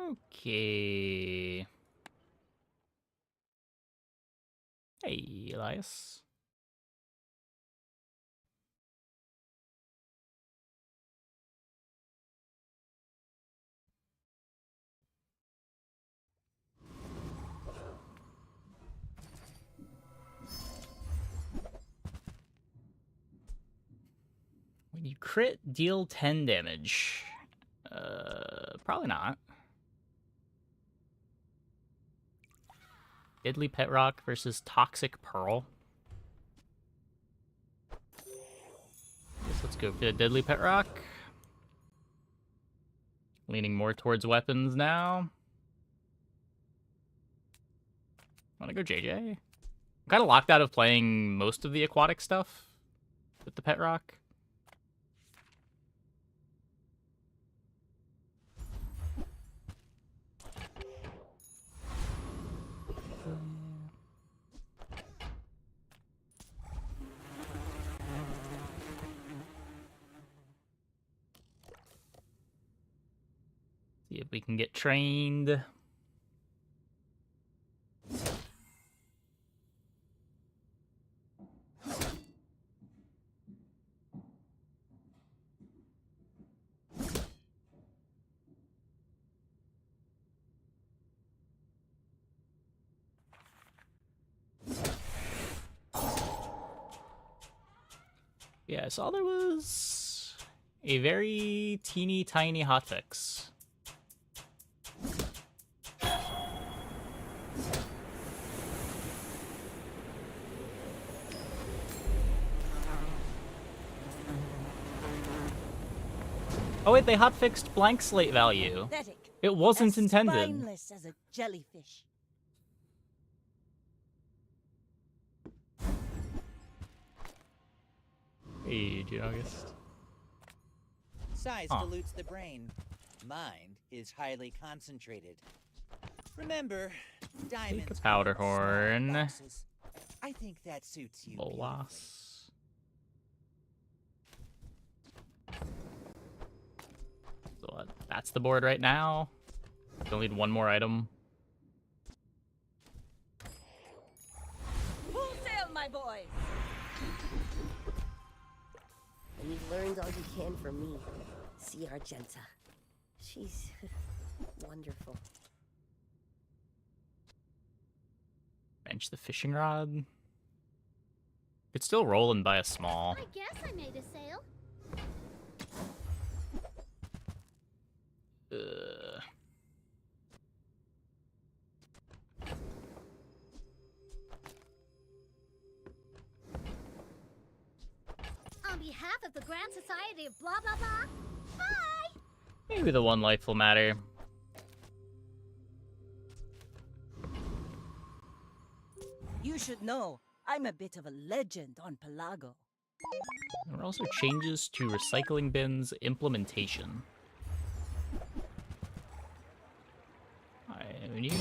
Okay. Hey, Elias. When you crit, deal 10 damage. Probably not. Deadly Pet Rock versus Toxic Pearl. Guess let's go for the Deadly Pet Rock. Leaning more towards weapons now. Wanna go JJ? I'm kind of locked out of playing most of the aquatic stuff with the Pet Rock. See if we can get trained. Yeah, I saw there was a very teeny tiny hotfix. Oh wait, they hotfixed blank slate value. It wasn't intended. Spineless as a jellyfish. Hey, August. Size dilutes the brain. Mind is highly concentrated. Remember, diamonds. Take a powder horn. Boxes. I think that suits you. Bolas. So that's the board right now. Still need one more item. Full sail, my boys! And you've learned all you can from me. See Argenta. She's wonderful. Bench the fishing rod. It's still rolling by a small. I guess I made a sale. On behalf of the Grand Society of blah blah blah, bye! Maybe the one life will matter. You should know, I'm a bit of a legend on Pelago. There are also changes to recycling bins implementation. Oni.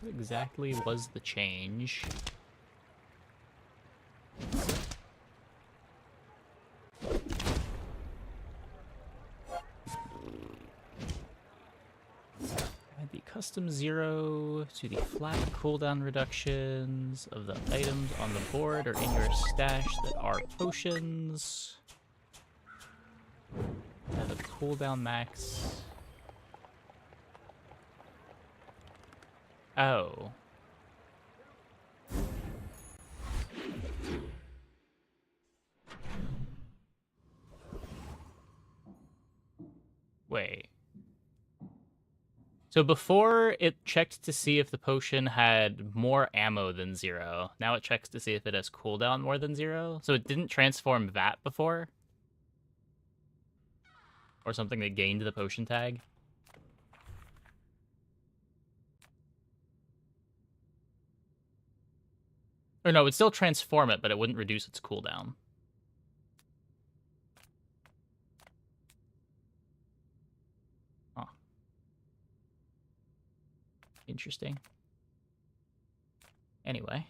What exactly was the change? Add the custom 0 to the flat cooldown reductions of the items on the board or in your stash that are potions. Have a cooldown max. Oh. Wait. So before it checked to see if the potion had more ammo than 0. Now it checks to see if it has cooldown more than 0. So it didn't transform that before? Or something that gained the potion tag? Or no, it would still transform it, but it wouldn't reduce its cooldown. Huh. Interesting. Anyway.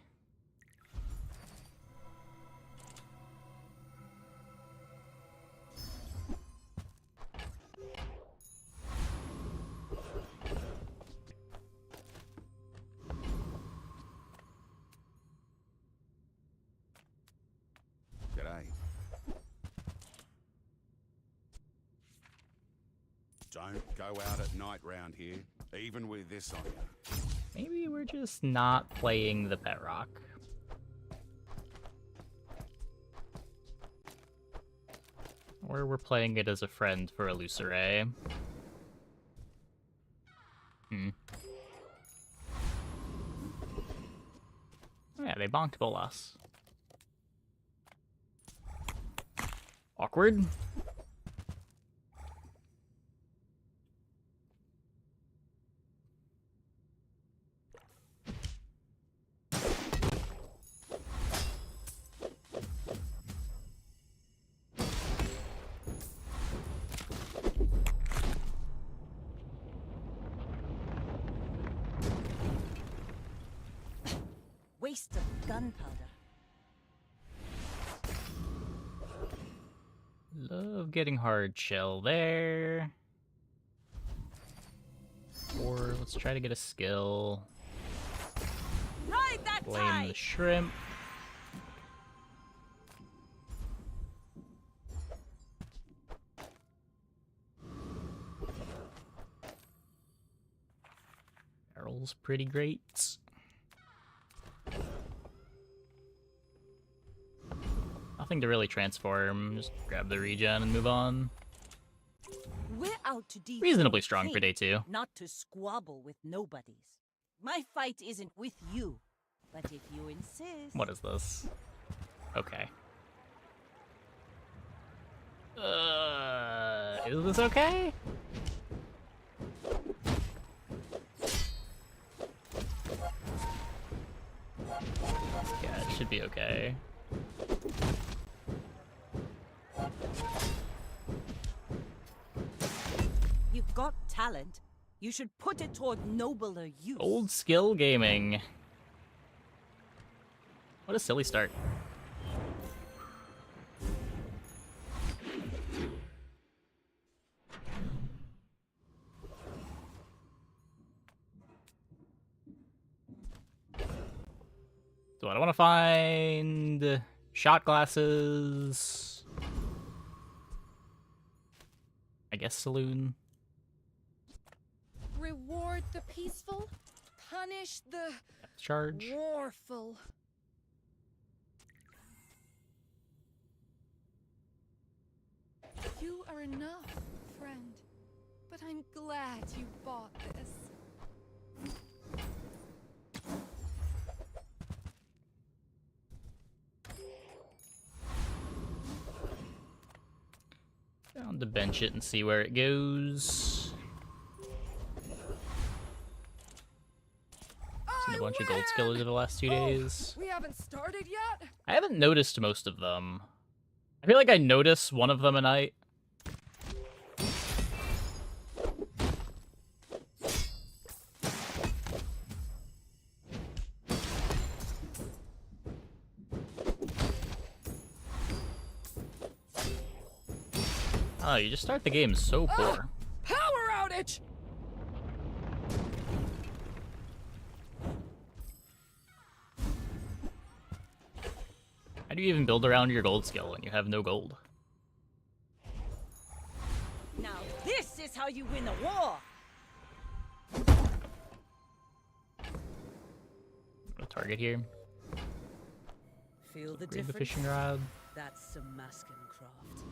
Don't go out at night round here, even with this on you. Maybe we're just not playing the pet rock. Or we're playing it as a friend for Illusory. Oh yeah, they bonked Bolas. Awkward. Waste of gunpowder. Love getting hard shell there. Or let's try to get a skill. Ride that Blame tide! the shrimp. Barrel's pretty great. Nothing to really transform. Just grab the regen and move on. We're out to defend Reasonably strong faith, for day 2. not to squabble with nobodies. My fight isn't with you, but if you insist... What is this? Okay. Is this okay? Yeah, it should be okay. You've got talent. You should put it toward nobler use. Old skill gaming. What a silly start. So I want to find shot glasses. I guess saloon. Reward the peaceful, punish the Charge. warful. You are enough, friend. But I'm glad you bought this. Down to bench it and see where it goes. Seen a bunch of gold skillers over the last 2 days. We haven't started yet? I haven't noticed most of them. I feel like I notice one of them a night. Oh, you just start the game so poor. Power outage! How do you even build around your gold skill when you have no gold? Now this is how you win a war! A target here. Feel the Grab the difference? fishing rod. That's some masking craft.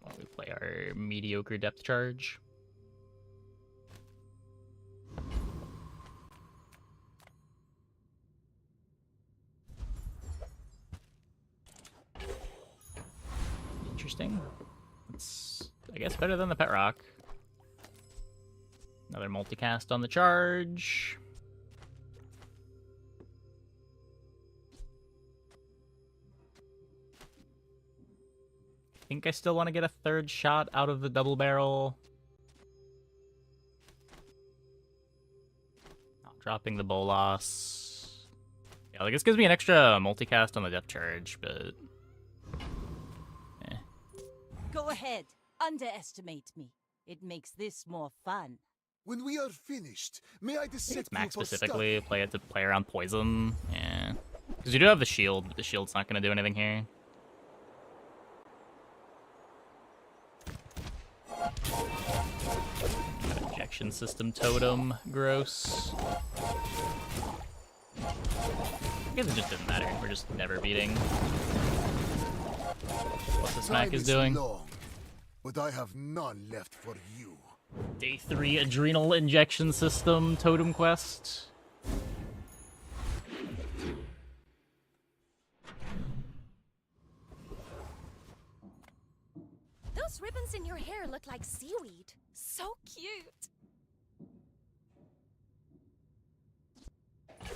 While we play our mediocre depth charge. Interesting. It's, I guess, better than the pet rock. Another multicast on the charge. I think I still want to get a third shot out of the double barrel. Not dropping the Bolas. Yeah, like this gives me an extra multicast on the depth charge, but... Go ahead, underestimate me. It makes this more fun. When we are finished, may I I think set it's Max you for specifically, play it to play around poison. Yeah. Because you do have the shield, but the shield's not going to do anything here. injection system totem. Gross. I guess it just didn't matter. We're just never beating what this Mac is doing. Long, but I have none left for you. Day 3 adrenal injection system totem quest. Those ribbons in your hair look like seaweed. So cute.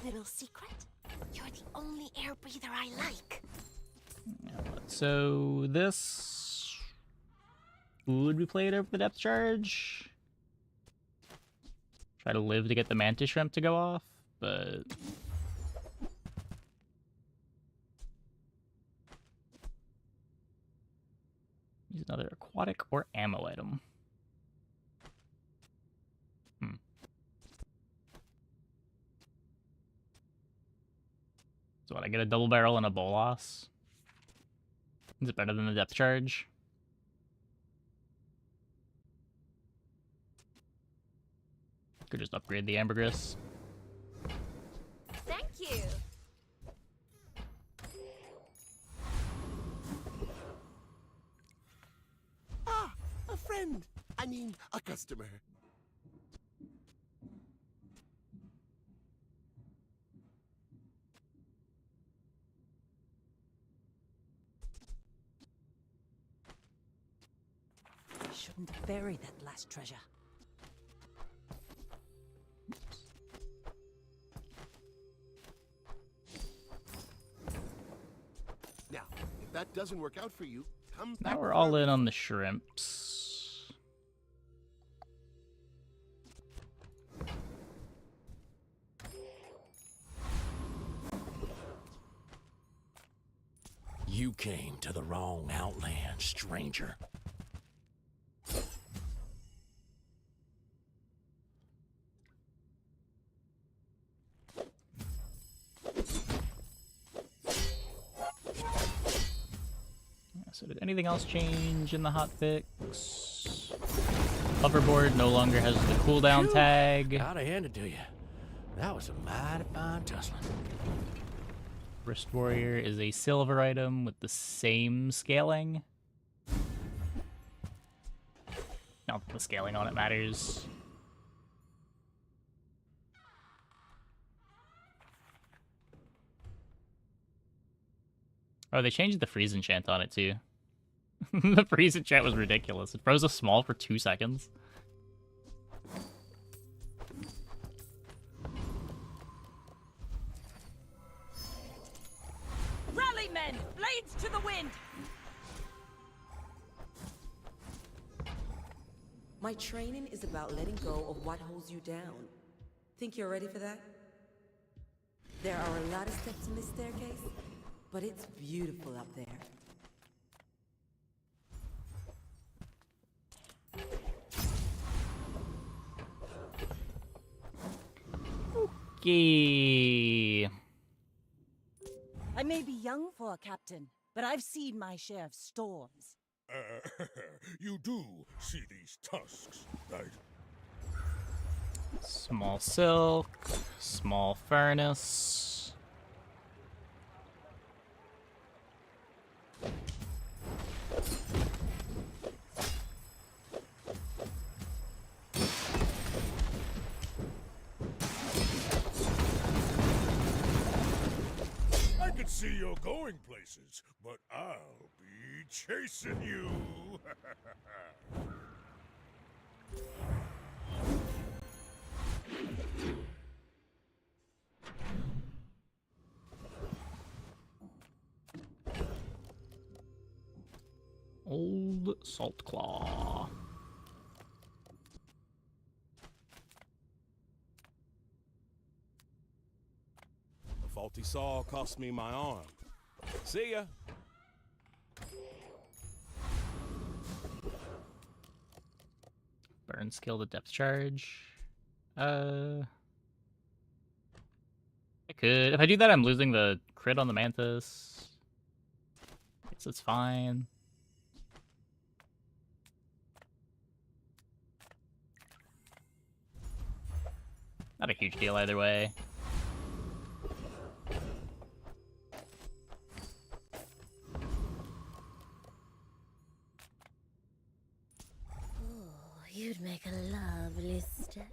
Little secret? You're the only air breather I like. So this would be played over the depth charge. Try to live to get the mantis shrimp to go off, but use another aquatic or ammo item. So what, I get a double barrel and a bolas? Is it better than the depth charge? Could just upgrade the ambergris. Thank you. Ah, a friend. I mean, a customer. Shouldn't have buried that last treasure. Now, if that doesn't work out for you, come back. Now we're all in on the shrimps. You came to the wrong outland, stranger. So did anything else change in the hotfix? Hoverboard no longer has the cooldown tag. Gotta hand it to you. That was a mighty fine tussling. Wrist Warrior is a silver item with the same scaling. Not that the scaling on it matters. Oh, they changed the freeze enchant on it too. The freeze enchant was ridiculous. It froze a small for 2 seconds. Rally, men! Blades to the wind! My training is about letting go of what holds you down. Think you're ready for that? There are a lot of steps in this staircase, but it's beautiful up there. Okay. I may be young for a captain, but I've seen my share of storms. You do see these tusks, right? Small silk, small furnace. I can see you're going places, but I'll be chasing you. Old Salt Claw. A faulty saw cost me my arm. See ya. Burn skill to depth charge. I could. If I do that, I'm losing the crit on the mantis. Guess it's fine. Not a huge deal either way. Oh, you'd make a lovely statue.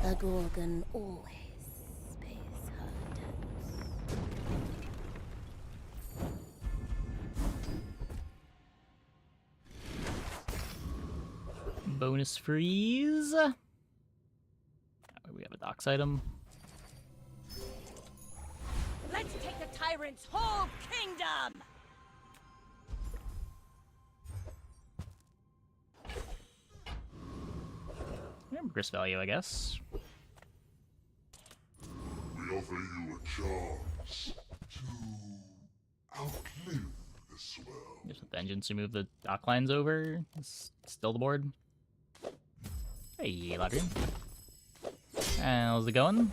A Gorgon always pays her debts. Bonus freeze. Oh, we have a docks item. Let's take the tyrant's whole kingdom! Yeah, Grist value, I guess. We offer you a chance to outlive this world. Just with vengeance, remove the dock lines over. Still the board. Hey, Ladrian. How's it going?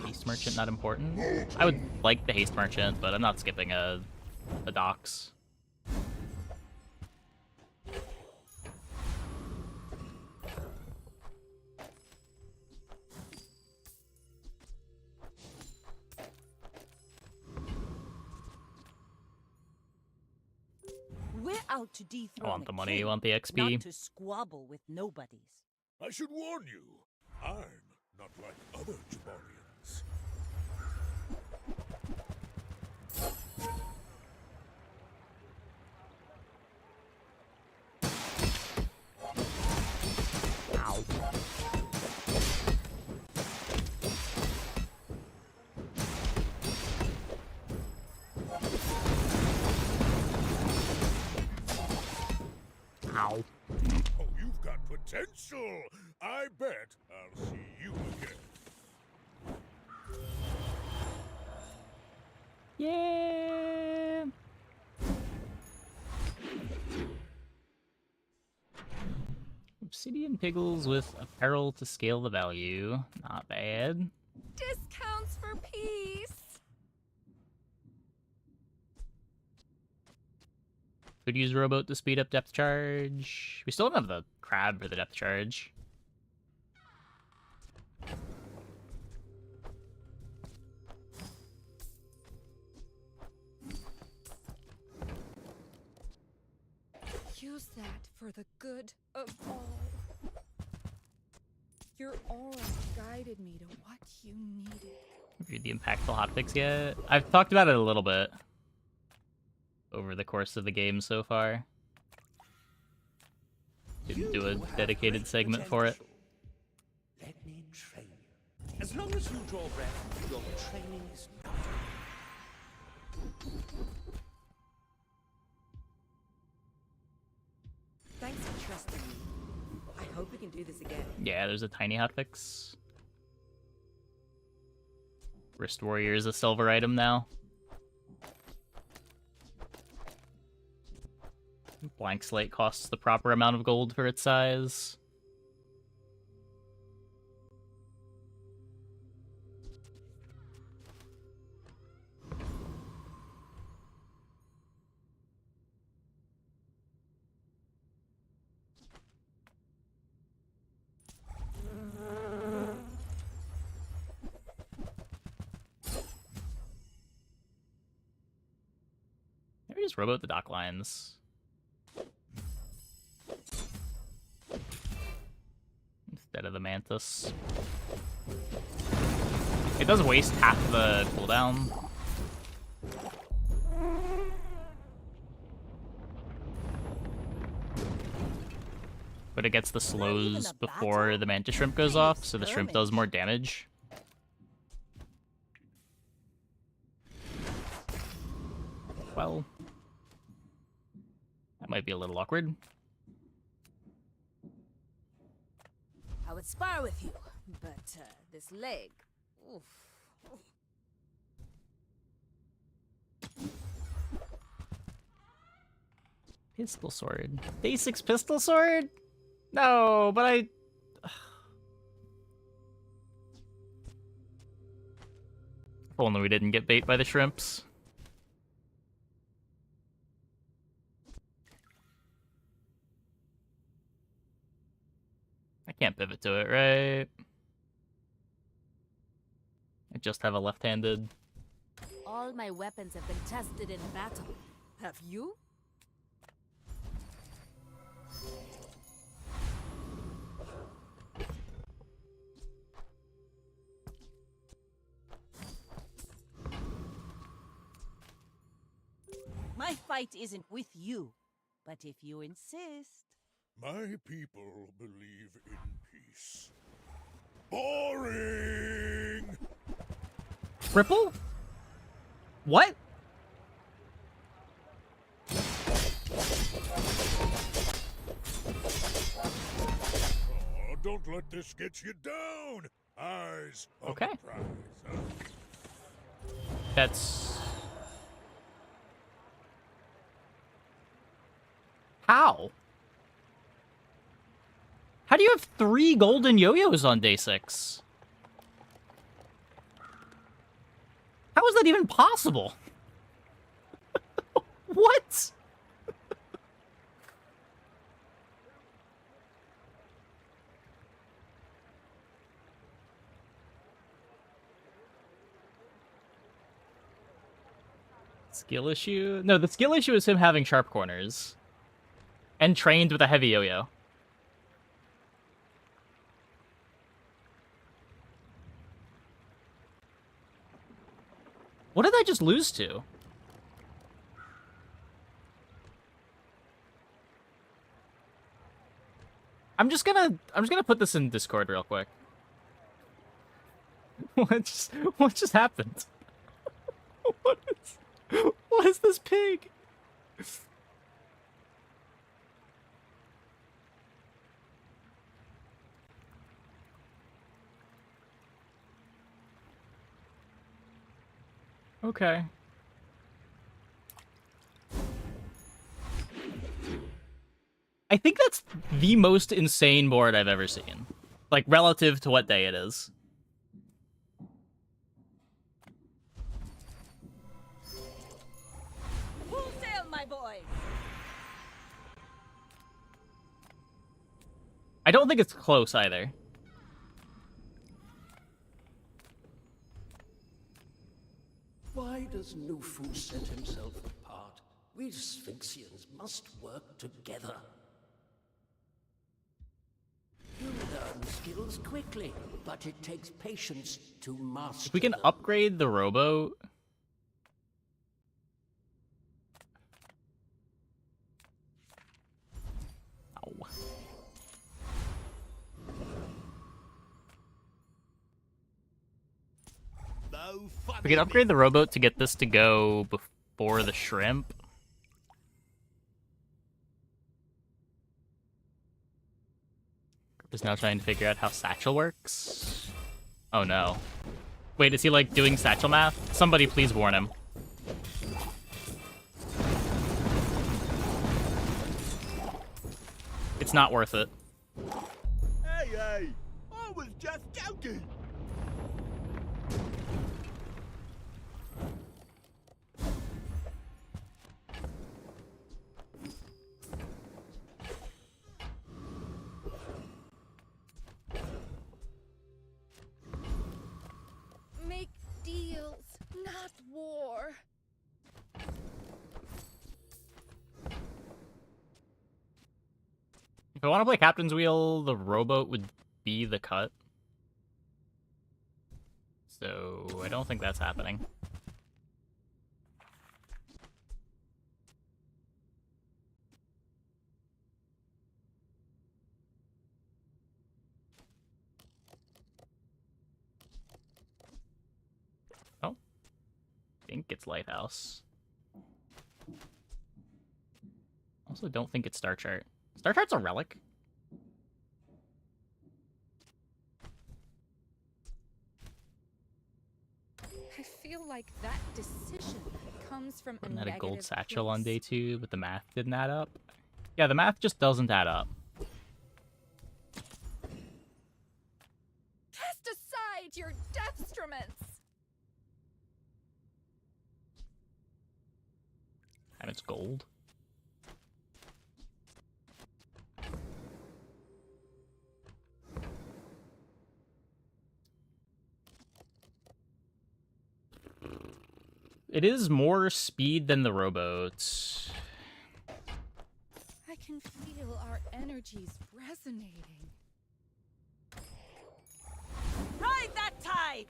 Haste merchant not important. I would like the haste merchant, but I'm not skipping a docks. We're out to dethrone I want the a money, king, you want the XP. not to squabble with nobodies. I should warn you, I'm not like other Jabarians. Ow. Ow. Oh, you've got potential! I bet I'll see you again. Yeah. Obsidian piggles with apparel to scale the value. Not bad. Discounts for peace. Could use rowboat to speed up depth charge. We still don't have the crab for the depth charge. Use that for the good of all. Your aura guided me to what you needed. Read the impactful hotfix yet? I've talked about it a little bit over the course of the game so far. Didn't do a dedicated segment for it. Let me train you. As long as you draw breath, your training is not. Thanks for trusting me. I hope we can do this again. Yeah, there's a tiny hotfix. Wrist Warrior is a silver item now. Blank Slate costs the proper amount of gold for its size. Maybe just rowboat the dock lines. Instead of the mantis. It does waste half the cooldown. But it gets the slows before the mantis shrimp goes off, so the shrimp does more damage. Well, that might be a little awkward. How would spar with you, but this leg. Oof. Pistol sword. Day 6 pistol sword? No, but I... If only we didn't get bait by the shrimps. I can't pivot to it, right? I just have a left-handed. All my weapons have been tested in battle. Have you? My fight isn't with you, but if you insist. My people believe in peace. Boring! Ripple? What? Oh, don't let this get you down! Eyes on Okay. the prize, huh? That's... How? How do you have 3 golden yo-yos on day 6? How is that even possible? What? Skill issue? No, the skill issue is him having sharp corners. And trained with a heavy yo-yo. What did I just lose to? I'm just gonna put this in Discord real quick. What just happened? What is this pig? Okay. I think that's the most insane board I've ever seen. Like, relative to what day it is. Full sail, my boy! I don't think it's close either. Why does Nufu set himself apart? We Sphinxians must work together. You learn skills quickly, but it takes patience to master If we can them. upgrade the rowboat... Ow. We can upgrade the rowboat to get this to go before the shrimp. Is now trying to figure out how satchel works. Oh no. Wait, is he like doing satchel math? Somebody please warn him. It's not worth it. Hey, I was just joking. Make deals, not war. If I want to play Captain's Wheel, the rowboat would be the cut. So I don't think that's happening. Oh. I think it's Lighthouse. Also don't think it's Star Chart. Star Chart's a relic. like that decision comes from Putting a out a negative gold satchel on day place. 2, but the math didn't add up. Yeah, the math just doesn't add up. Cast aside your deathstruments! And it's gold. It is more speed than the rowboats. I can feel our energies resonating. Ride that tide!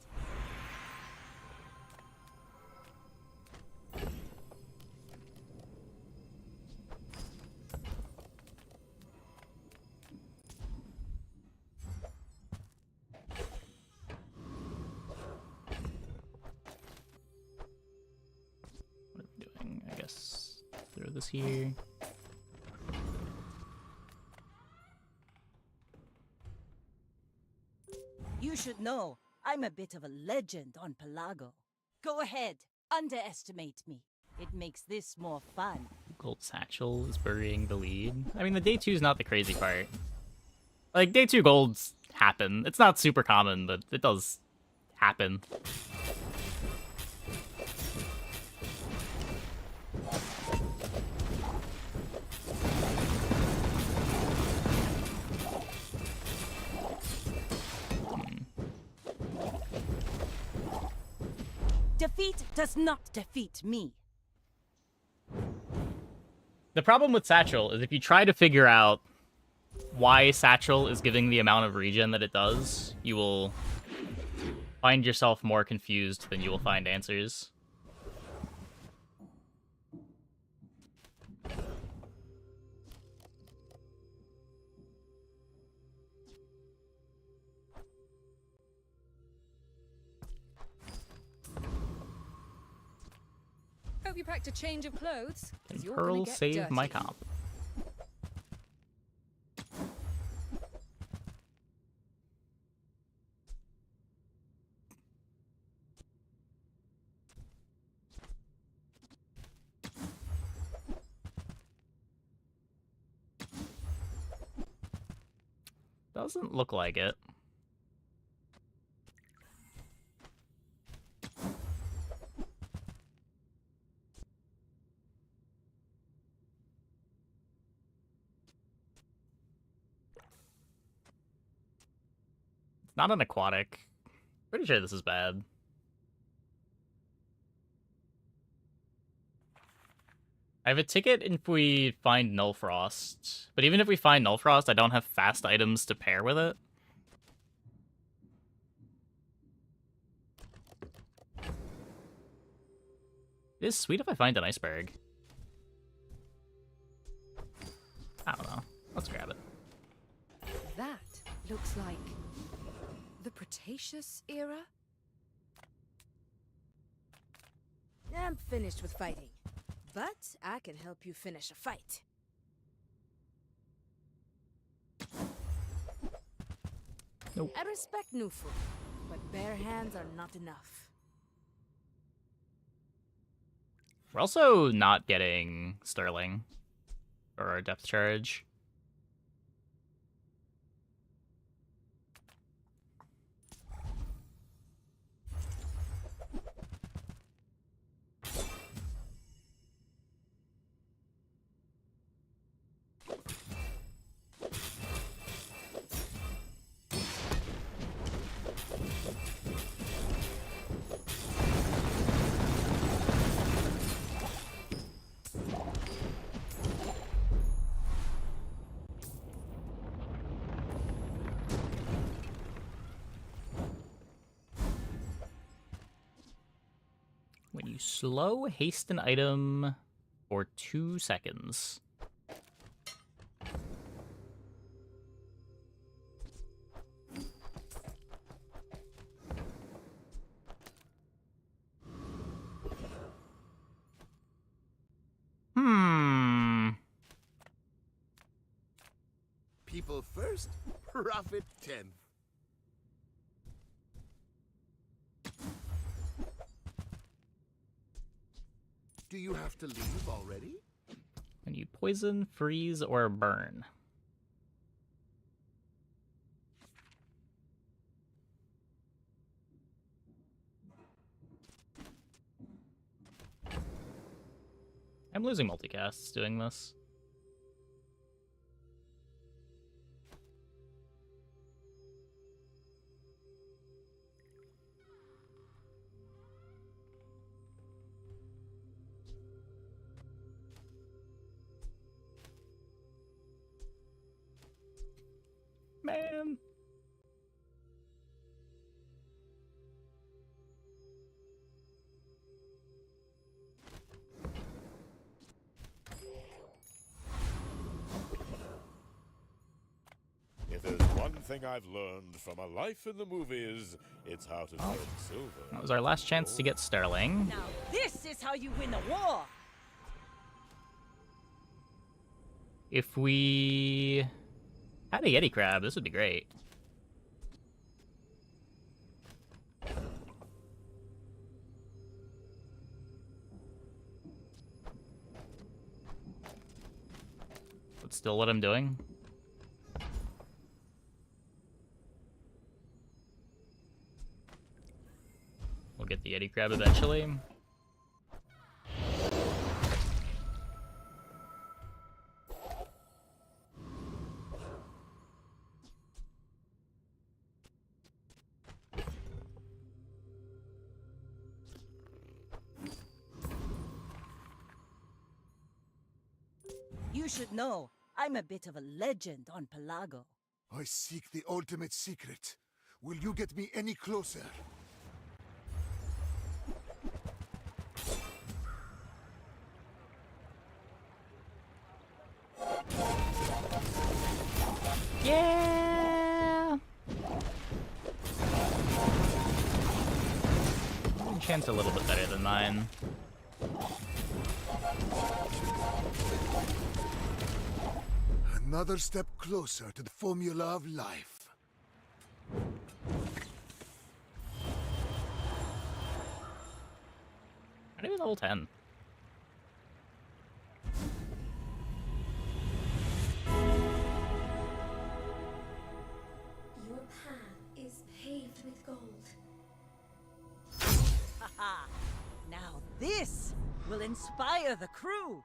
What are we doing? I guess throw this here. You should know, I'm a bit of a legend on Pelago. Go ahead, underestimate me. It makes this more fun. Gold satchel is burying the lead. I mean, the day 2 is not the crazy part. Like, day 2 golds happen. It's not super common, but it does happen. Defeat does not defeat me. The problem with Satchel is if you try to figure out why Satchel is giving the amount of regen that it does, you will find yourself more confused than you will find answers. Hope you packed a change of clothes. 'Cause Can you're gonna Pearl get save dirty. my comp? Doesn't look like it. It's not an aquatic. Pretty sure this is bad. I have a ticket if we find Null Frost, but even if we find Null Frost, I don't have fast items to pair with it. It is sweet if I find an iceberg. I don't know. Let's grab it. That looks like the Cretaceous era. I'm finished with fighting, but I can help you finish a fight. Nope. I respect new food, but bare hands are not enough. We're also not getting Sterling for our depth charge. When you slow haste an item for 2 seconds. People first, profit 10th. Do you have to leave already? When you poison, freeze, or burn. I'm losing multicasts doing this. Man. If there's one thing I've learned from a life in the movies, it's how to turn silver. That was our last chance to get Sterling. Now this is how you win a war! If we had a Yeti crab, this would be great. But still what I'm doing. We'll get the Yeti crab eventually. You should know, I'm a bit of a legend on Pelago. I seek the ultimate secret. Will you get me any closer? Yeah. Chance a little bit better than mine. Another step closer to the formula of life. Not even level 10. Your path is paved with gold. Haha! Now this will inspire the crew!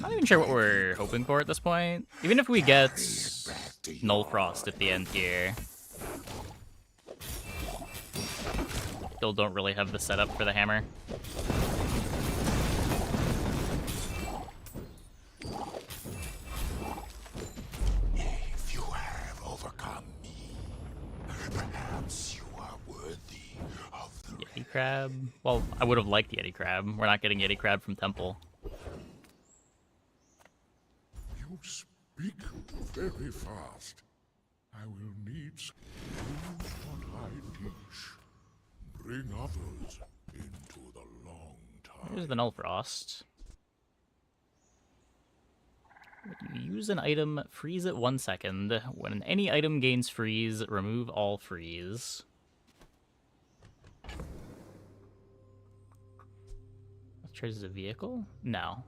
Not even sure what we're hoping for at this point. Even if we get Null Frost at the end here, still don't really have the setup for the hammer. If you have overcome me, perhaps you are worthy of the Yeti crab? Well, I would have liked Yeti crab. We're not getting Yeti crab from Temple. You speak very fast. I will need to use what I teach. Bring others into the long time. Here's the Null Frost. When you use an item, freeze it 1 second. When any item gains freeze, remove all freeze. Traces a vehicle? No.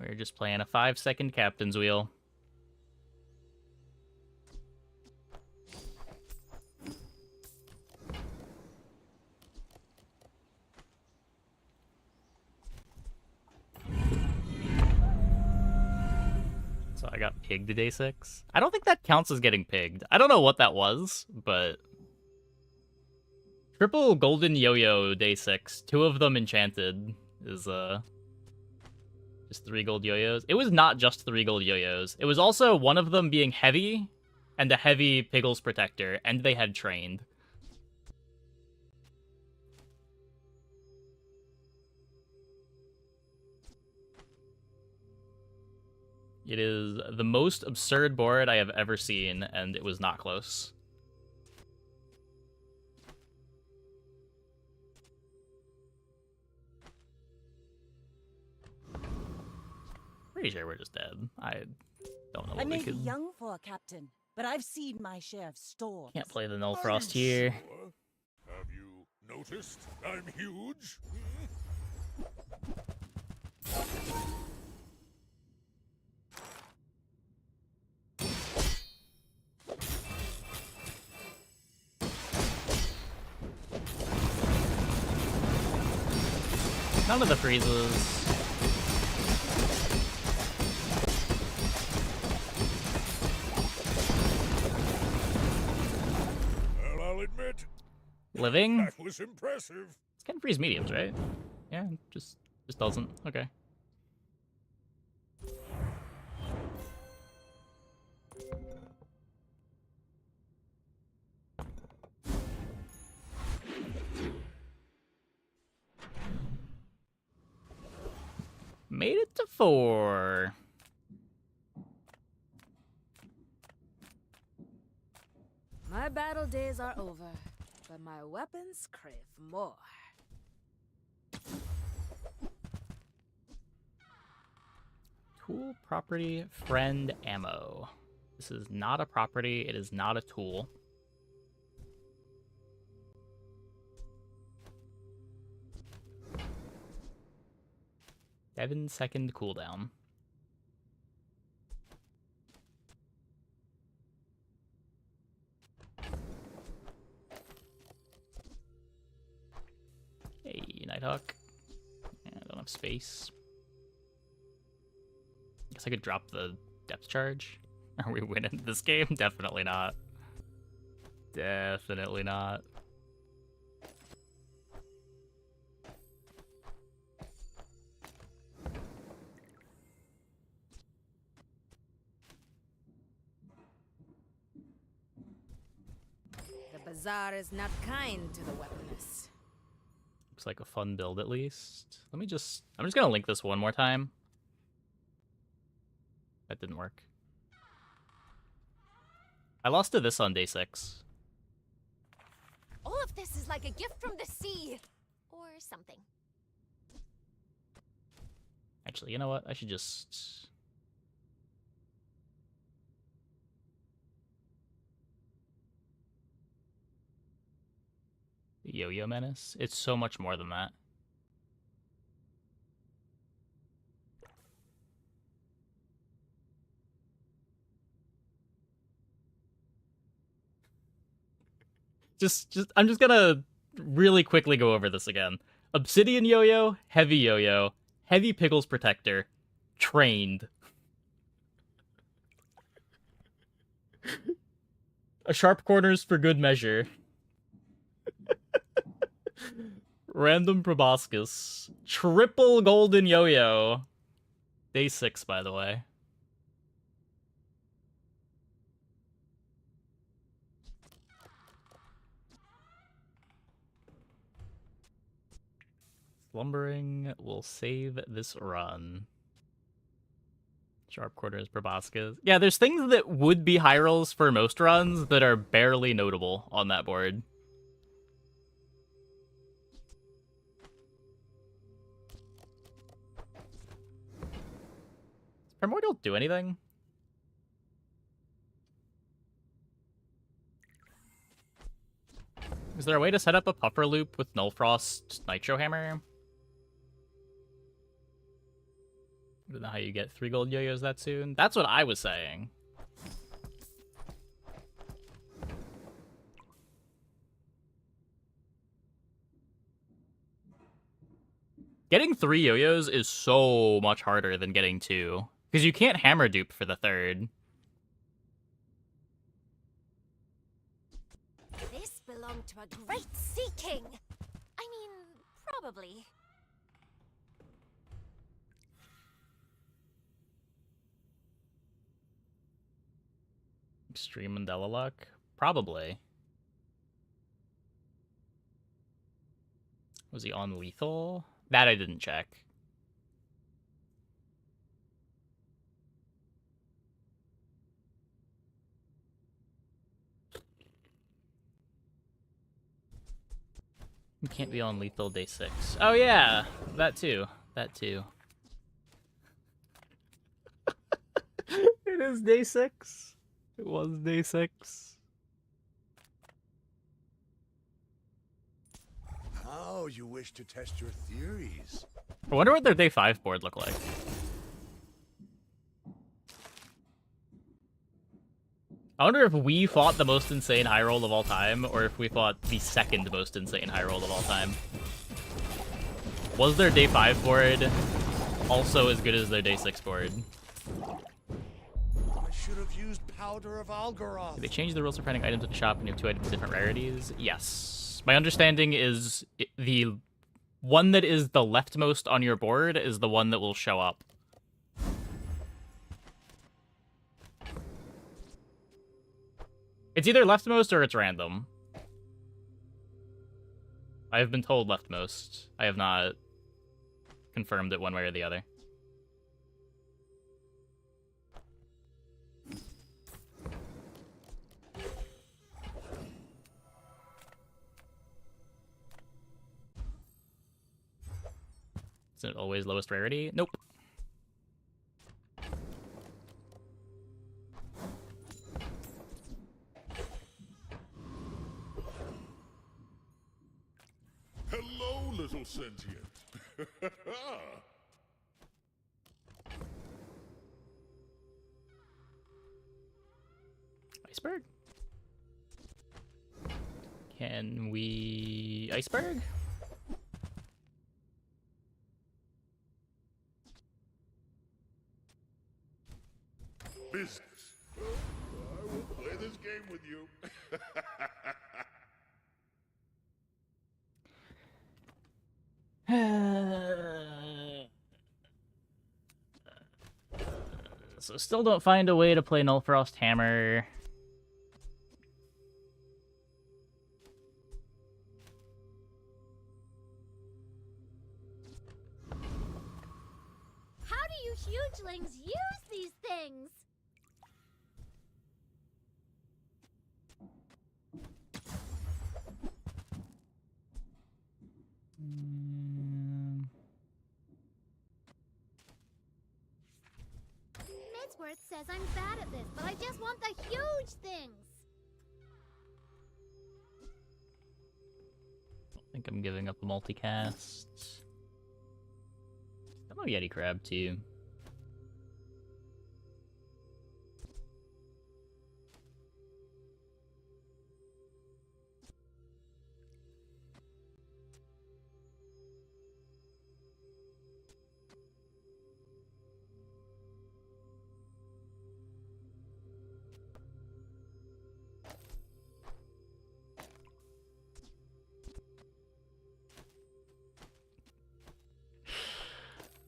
We're just playing a 5-second captain's wheel. So I got pigged day 6. I don't think that counts as getting pigged. I don't know what that was, but... Triple golden yo-yo day 6. 2 of them enchanted is, just 3 gold yo-yos. It was not just 3 gold yo-yos. It was also one of them being heavy and a heavy Piggles Protector, and they had trained. It is the most absurd board I have ever seen, and it was not close. Pretty sure we're just dead. I don't know what I may we be could... young for a captain, but I've seen my share of storms. Can't play the Null Frost here. Sure? Have you noticed I'm huge? None of the freezes. Well, I'll admit, Living? that was impressive. It's can freeze mediums, right? Yeah, just doesn't. Okay. Made it to 4. My battle days are over, but my weapons crave more. Tool, property, friend, ammo. This is not a property. It is not a tool. Seven-second cooldown. Hey, Nighthawk. Yeah, I don't have space. Guess I could drop the depth charge. Are we winning this game? Definitely not. Definitely not. The bazaar is not kind to the weaponists. Looks like a fun build at least. I'm just gonna link this one more time. That didn't work. I lost to this on day 6. All of this is like a gift from the sea. Or something. Actually, you know what? I should just... Yo-Yo Menace? It's so much more than that. I'm just gonna really quickly go over this again. Obsidian Yo-Yo, Heavy Yo-Yo, Heavy Piggles Protector, Trained. A Sharp Corners for good measure. Random Proboscis. Triple Golden Yo-Yo. Day 6, by the way. Slumbering will save this run. Sharp Corners, Proboscis. Yeah, there's things that would be high rolls for most runs that are barely notable on that board. Primordial do anything? Is there a way to set up a puffer loop with Nullfrost Nitro Hammer? I don't know how you get 3 gold yo-yos that soon. That's what I was saying. Getting 3 yo-yos is so much harder than getting 2. Because you can't hammer dupe for the 3rd. This belonged to a great sea king. I mean, probably. Extreme Mandela luck? Probably. Was he on lethal? That I didn't check. You can't be on lethal day 6. Oh yeah, that too. That too. It is day 6. It was day 6. Now you wish to test your theories. I wonder what their day 5 board look like. I wonder if we fought the most insane high roll of all time, or if we fought the second most insane high roll of all time. Was their day 5 board also as good as their day 6 board? I should have used powder of Algoroth. Did they change the rules for finding items at the shop and you have 2 items with different rarities? Yes. My understanding is the one that is the leftmost on your board is the one that will show up. It's either leftmost or it's random. I have been told leftmost. I have not confirmed it one way or the other. Is it always lowest rarity? Nope. Hello, little sentient. Iceberg? Can we... Iceberg? Business. I will play this game with you. So still don't find a way to play Nullfrost Hammer. How do you hugelings use these things? Midsworth says I'm bad at this, but I just want the huge things. I think I'm giving up a multicast. I'm a Yeti Crab too.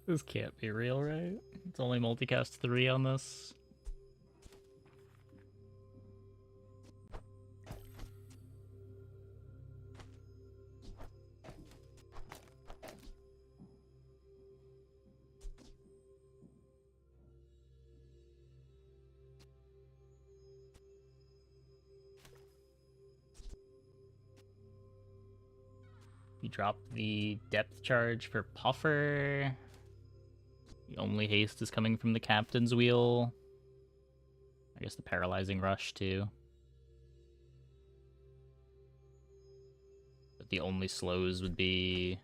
This can't be real, right? It's only multicast 3 on this. You dropped the depth charge for Puffer. The only haste is coming from the captain's wheel. I guess the paralyzing rush, too. But the only slows would be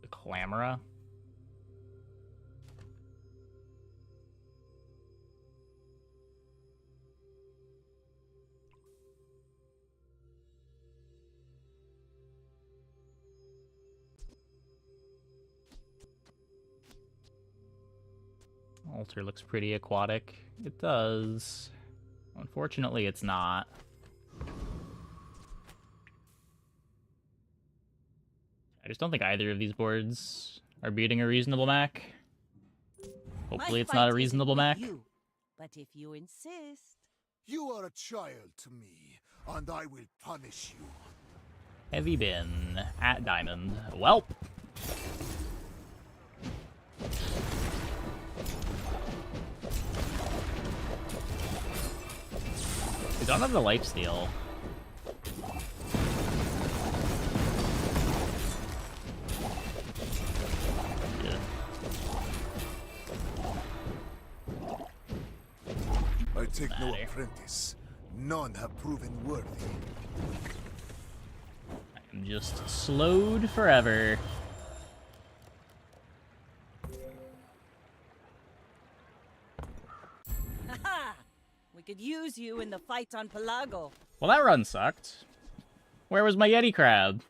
the Clamora. Altar looks pretty aquatic. It does. Unfortunately, it's not. I just don't think either of these boards are beating a reasonable Mac. Hopefully it's not a reasonable Mac. But if you insist... You are a child to me, and I will punish you. Heavy bin at Diamond. Welp! We don't have the lifesteal. Yeah. I take no apprentice. None have proven worthy. I'm just slowed forever. Haha! We could use you in the fight on Pelago. Well, that run sucked. Where was my Yeti crab?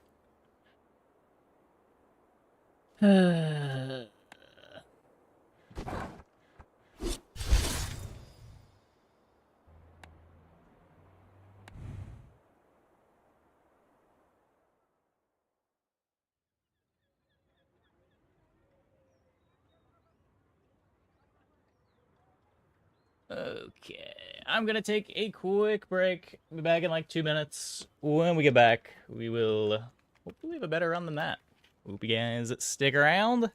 Okay, I'm gonna take a quick break. Be back in like 2 minutes. When we get back, we will hopefully have a better run than that. Hope you guys stick around.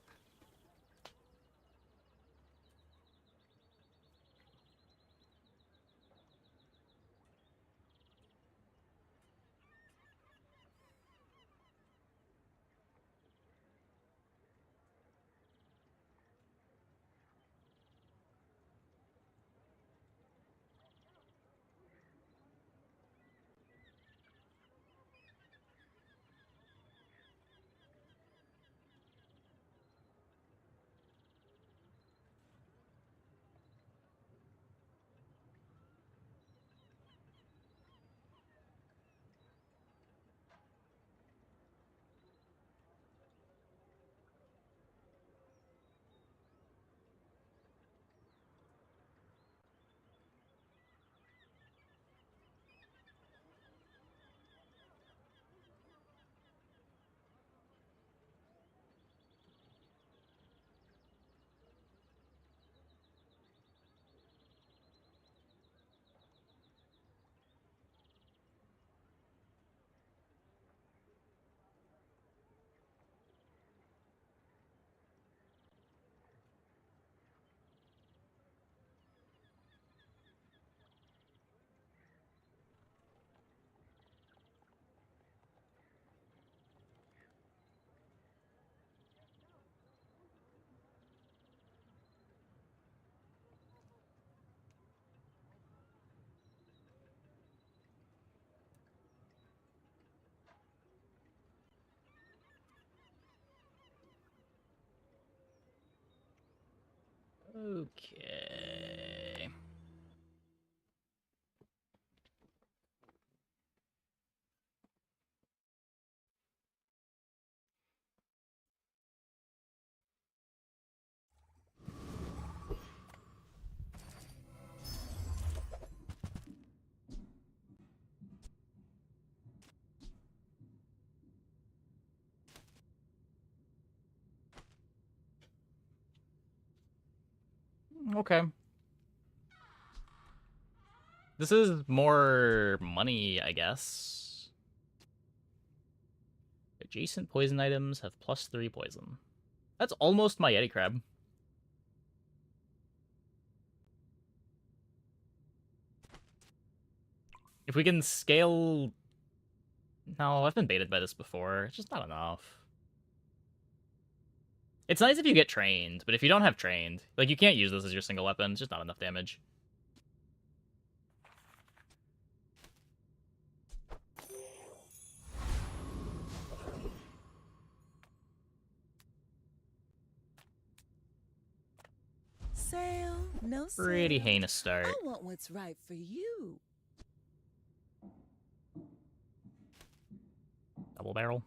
Okay. Okay. This is more money, I guess. Adjacent poison items have +3 poison. That's almost my Yeti crab. If we can scale... No, I've been baited by this before. It's just not enough. It's nice if you get trained, but if you don't have trained, like, you can't use this as your single weapon. It's just not enough damage. Sale, no sale. Pretty heinous start. I want what's right for you. Double barrel.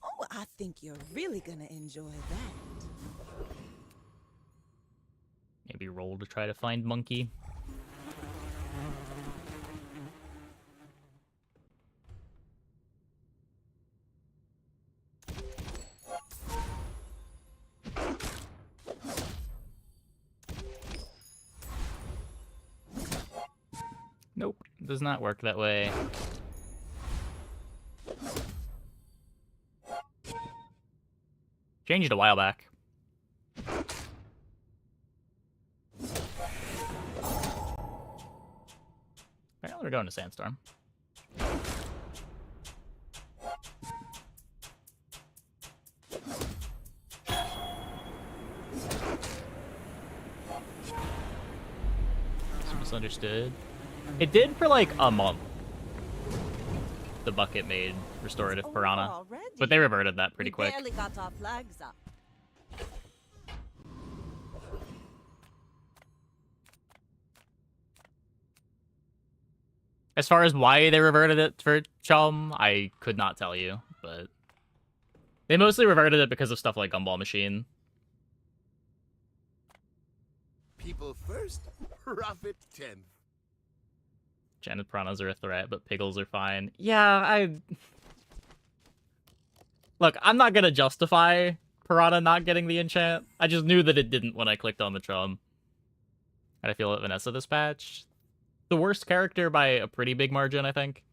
Oh, I think you're really gonna enjoy that. Maybe roll to try to find monkey. Nope, does not work that way. Changed a while back. Apparently we're going to Sandstorm. It's misunderstood. It did for like a month. The bucket made restorative piranha. Already? But they reverted that pretty We quick. barely got our flags up. As far as why they reverted it for Chum, I could not tell you, but they mostly reverted it because of stuff like Gumball Machine. People first, profit 10th. Enchanted piranhas are a threat, but piggles are fine. Yeah, Look, I'm not gonna justify piranha not getting the enchant. I just knew that it didn't when I clicked on the Chum. And I feel that Vanessa this patch. The worst character by a pretty big margin, I think.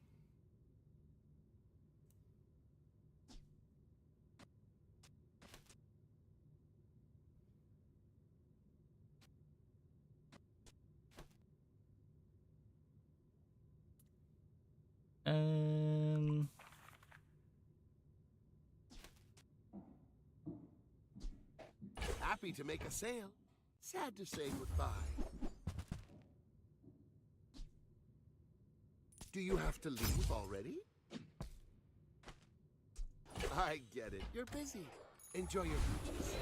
Happy to make a sale. Sad to say goodbye. Do you have to leave already? I get it. You're busy. Enjoy your beaches.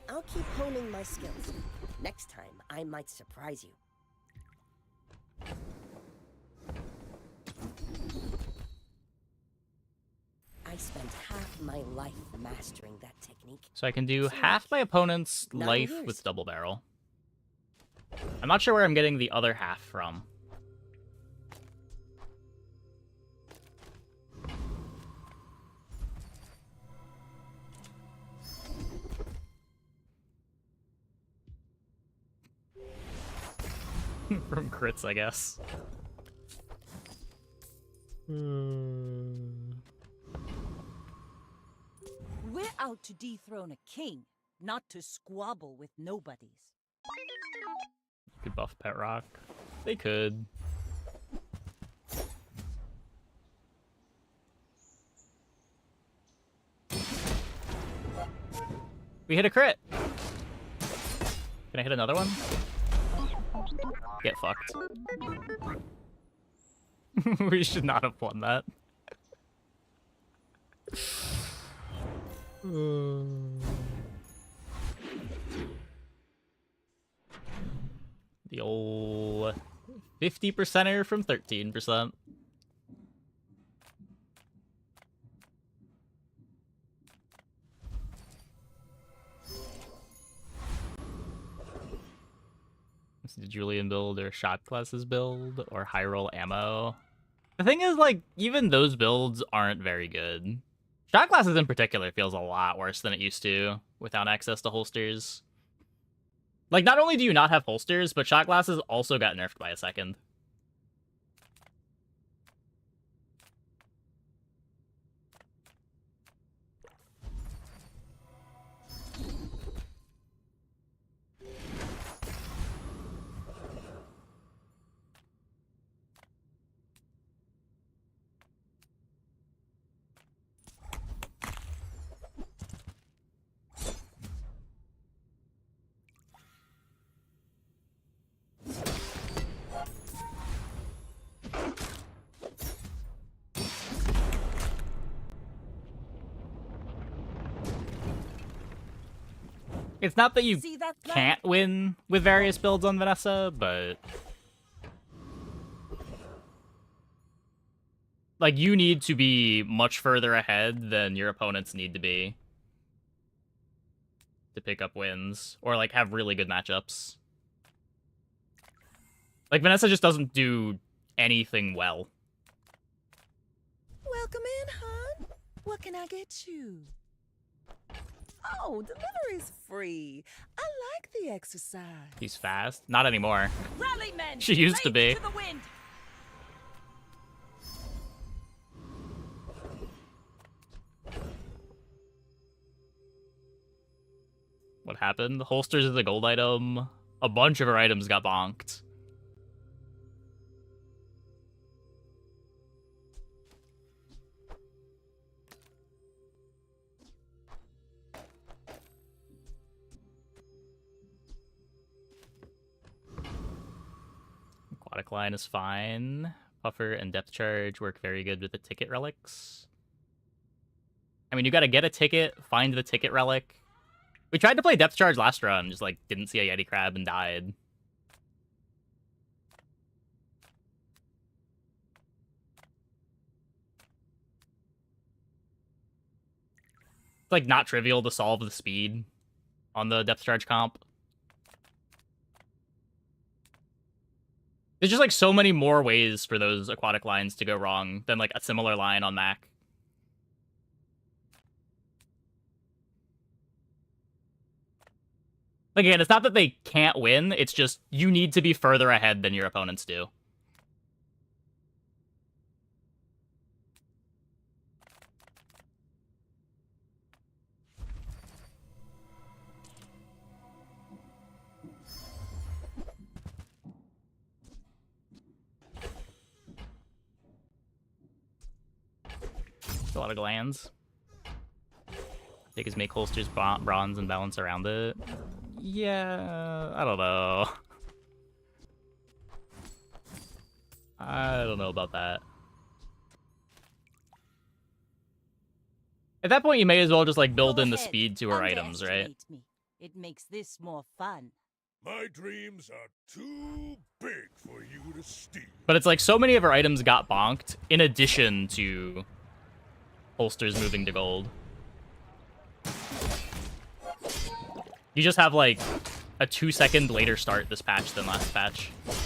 I'll keep honing my skills. Next time, I might surprise you. I spent half my life mastering that technique. So I can do half my opponent's 9 life years. with double barrel. I'm not sure where I'm getting the other half from. From crits, I guess. We're out to dethrone a king, not to squabble with nobodies. Could buff Pet Rock. They could. We hit a crit. Can I hit another one? Get fucked. We should not have won that. The old 50%er from 13%. This is Julian build or shot classes build or high roll ammo. The thing is, like, even those builds aren't very good. Shot classes in particular feels a lot worse than it used to without access to holsters. Like, not only do you not have holsters, but shot glasses also got nerfed by a second. It's not that you See that flag? can't win with various builds on Vanessa, but like you need to be much further ahead than your opponents need to be to pick up wins or like have really good matchups. Like Vanessa just doesn't do anything well. Welcome in, hon. What can I get you? Oh, delivery's free. I like the exercise. He's fast. Not anymore. Rally, men! She used to Blades be. To the wind. What happened? The holsters is a gold item. A bunch of her items got bonked. Aquatic line is fine. Puffer and depth charge work very good with the ticket relics. I mean, you gotta get a ticket, find the ticket relic. We tried to play depth charge last run, just like didn't see a Yeti crab and died. It's like not trivial to solve the speed on the depth charge comp. There's just like so many more ways for those aquatic lines to go wrong than like a similar line on Mac. Again, it's not that they can't win, it's just you need to be further ahead than your opponents do. A lot of glands. Take his make holsters bronze and balance around it. Yeah, I don't know. I don't know about that. At that point, you may as well just like build in the speed to her items, right? Underestimate me. It makes this more fun. My dreams are too big for you to steal. But it's like so many of her items got bonked in addition to holsters moving to gold. You just have like a 2-second later start this patch than last patch. I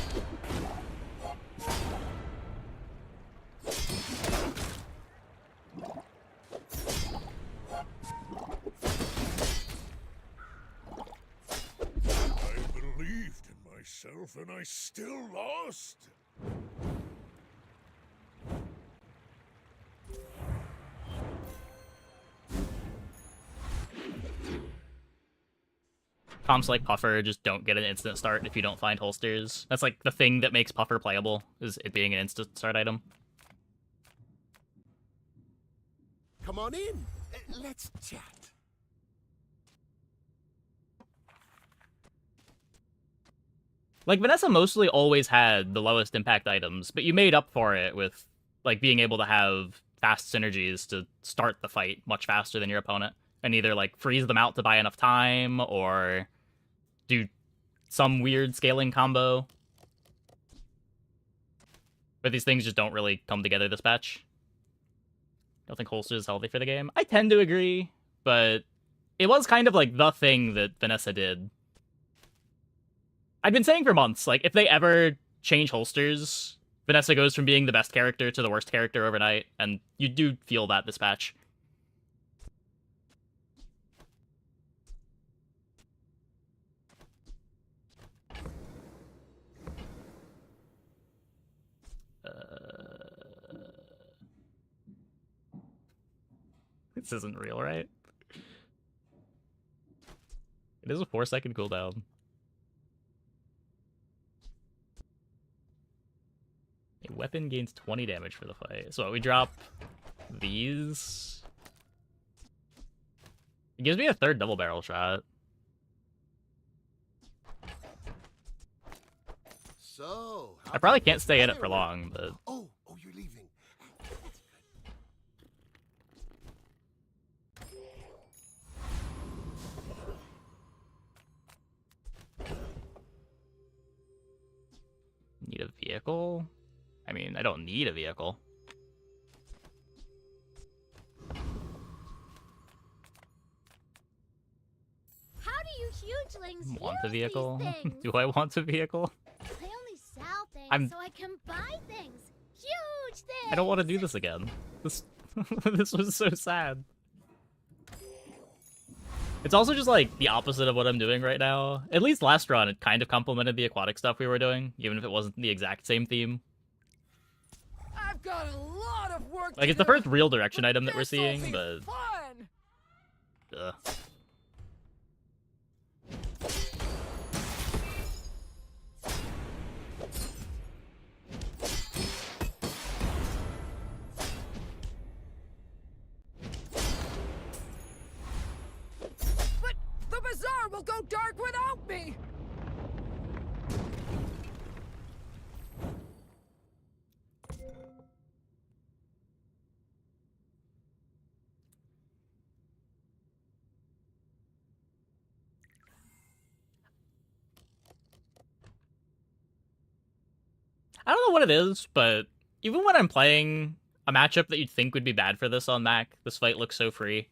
believed in myself and I still lost. Comps like Puffer just don't get an instant start if you don't find holsters. That's like the thing that makes Puffer playable, is it being an instant start item. Come on in. Let's chat. Like, Vanessa mostly always had the lowest impact items, but you made up for it with, like, being able to have fast synergies to start the fight much faster than your opponent. And either, like, freeze them out to buy enough time, or do some weird scaling combo. But these things just don't really come together this patch. I don't think holster is healthy for the game. I tend to agree, but it was kind of like the thing that Vanessa did. I'd been saying for months, like, if they ever change holsters, Vanessa goes from being the best character to the worst character overnight, and you do feel that this patch. This isn't real, right? It is a 4-second cooldown. A weapon gains 20 damage for the fight. So we drop these. It gives me a third double barrel shot. So, I probably can't stay in it for long, but... Oh, you're leaving. Vehicle? I mean, I don't need a vehicle. How do you hugelings Want a use vehicle? these things? Do I want a vehicle? I only sell things I'm- so I can buy things. Huge things. I don't want to do this again. This this was so sad. It's also just like the opposite of what I'm doing right now. At least last run, it kind of complemented the aquatic stuff we were doing, even if it wasn't the exact same theme. I've got a lot of work Like, to it's the do, first real direction but item that we're this'll seeing, be but... fun. Ugh. But the bazaar will go dark without me. I don't know what it is, but even when I'm playing a matchup that you'd think would be bad for this on Mac, this fight looks so free.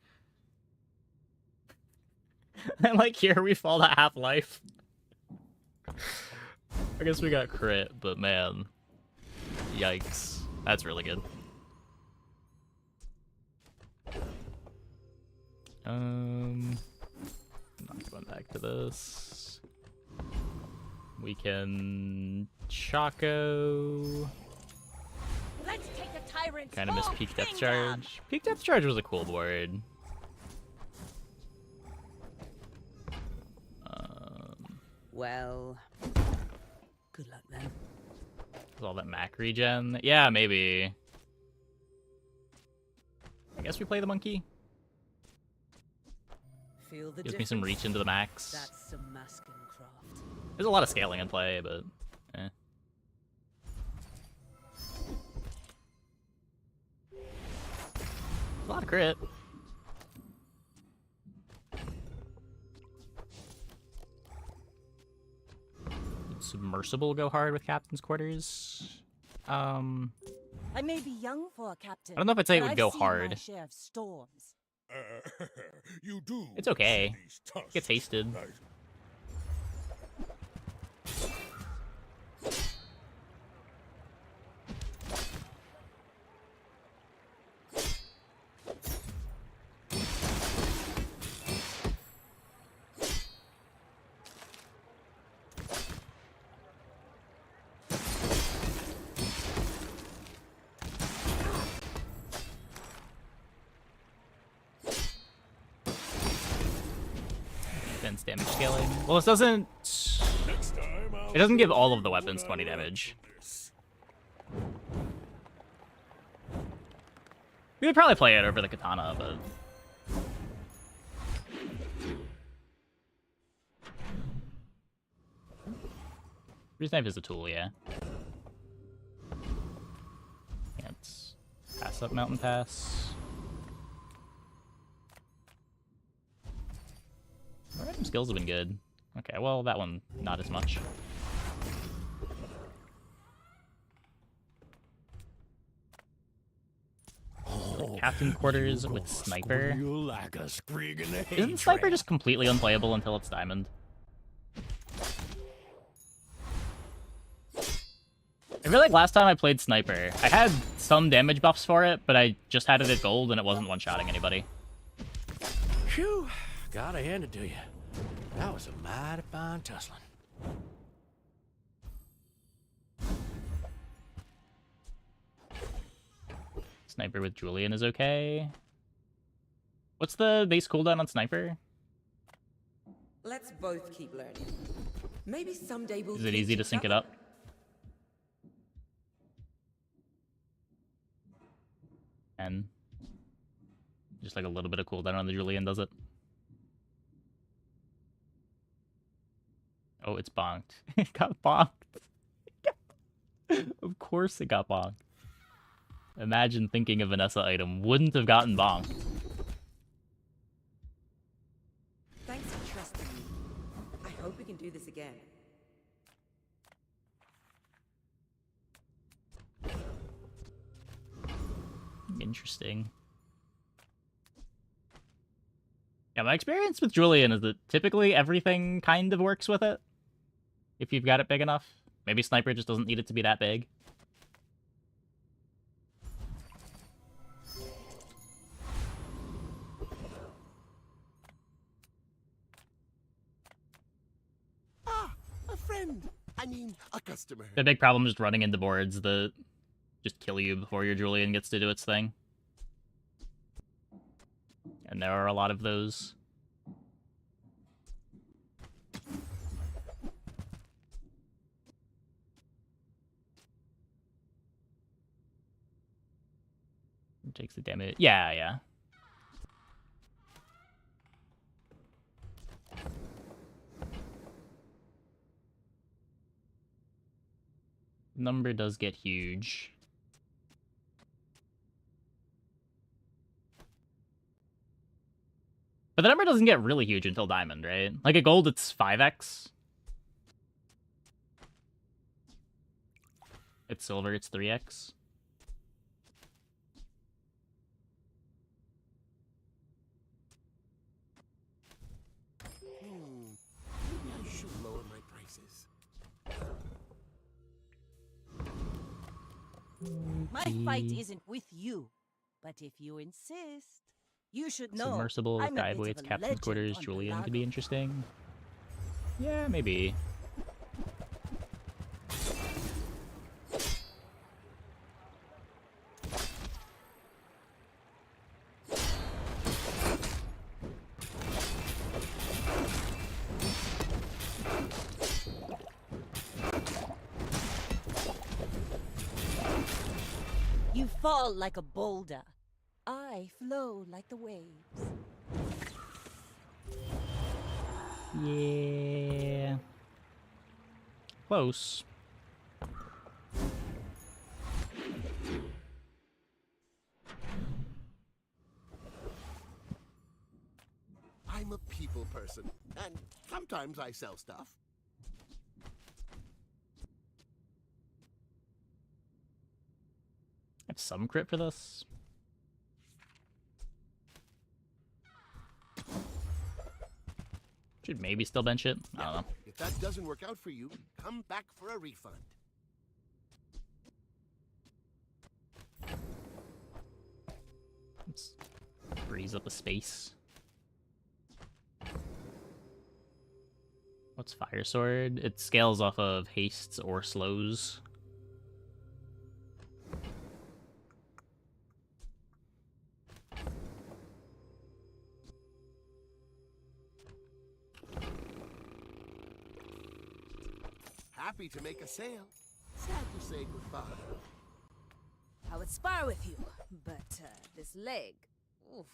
And like here we fall to half life. I guess we got crit, but man. Yikes. That's really good. Not going back to this. We can Choco. Let's take the tyrant's Kind of miss whole Peak Depth kingdom. Charge. Peak Depth Charge was a cool board. Well, good luck then. With all that Mac regen. Yeah, maybe. I guess we play the monkey. Feel the Gives me some reach into the max. That's some masking craft. There's a lot of scaling in play, but eh. A lot of crit. Submersible go hard with Captain's Quarters. I may be young for a captain. I don't know if I'd say it but would I've go seen my hard. share of storms. You do. It's okay. see these tusks, Get tasted. right? Defense damage scaling. Well, this doesn't. Next time I'll It doesn't give show all of you the weapons what 20 I learned damage. from this. We would probably play it over the katana, but. Freeze knife is a tool, yeah. Can't pass up mountain pass. Our item skills have been good. Okay, well, that one, not as much. Captain Quarters with Sniper. Isn't Sniper just completely unplayable until it's Diamond? I feel like last time I played Sniper, I had some damage buffs for it, but I just had it at gold and it wasn't one-shotting anybody. Phew, gotta hand it to you. That was a mighty fine tussling. Sniper with Julian is okay. What's the base cooldown on Sniper? Let's both keep learning. Maybe someday we'll Is it teach easy to each sync it other. up? And just like a little bit of cooldown on the Julian does it. Oh, it's bonked. It got bonked. Of course it got bonked. Imagine thinking a Vanessa item wouldn't have gotten bonked. Thanks for trusting me. I hope we can do this again. Interesting. Yeah, my experience with Julian is that typically everything kind of works with it. If you've got it big enough. Maybe Sniper just doesn't need it to be that big. Ah, a friend. I mean, a customer. The big problem is just running into boards that just kill you before your Julian gets to do its thing. And there are a lot of those. It takes the damage. Yeah, yeah. Number does get huge. But the number doesn't get really huge until Diamond, right? Like at Gold, it's 5x. At Silver, it's 3x. Maybe I should lower my prices. My fight isn't with you, but if you insist, you should know. Submersible, I'm a dive bit weights, of a captain's legend quarters, on Julian could Pelago. be interesting. Yeah, maybe. You fall like a boulder. I flow like the waves. Yeah. Close. I'm a people person, and sometimes I sell stuff. I have some crit for this. Should maybe still bench it. I don't know. If that doesn't work out for you, come back for a refund. Let's freeze up a space. What's Fire Sword? It scales off of hastes or slows. Happy to make a sale. Sad to say goodbye. I would spar with you, but this leg. Oof.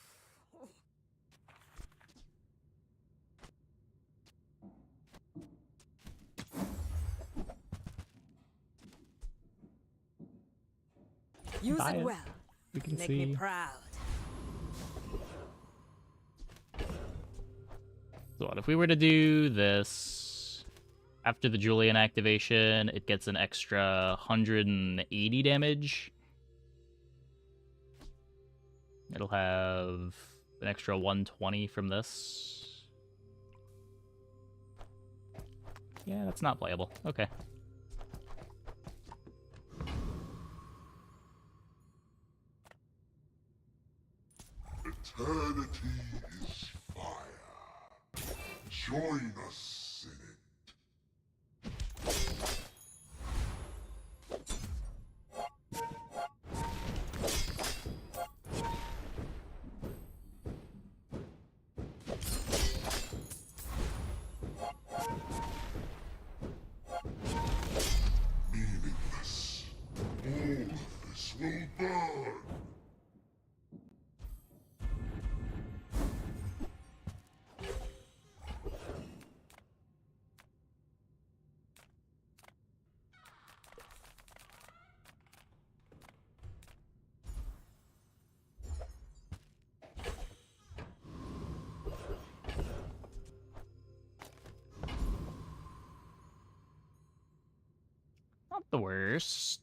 Use Buy it it. well. We can Make see. me proud. So what if we were to do this after the Julian activation? It gets an extra 180 damage. It'll have an extra 120 from this. Yeah, that's not playable. Okay. Eternity is fire. Join us in it. Meaningless. All of this will burn. Not the worst.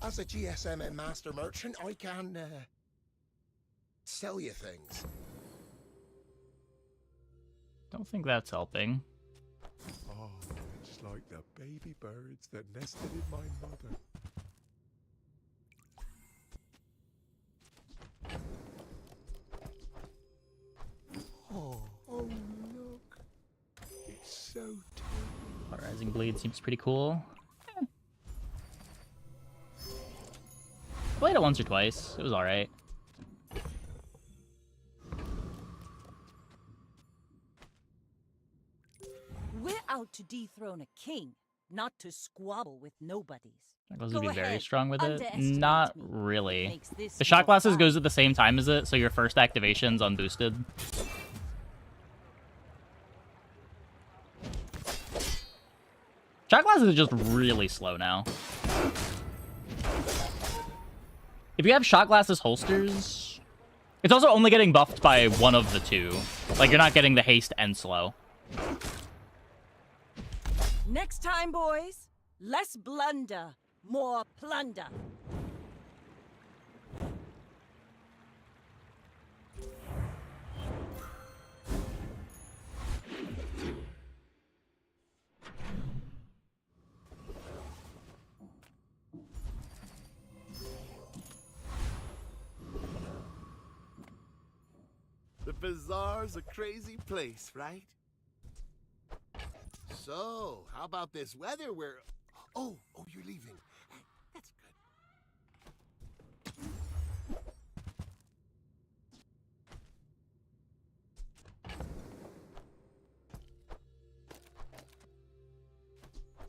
As a GSM and master merchant, I can sell you things. Don't think that's helping. Oh, it's like the baby birds that nested in my mother. Oh, look. It's so tiny. Rising Blade seems pretty cool. Played it once or twice. It was alright. We're out to dethrone a king, not to squabble with nobodies. Shackles would Go be very ahead, strong with it. underestimate Not me. really. Makes this The shot more glasses fun. goes at the same time as it, so your first activation's unboosted. Shot glasses is just really slow now. If you have shot glasses holsters, it's also only getting buffed by one of the two. Like, you're not getting the haste and slow. Next time, boys, less blunder, more plunder. The bazaar's a crazy place, right? So, how about this weather where... Oh, you're leaving. That's good.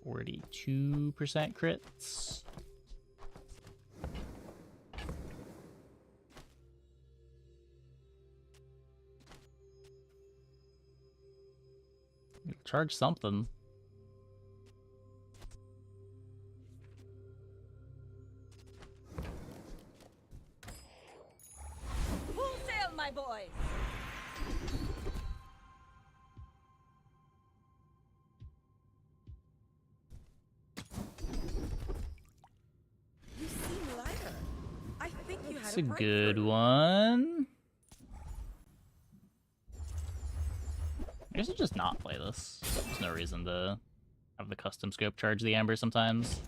42% crits. You'll charge something. Full sail, my boys! You seem lighter. I think you That's had a a good breakthrough. one. I guess I'll just not play this. There's no reason to have the custom scope charge the amber sometimes.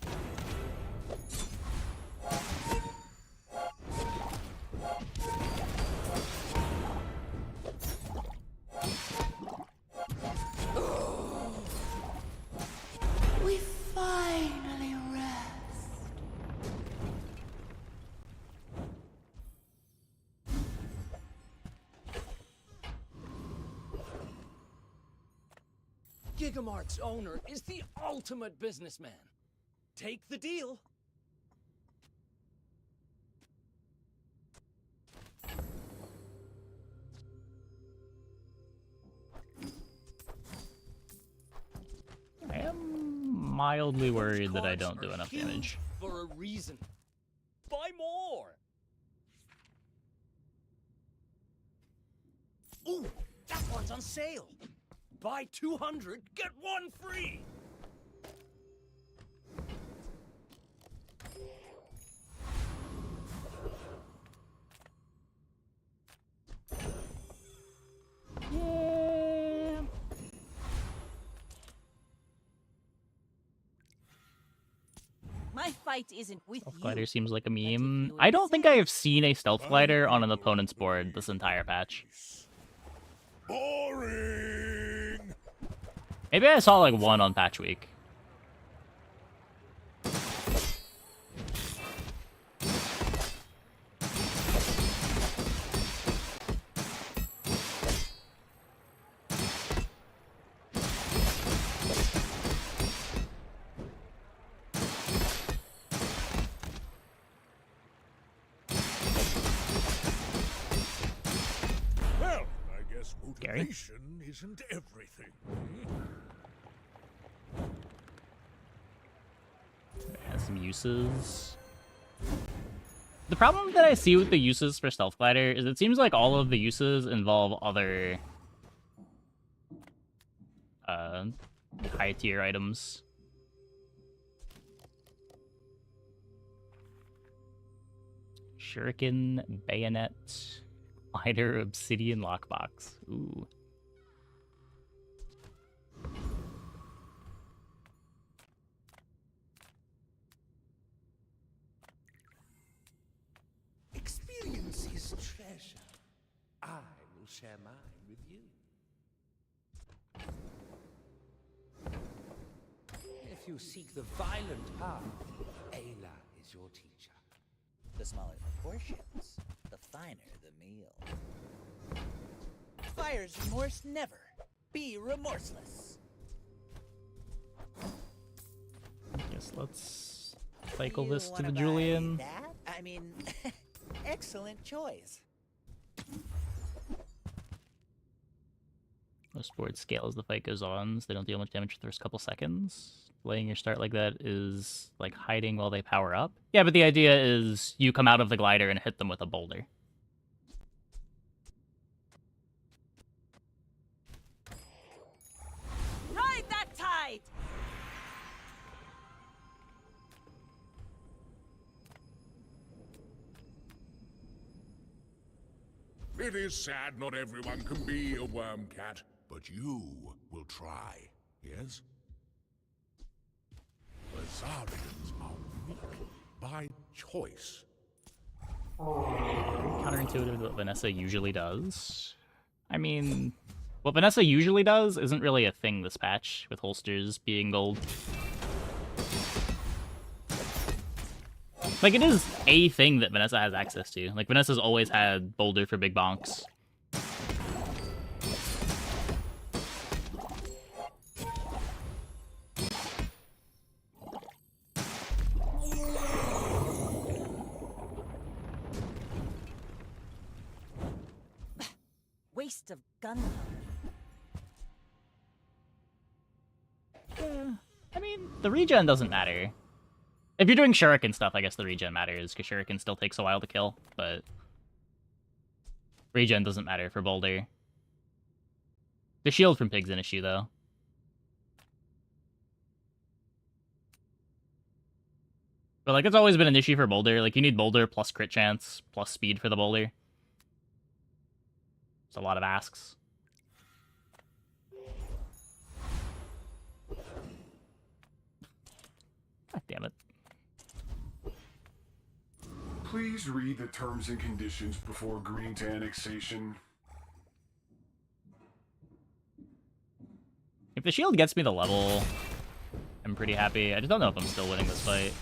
We finally rest. Gigamart's owner is the ultimate businessman. Take the deal. I am mildly worried that I don't do enough damage. For a reason. Buy more. Ooh, that one's on sale. Buy 200, get one free. Yeah. My fight isn't with Stealth you. glider seems like a meme. I don't think I have seen a stealth glider on an opponent's board this entire patch. Boring! Maybe I saw like one on patch week. Well, I guess motivation isn't everything. It has some uses. The problem that I see with the uses for Stealth Glider is it seems like all of the uses involve other high tier items. Shuriken, bayonet, lighter, obsidian lockbox. Ooh. Experience is treasure. I will share mine with you. If you seek the violent path, Ayla is your teacher. The smaller the portions, the finer the meal. Fire's remorse never. Be remorseless. Guess let's cycle You this to wanna the buy Julian. That? I mean, excellent choice. Most boards scale as the fight goes on, so they don't deal much damage for the first couple seconds. Laying your start like that is like hiding while they power up. Yeah, but the idea is you come out of the glider and hit them with a boulder. Ride that tide! It is sad not everyone can be a worm cat, but you will try, yes? Lazarians are weak by choice. Counterintuitive to what Vanessa usually does. I mean, what Vanessa usually does isn't really a thing this patch, with holsters being gold. Like, it is a thing that Vanessa has access to. Like, Vanessa's always had boulder for big bonks. Waste of gunpowder. I mean, the regen doesn't matter. If you're doing shuriken stuff, I guess the regen matters, because shuriken still takes a while to kill, but regen doesn't matter for boulder. The shield from pig's an issue, though. But, like, it's always been an issue for boulder. Like, you need boulder plus crit chance, plus speed for the boulder. It's a lot of asks. God damn it. Please read the terms and conditions before agreeing to annexation. If the shield gets me the level, I'm pretty happy. I just don't know if I'm still winning this fight.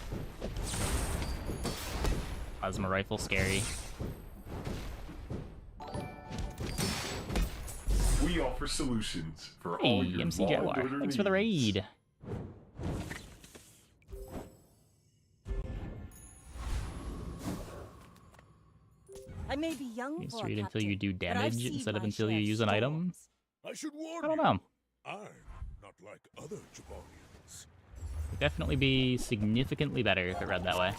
Plasma rifle, scary. We offer solutions for Hey, all your MC Jaguar. modern Thanks for the needs. raid. I may be young Just for a read until you do captain, but I've damage seen instead of my until you share of use an item. storms. I should warn I don't you. know. I'm not like other Jabarians. It'd definitely be significantly better if it read that way.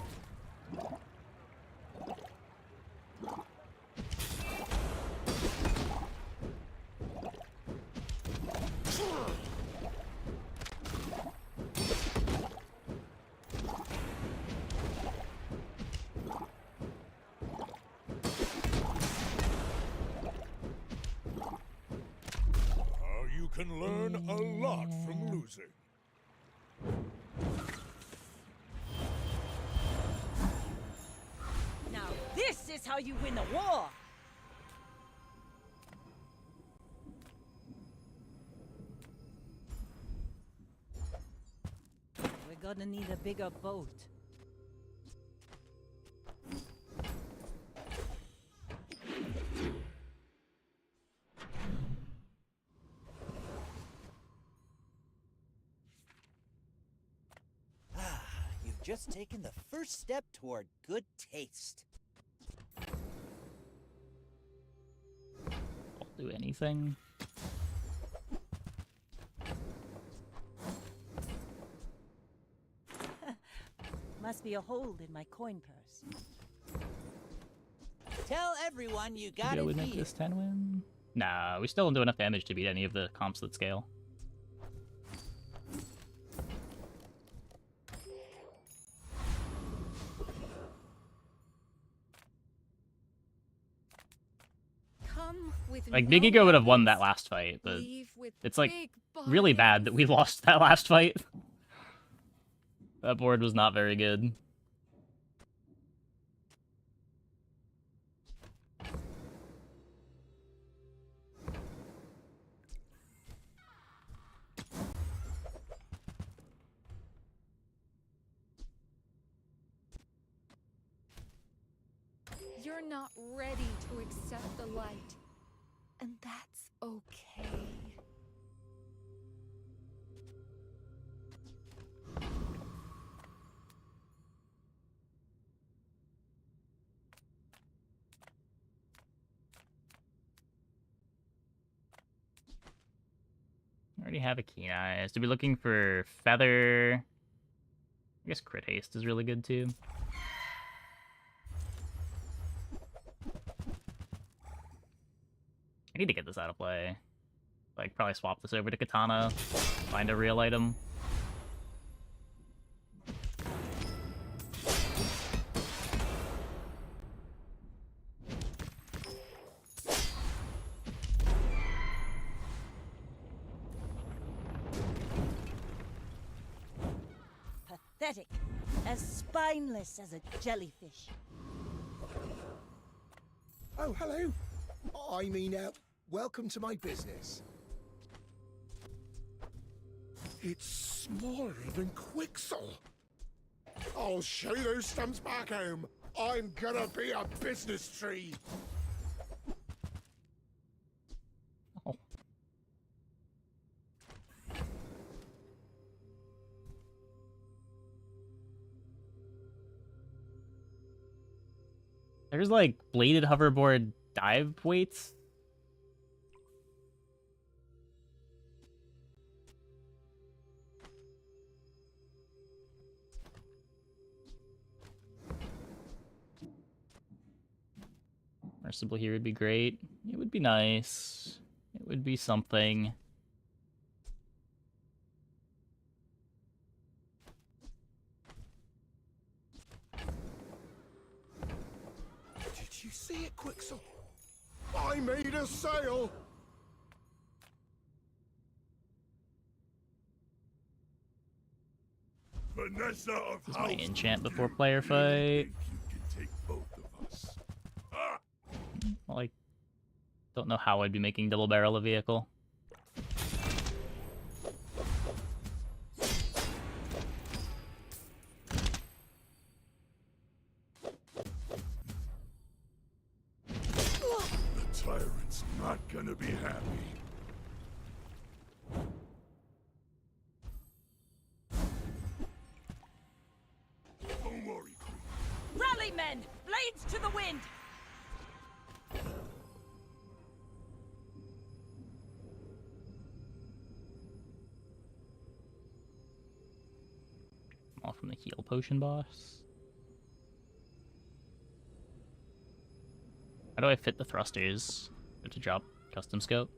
You can learn a lot from losing. Now this is how you win a war! We're gonna need a bigger boat. You've just taken the first step toward good taste. I'll do anything. Must be a hold in my coin purse. Tell everyone you got Maybe it we make here. this 10 win? Nah, we still don't do enough damage to beat any of the comps that scale. Come with Like, no Big Ego would have won that weapons, last fight, but leave with it's like big really bad that we lost that last fight. That board was not very good. You're not ready to accept the light, and that's okay. I already have a Keen Eyes. To be looking for Feather. I guess Crit Haste is really good too. I need to get this out of play. Like, probably swap this over to Katana, find a real item. Pathetic. As spineless as a jellyfish. Oh, hello. I mean, welcome to my business. It's smaller than Quixel. I'll show you those stumps back home. I'm gonna be a business tree. Oh. There's like bladed hoverboard dive weights. Merciful here would be great. It would be nice. It would be something. Did you see it, Quixel? I made a sale. Vanessa of This is my House enchant before player fight. you can take both of us. Ah! Well, I don't know how I'd be making double barrel a vehicle. The tyrant's not gonna be happy. Don't worry, Queen. Rally, men! Blades to the wind! All from the heal potion boss. How do I fit the thrusters? To drop custom scope?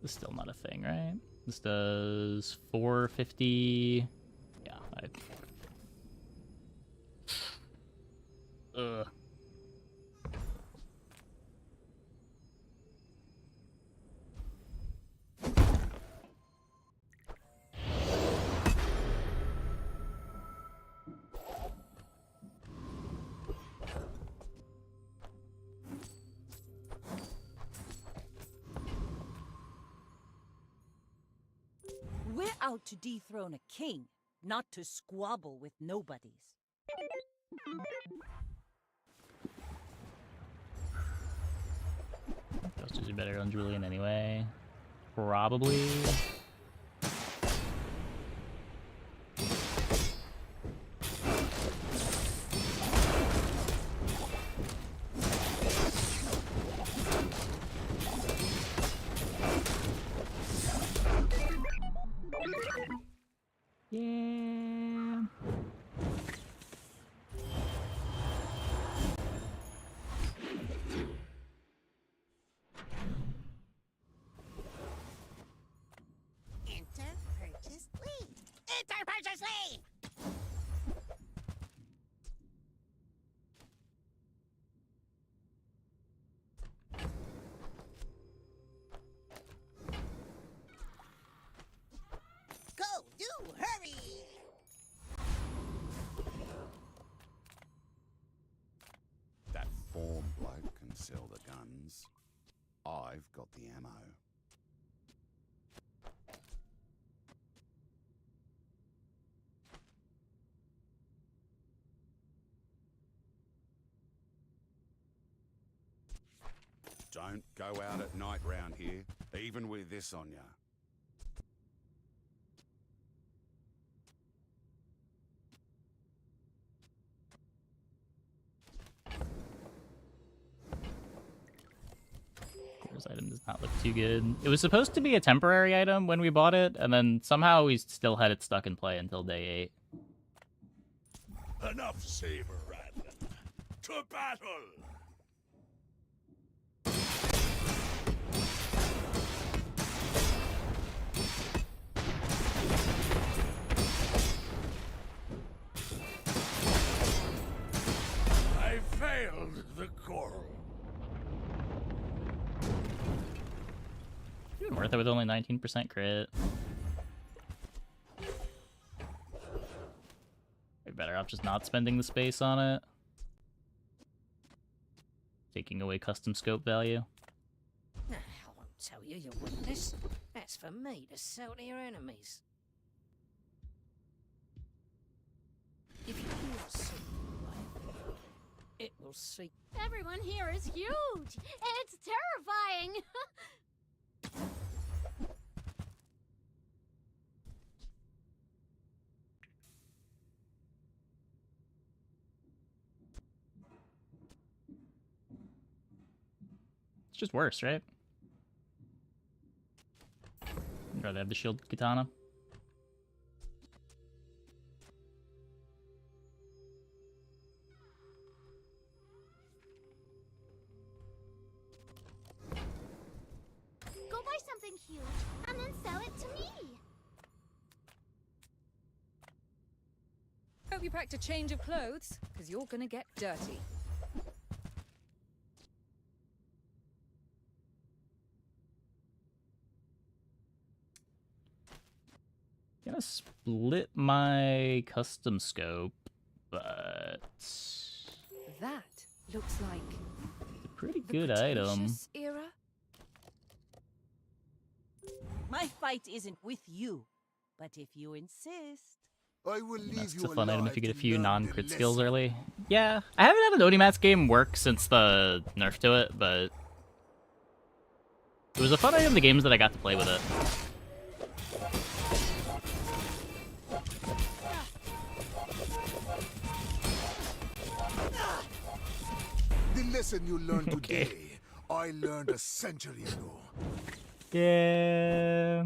This is still not a thing, right? This does 450. Yeah, Ugh. We're out to dethrone a king, not to squabble with nobodies. Ghosters are better on Julian anyway. Probably. guns. I've got the ammo. Don't go out at night round here, even with this on ya. This item does not look too good. It was supposed to be a temporary item when we bought it, and then somehow we still had it stuck in play until day 8. Enough saber rattling. To battle! I failed the coral. Even worth it with only 19% crit. We're better off just not spending the space on it. Taking away custom scope value. I won't tell you your weakness. That's for me to sell to your enemies. If you do not seek life, it will seek. Everyone here is huge! It's terrifying! It's just worse, right? I'd rather have the shield katana. Go buy something huge, and then sell it to me! Hope you packed a change of clothes, because you're gonna get dirty. Gonna split my custom scope, but That looks like it's a pretty good item. Cretaceous era. My fight isn't with you, but if you insist. I will leave That's you a fun item if you get a alive few to learn non-crit the skills lesson. early. Yeah, I haven't had an Oni Mask game work since the nerf to it, but it was a fun item in the games that I got to play with it. The lesson you learned today, I learned a century ago. Yeah.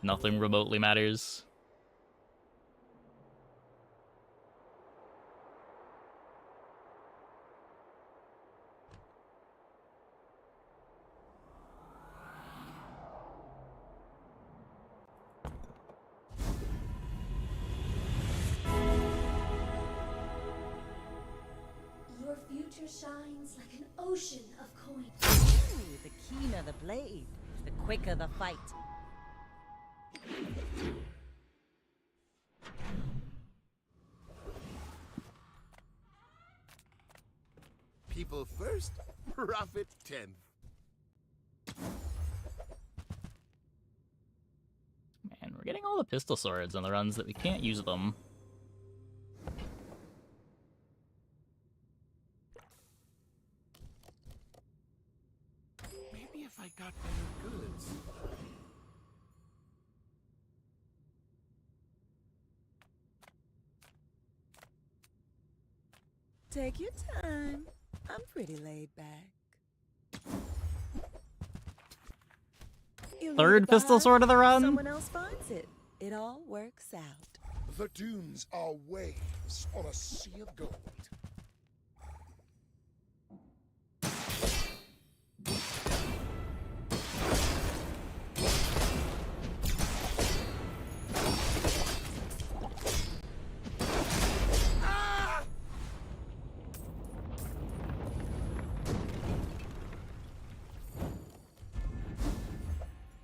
Nothing remotely matters. Your future shines like an ocean of coins. Ooh, the keener the blade, the quicker the fight. People first, profit 10th. Man, we're getting all the pistol swords on the runs that we can't use them. Maybe if I got better goods. Take your time. I'm pretty laid back. Third pistol sword of the run? Someone else finds it. It all works out. The dunes are waves on a sea of gold.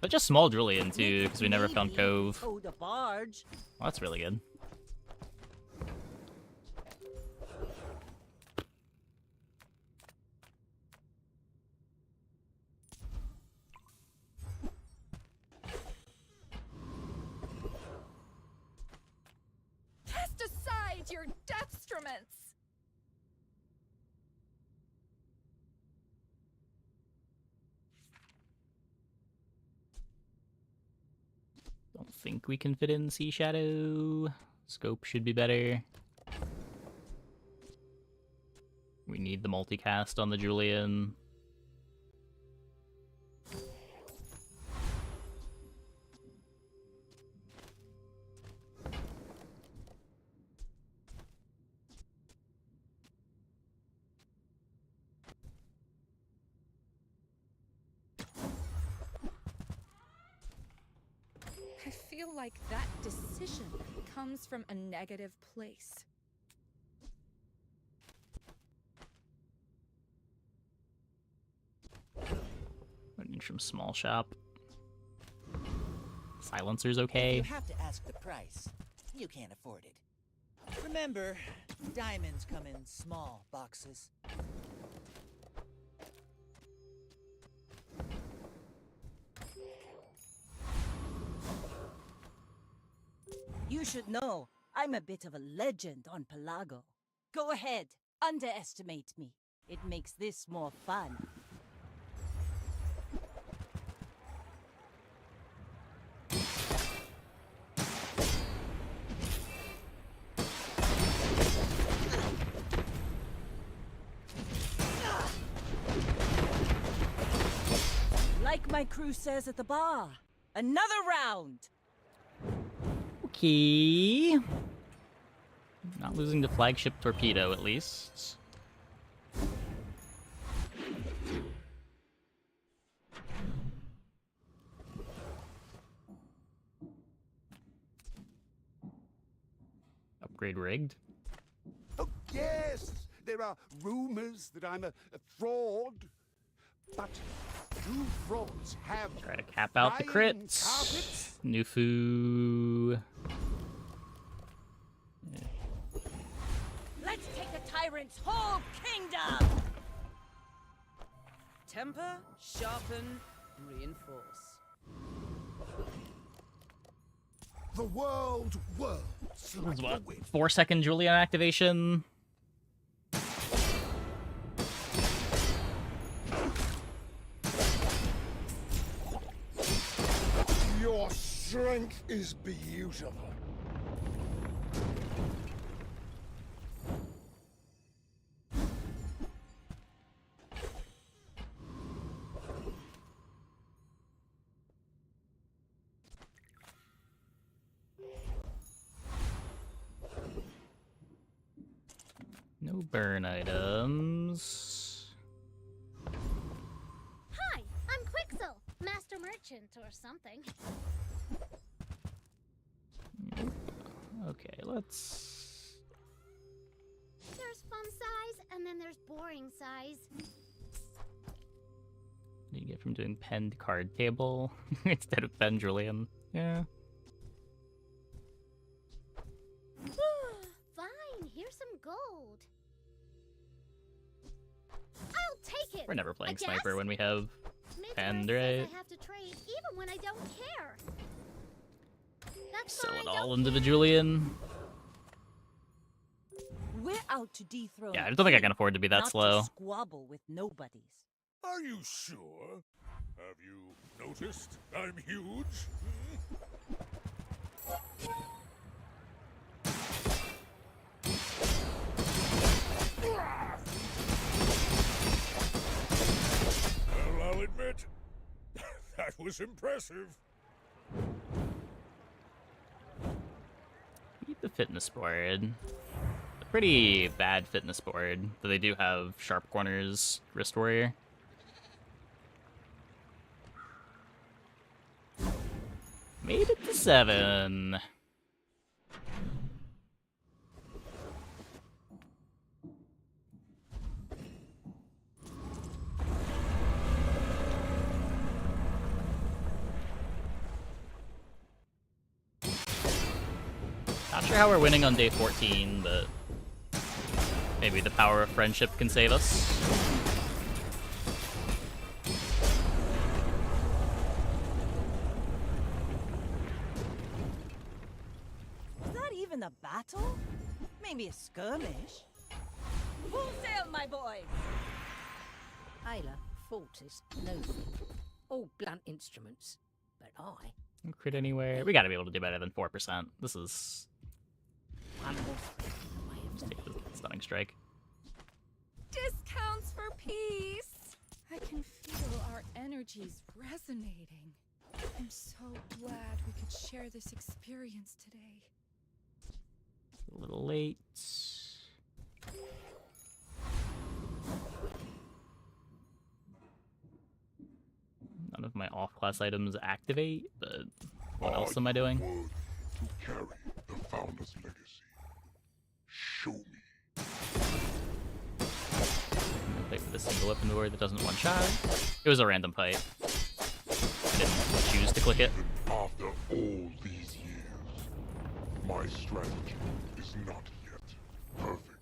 But just small Julian too, because we never found Cove. Towed a barge. Well, that's really good. Cast aside your deathstruments! Don't think we can fit in Sea Shadow. Scope should be better. We need the multicast on the Julian. I feel like that decision comes from a negative place. Running from small shop. Silencer's okay. If you have to ask the price, you can't afford it. Remember, diamonds come in small boxes. You should know, I'm a bit of a legend on Pelago. Go ahead, underestimate me. It makes this more fun. Like my crew says at the bar, another round! Okay. Not losing the flagship torpedo, at least. Upgrade rigged. Oh, yes! There are rumors that I'm a fraud. But do frauds have Try to cap out the flying crits. carpets? Nufu. Let's take the tyrant's whole kingdom! Temper, sharpen, reinforce. The world whirls like What? the wind. 4-second Julian activation. Your strength is beautiful. No burn items. Hi, I'm Quixel, Master Merchant or something. Nope. Okay, let's... There's fun size, and then there's boring size. What do you get from doing penned card table instead of pen Julian? Yeah. Fine, here's some gold. I'll take it. We're never playing I guess. sniper when we have Midwest penned, says right? I have to trade even when I don't care. That's Sell fine, it all don't into the care. Julian. We're out to dethrone. Yeah, I don't think I can afford to be that not slow. To squabble with nobodies. Are you sure? Have you noticed I'm huge? Well, I'll admit, that was impressive. Keep the fitness board. A pretty bad fitness board, but they do have sharp corners, wrist warrior. Made it to 7. Not sure how we're winning on day 14, but maybe the power of friendship can save us. Is that even a battle? me a skirmish. Full sail, my boys! Ayla, Fortis, Nothing. All blunt instruments. But I... Crit anywhere. We gotta be able to do better than 4%. This is... One more thread in the way of Take the stunning strike. Discounts for peace! I can feel our energies resonating. I'm so glad we could share this experience today. A little late. None of my off-class items activate, but what else am I doing? To carry the Founder's legacy. Show me. Wait for the single weapon door that doesn't one-shot. It was a random fight. I didn't choose to click it. After all these years, my strategy is not yet perfect.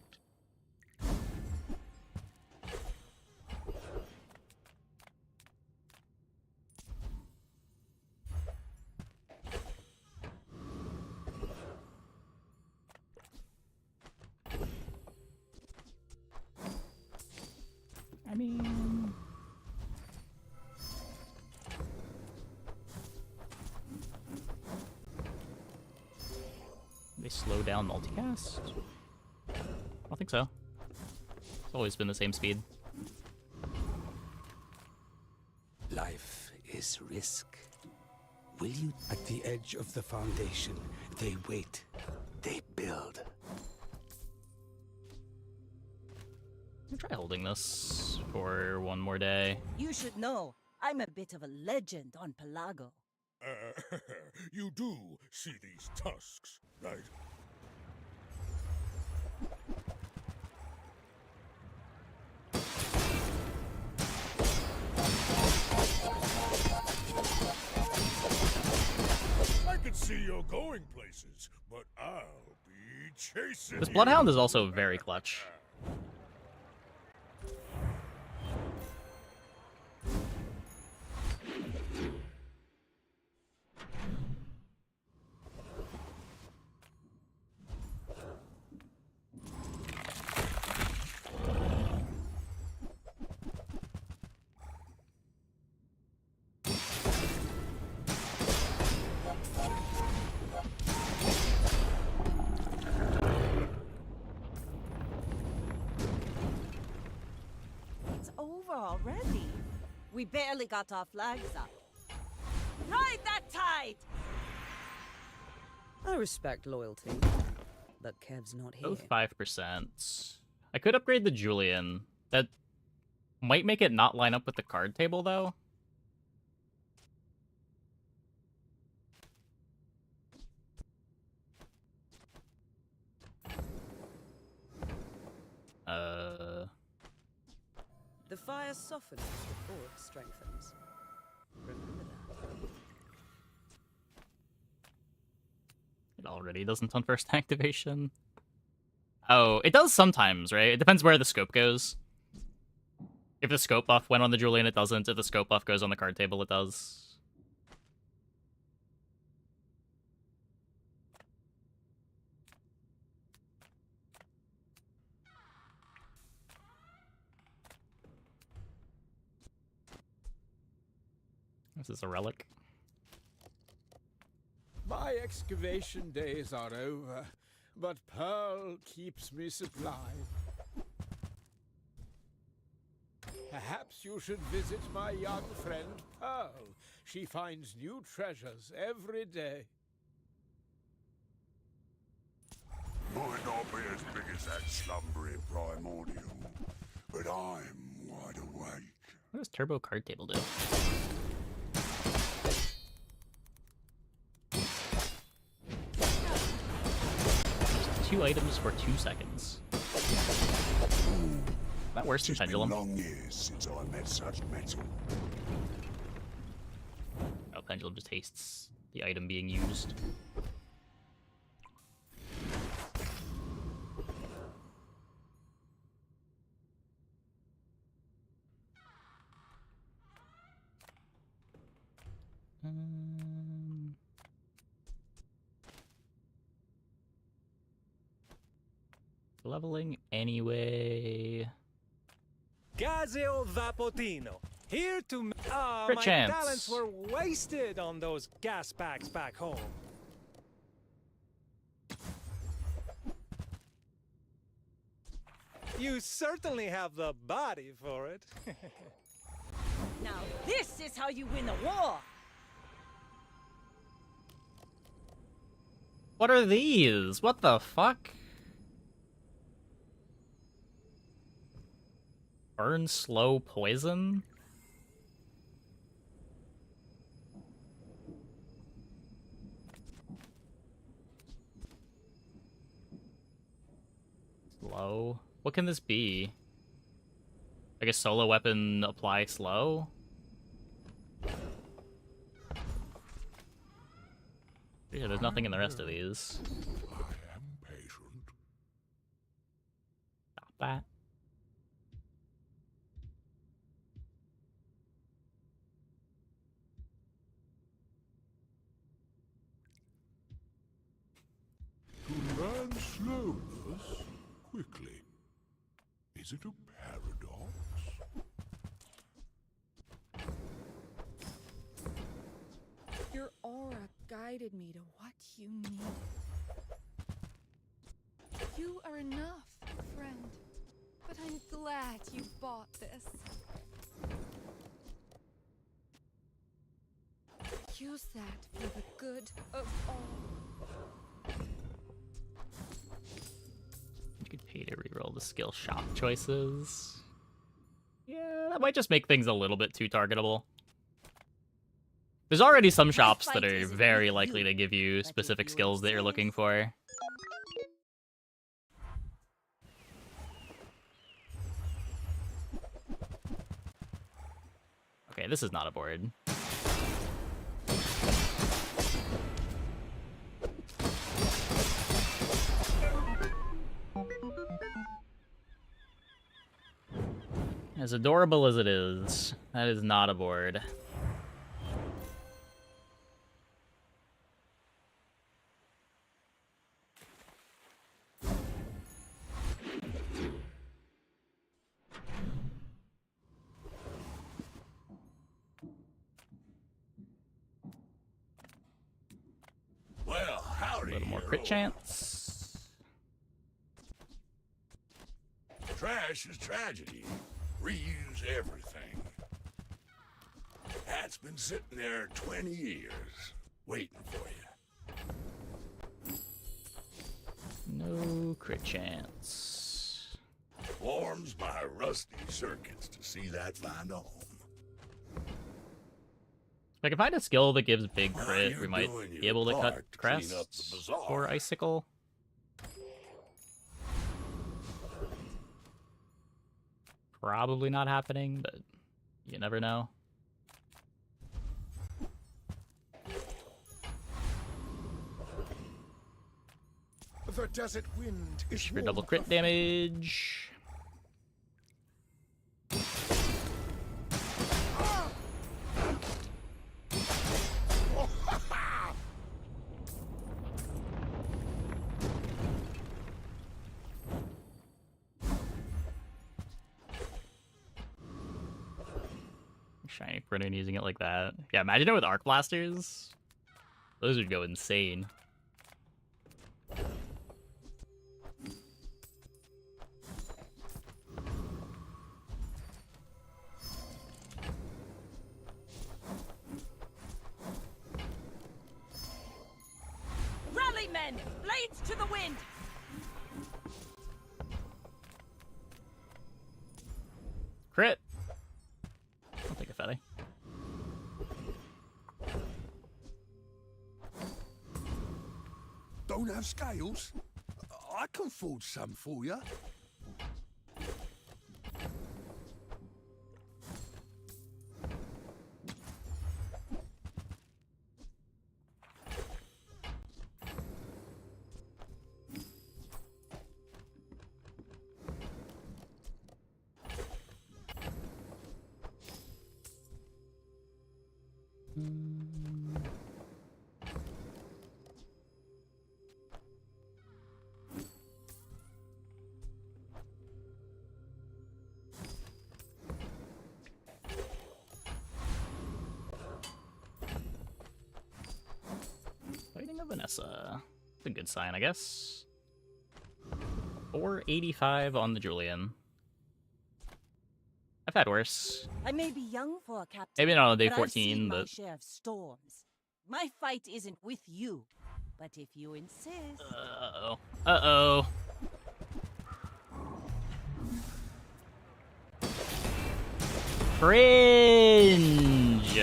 I mean... They slow down multicast? I don't think so. It's always been the same speed. Life is risk. Will you? At the edge of the foundation, they wait. They build. I'll try holding this for one more day. You should know, I'm a bit of a legend on Pelago. You do see these tusks, right? I can see you're going places, but I'll be chasing This you. Bloodhound is also very clutch. It's over already. We barely got our flags up. Ride that tide! I respect loyalty, but Kev's not here. Both 5%. I could upgrade the Julian. That might make it not line up with the card table, though. The fire softens before it strengthens. Remember that. It already doesn't on first activation. Oh, it does sometimes, right? It depends where the scope goes. If the scope buff went on the Julian, it doesn't. If the scope buff goes on the card table, it does. This is a relic. My excavation days are over, but Pearl keeps me supplied. Perhaps you should visit my young friend Pearl. She finds new treasures every day. Might not be as big as that slumbering primordial, but I'm wide awake. What does Turbo card table do? Just 2 items for 2 seconds. That worse than Pendulum. It's been long years since I met such metal. Oh, Pendulum just hastes the item being used. Leveling anyway. Gazio Vapotino, here to... Ah, Crit my chance. talents were wasted on those gas packs back home. You certainly have the body for it. Now this is how you win a war! What are these? What the fuck? Burn slow poison? Slow? What can this be? Like a solo weapon apply slow? Yeah, there's nothing in the rest of these. I am patient. Stop that. To learn slowness quickly. Is it a paradox? Your aura guided me to what you needed. You are enough, friend. But I'm glad you bought this. Use that for the good of all. You could pay to reroll the skill shop choices. Yeah, that might just make things a little bit too targetable. There's already some shops that are very likely to give you specific skills that you're looking for. Okay, this is not a board. As adorable as it is, that is not a board. Well, howdy. A little more crit chance. Trash is tragedy. Reuse everything. That's been sitting there 20 years, waiting for you. No crit chance. Warms my rusty circuits to see that find a home. If I can find a skill that gives big crit, you're we might doing be your able to cut part to clean up the crests bazaar. or icicle. Probably not happening, but you never know. The desert wind is For double crit damage. Shiny printer and using it like that. Yeah, imagine it with arc blasters. Those would go insane. Rally, men! Blades to the wind! Crit. I'll take a fatty. Don't have scales? I can forge some for you. Vanessa. It's a good sign, I guess. 485 on the Julian. I've had worse. I may be young for a captain. Maybe not on day but 14, I've seen my but share of storms. My fight isn't with you, but if you insist. Uh-oh. Uh-oh. Cringe.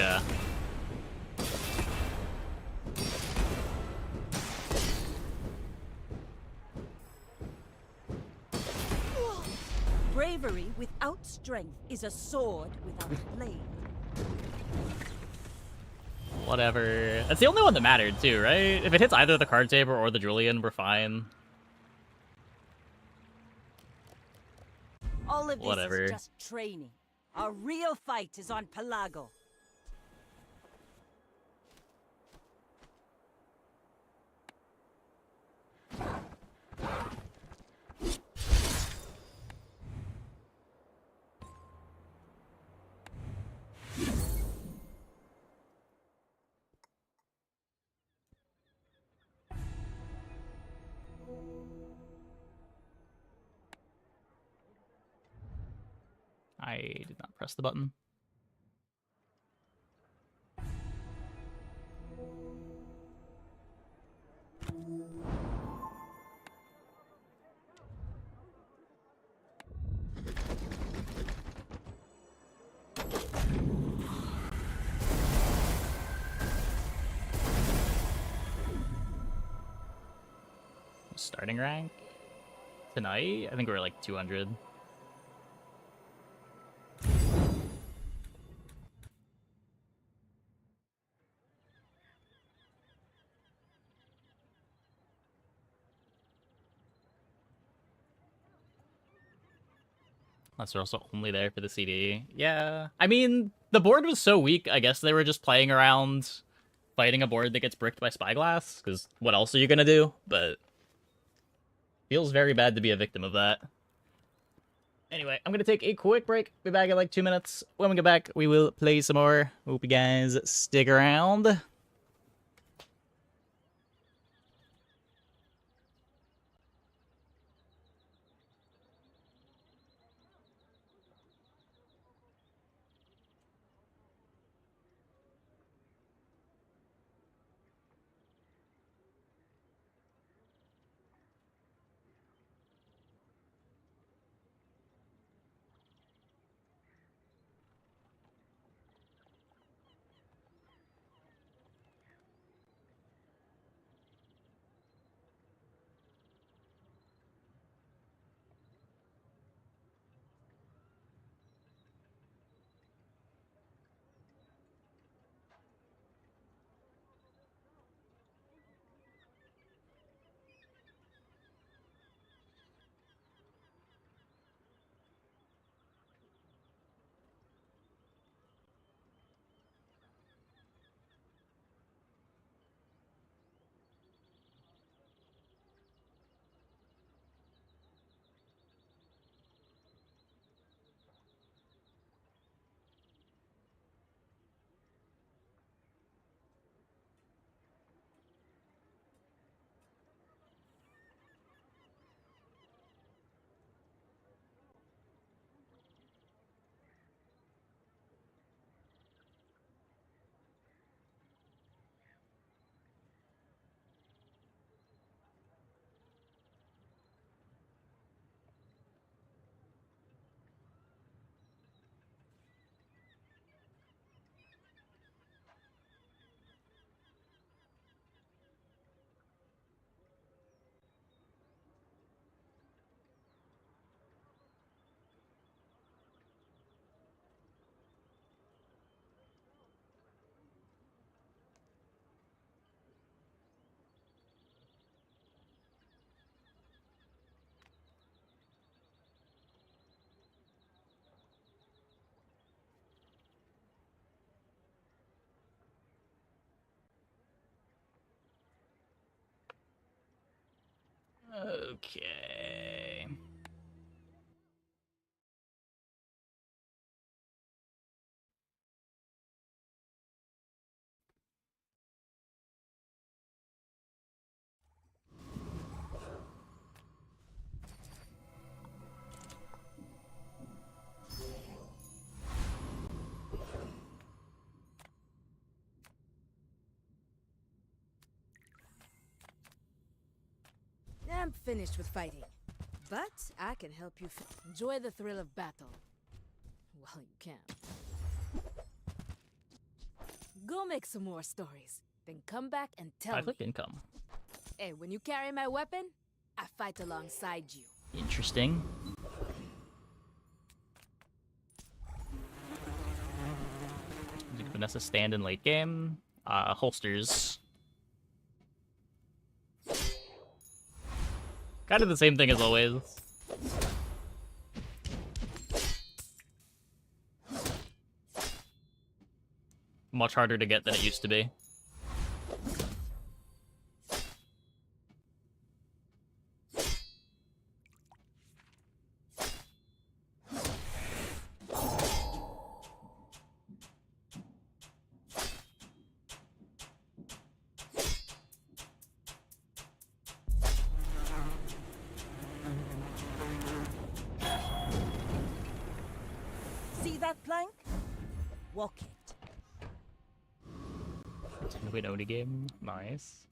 Bravery without strength is a sword without a blade. Whatever. That's the only one that mattered, too, right? If it hits either the card saber or the Julian, we're fine. All of this Whatever. is just training. Our real fight is on Pelago. I did not press the button. Starting rank? Tonight? I think we're like 200. Unless they're also only there for the CD. Yeah. I mean, the board was so weak, I guess they were just playing around fighting a board that gets bricked by Spyglass, because what else are you gonna do? But feels very bad to be a victim of that. Anyway, I'm gonna take a quick break. Be back in like 2 minutes. When we get back, we will play some more. Hope you guys stick around. Okay. finished with fighting, but I can help you enjoy the thrill of battle. Well, you can. Go make some more stories, then come back and tell me. I click income. Hey, when you carry my weapon, I fight alongside you. Interesting. Did Vanessa stand in late game? Holsters. Kind of the same thing as always. Much harder to get than it used to be. See that plank? Walk it. Wait, Oni game? Nice.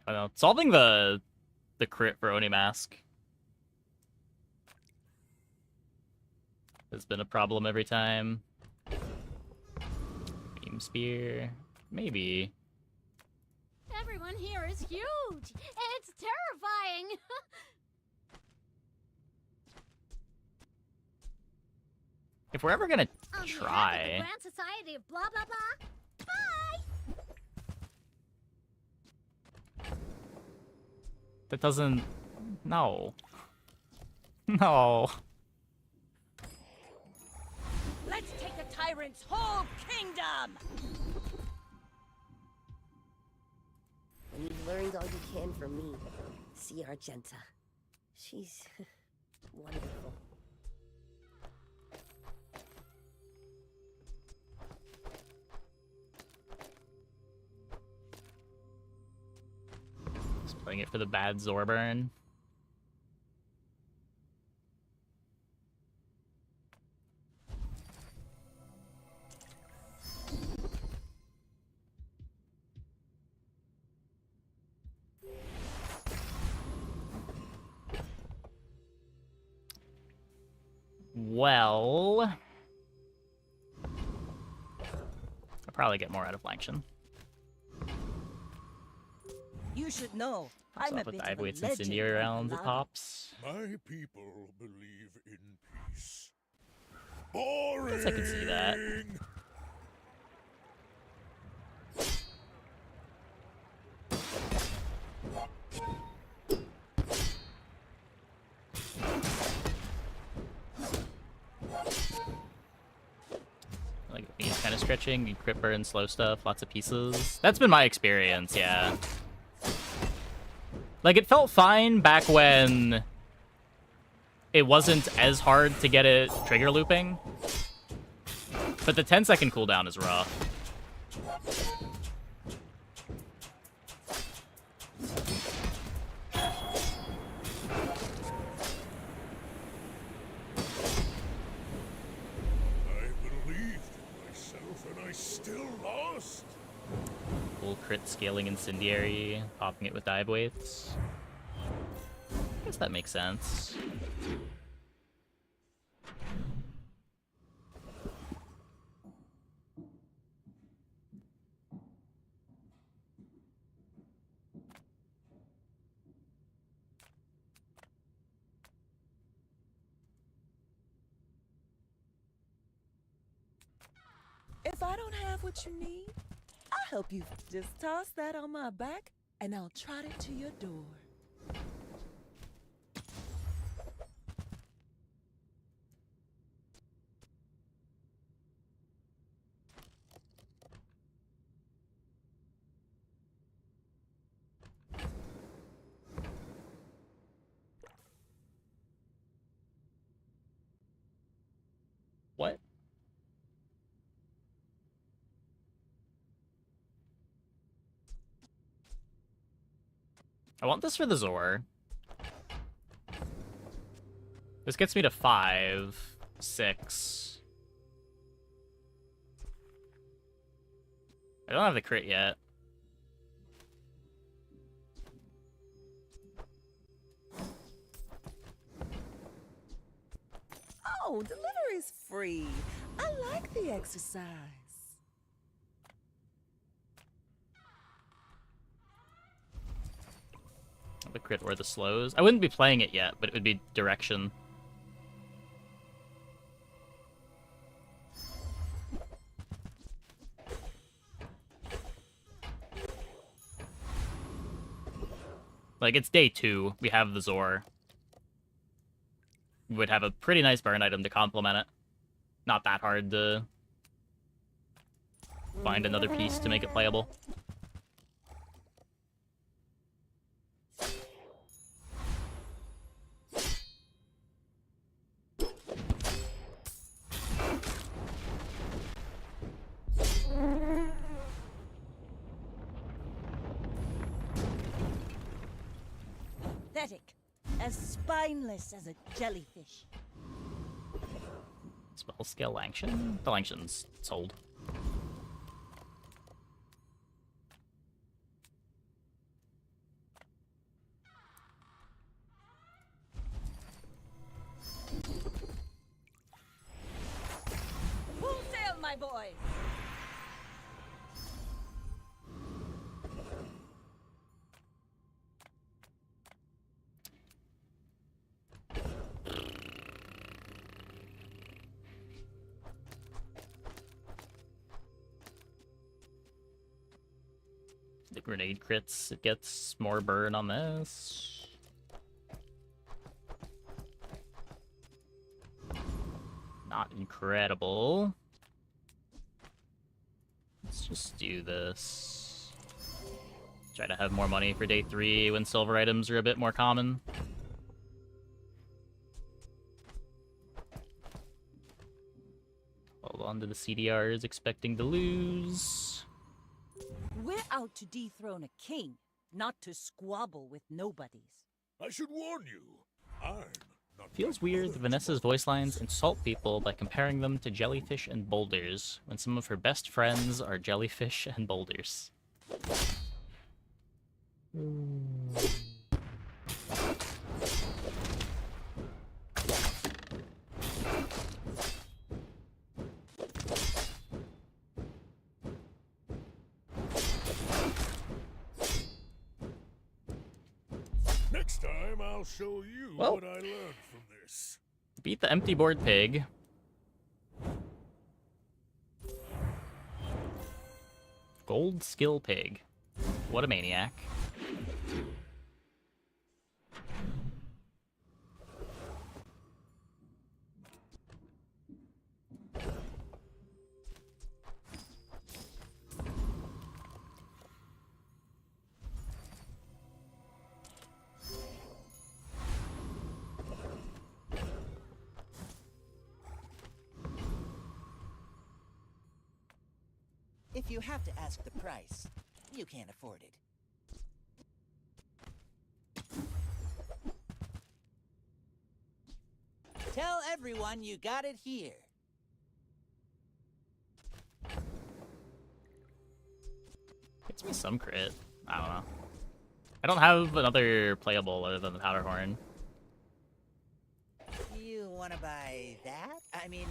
I know. Solving the crit for Oni Mask has been a problem every time. Beam Spear. Maybe. Everyone here is huge. It's terrifying. If we're ever gonna On behalf of the try. Grand Society of blah blah blah. Bye. That doesn't. No. No. Let's take the tyrant's whole kingdom! When you've learned all you can from me, see Argenta. She's wonderful. Just playing it for the bad Zorburn. Well, I'll probably get more out of Langshan. You should know. What's I'm up a with bit of a Divewaits and legend Incendiary on rounds at Palago. tops? My people believe in peace. I Boring! guess I could see that. Like he's kind of stretching, you crit burn, slow stuff, lots of pieces. That's been my experience, yeah. Like it felt fine back when it wasn't as hard to get it trigger looping. But the 10-second cooldown is rough. I believed in myself and I still lost. Full crit scaling Incendiary, popping it with dive weights. I guess that makes sense. If I don't have what you need, I'll help you. Just toss that on my back, and I'll trot it to your door. What? I want this for the Zor. This gets me to 5, 6. I don't have the crit yet. No, delivery's free. I like the exercise. The crit or the slows. I wouldn't be playing it yet, but it would be direction. Like, it's day 2. We have the Zor. We would have a pretty nice burn item to complement it. Not that hard to find another piece to make it playable. Pathetic. As spineless as a jellyfish. Spell skill Langshan? The Langshan's sold. Full sail, my boys! The grenade crits, it gets more burn on this. Not incredible. Let's just do this. Try to have more money for day 3 when silver items are a bit more common. Hold on to the CDRs, expecting to lose. We're out to dethrone a king, not to squabble with nobodies. I should warn you, I'm not... Feels weird that Vanessa's voice lines insult people by comparing them to jellyfish and boulders, when some of her best friends are jellyfish and boulders. Next time, I'll show you Well. what I learned from this. Beat the empty board pig. Gold skill pig. What a maniac. If you have to ask the price, you can't afford it. Tell everyone you got it here. Gets me some crit. I don't know. I don't have another playable other than the powder horn. You want to buy that? I mean,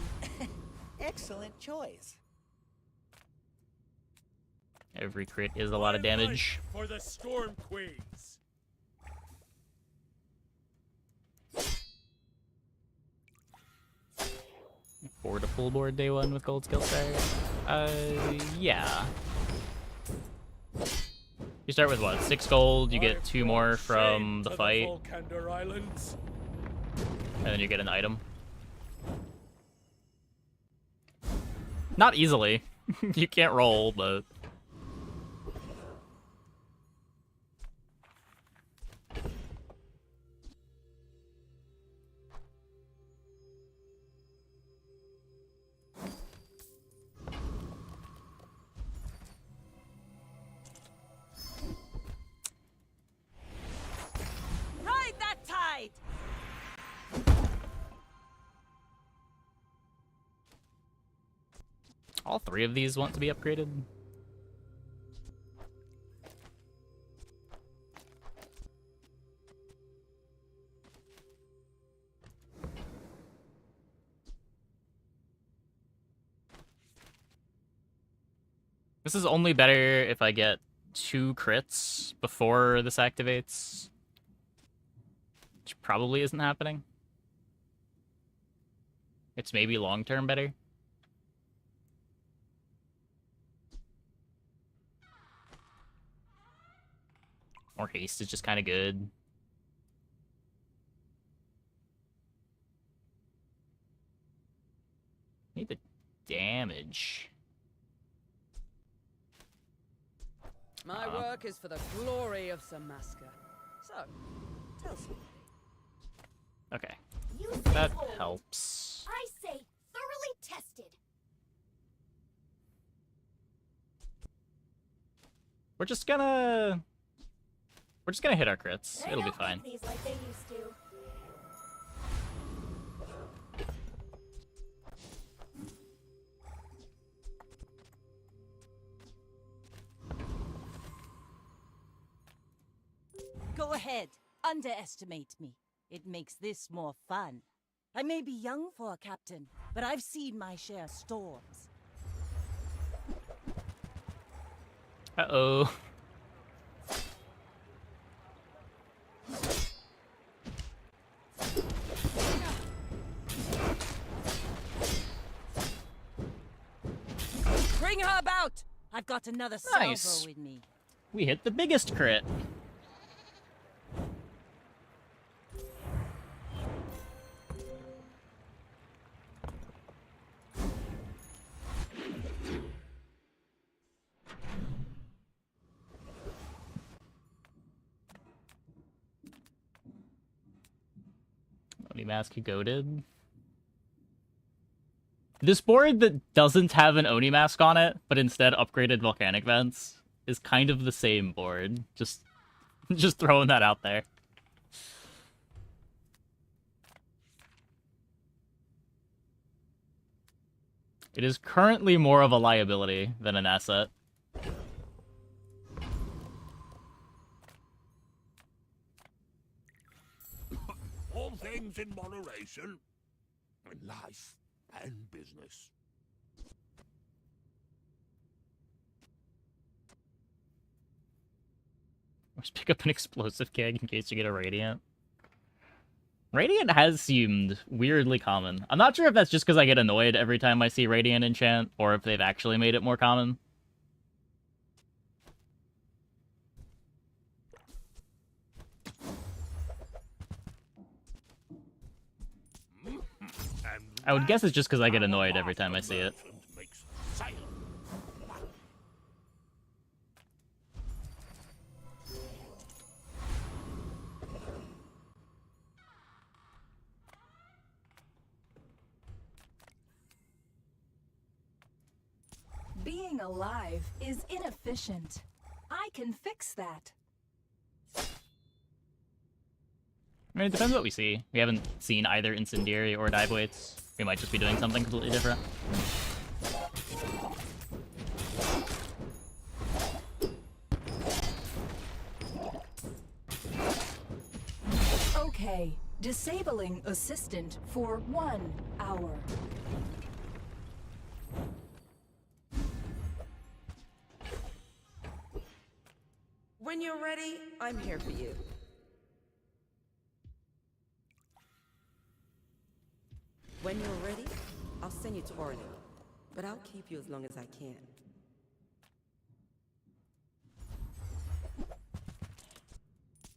excellent choice. Every crit is a lot of damage. For the Storm Queens. Board a full board day 1 with gold skill start? Yeah. You start with what? 6 gold, you get 2 more from the fight, and then you get an item. Not easily. You can't roll, but... Ride that tide! All 3 of these want to be upgraded. This is only better if I get 2 crits before this activates. Which probably isn't happening. It's maybe long-term better. Or haste is just kind of good. Need the damage. My work is for the glory of Samaska. So, tell somebody. Okay. You That say old. helps. I say thoroughly tested. We're just gonna hit our crits. They It'll be don't fine. make these like they used to. Go ahead, underestimate me. It makes this more fun. I may be young for a captain, but I've seen my share of storms. Uh-oh. Bring her about! I've got another Nice. salvo with me. We hit the biggest crit. Oni Mask goated. This board that doesn't have an Oni Mask on it, but instead upgraded volcanic vents, is kind of the same board. Just throwing that out there. It is currently more of a liability than an asset. All things in moderation. In life and business. Just pick up an explosive keg in case you get a Radiant. Radiant has seemed weirdly common. I'm not sure if that's just because I get annoyed every time I see Radiant enchant, or if they've actually made it more common. I would guess it's just because I get annoyed every time I see it. Being alive is inefficient. I can fix that. I mean, it depends what we see. We haven't seen either Incendiary or Dive Weights. We might just be doing something completely different. Okay, disabling assistant for 1 hour. When you're ready, I'm here for you. When you're ready, I'll send you to Orlin, but I'll keep you as long as I can.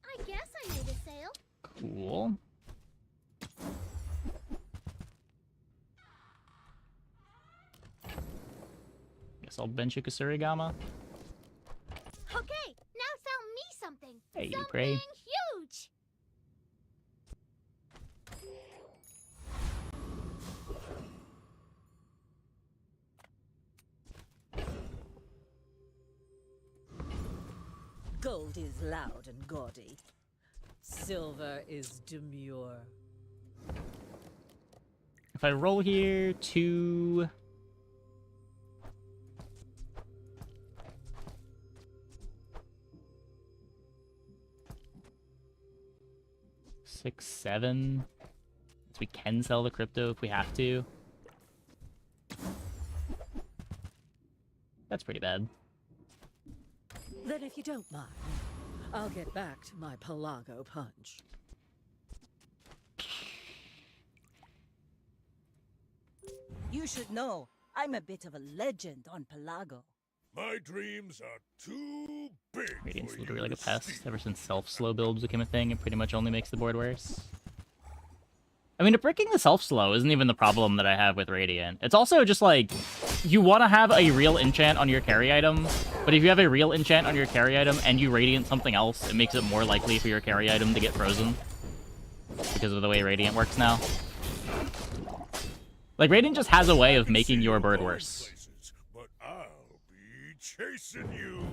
I guess I made a sale. Cool. Guess I'll bench you Kasurigama. Okay, now sell me something. Hey, something Gray. huge. Gold is loud and gaudy. Silver is demure. If I roll here, 2... Six, 7. So we can sell the crypto if we have to. That's pretty bad. Then if you don't mind, I'll get back to my Pelago punch. You should know, I'm a bit of a legend on Pelago. My dreams are too big. Radiant's literally like a pest. Ever since self-slow builds became a thing, it pretty much only makes the board worse. I mean, breaking the self-slow isn't even the problem that I have with Radiant. It's also just like, you want to have a real enchant on your carry item, but if you have a real enchant on your carry item and you Radiant something else, it makes it more likely for your carry item to get frozen. Because of the way Radiant works now. Like, Radiant just has a way of making your bird worse. But I'll be chasing you.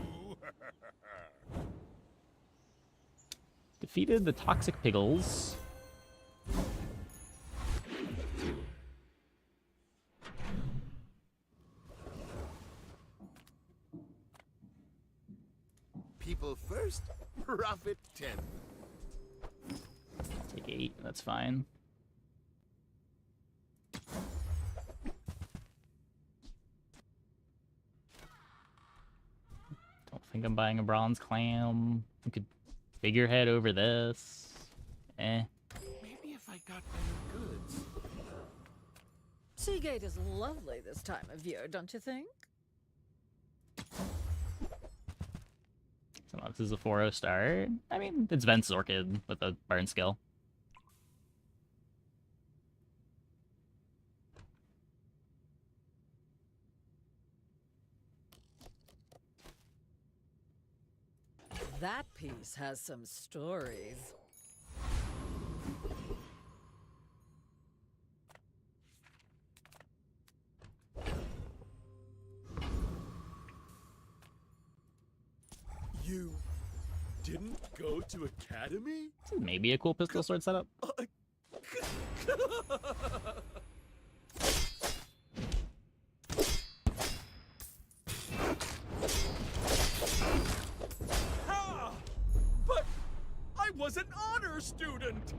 Defeated the Toxic Piggles. People first, profit 10. Take 8, that's fine. Don't think I'm buying a bronze clam. You could figurehead over this. Eh. Maybe if I got better goods. Seagate is lovely this time of year, don't you think? So this is a 4-0 start. I mean, it's Vent's Orchid with a burn skill. That piece has some stories. You didn't go to academy? Maybe a cool pistol sword setup. Ha! But I was an honor student!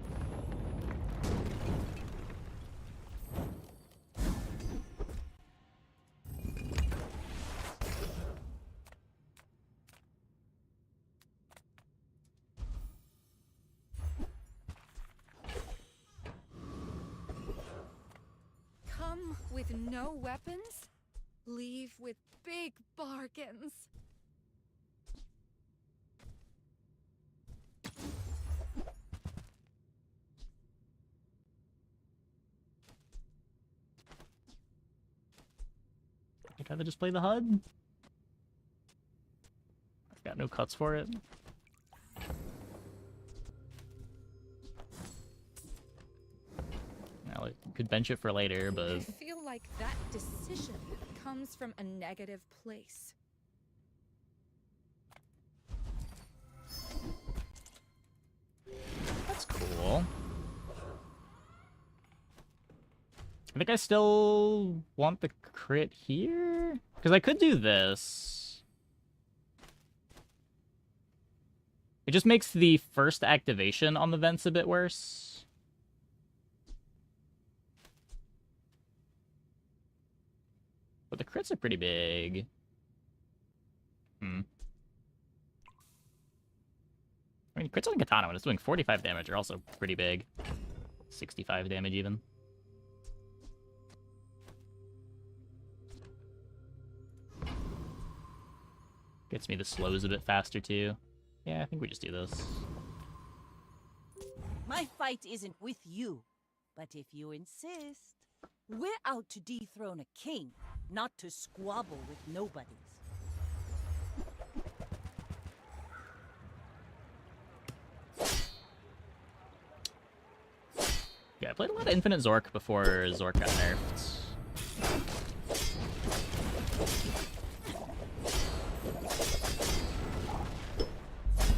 Come with no weapons, leave with big bargains. I'd rather just play the HUD. I've got no cuts for it. Now, I could bench it for later, but I feel like that decision comes from a negative place. that's cool. I think I still want the crit here? Because I could do this. It just makes the first activation on the vents a bit worse. But the crits are pretty big. I mean, crits on Katana when it's doing 45 damage are also pretty big. 65 damage even. Gets me the slows a bit faster too. Yeah, I think we just do this. My fight isn't with you, but if you insist, we're out to dethrone a king, not to squabble with nobodies. Yeah, I played a lot of Infinite Zork before Zork got nerfed.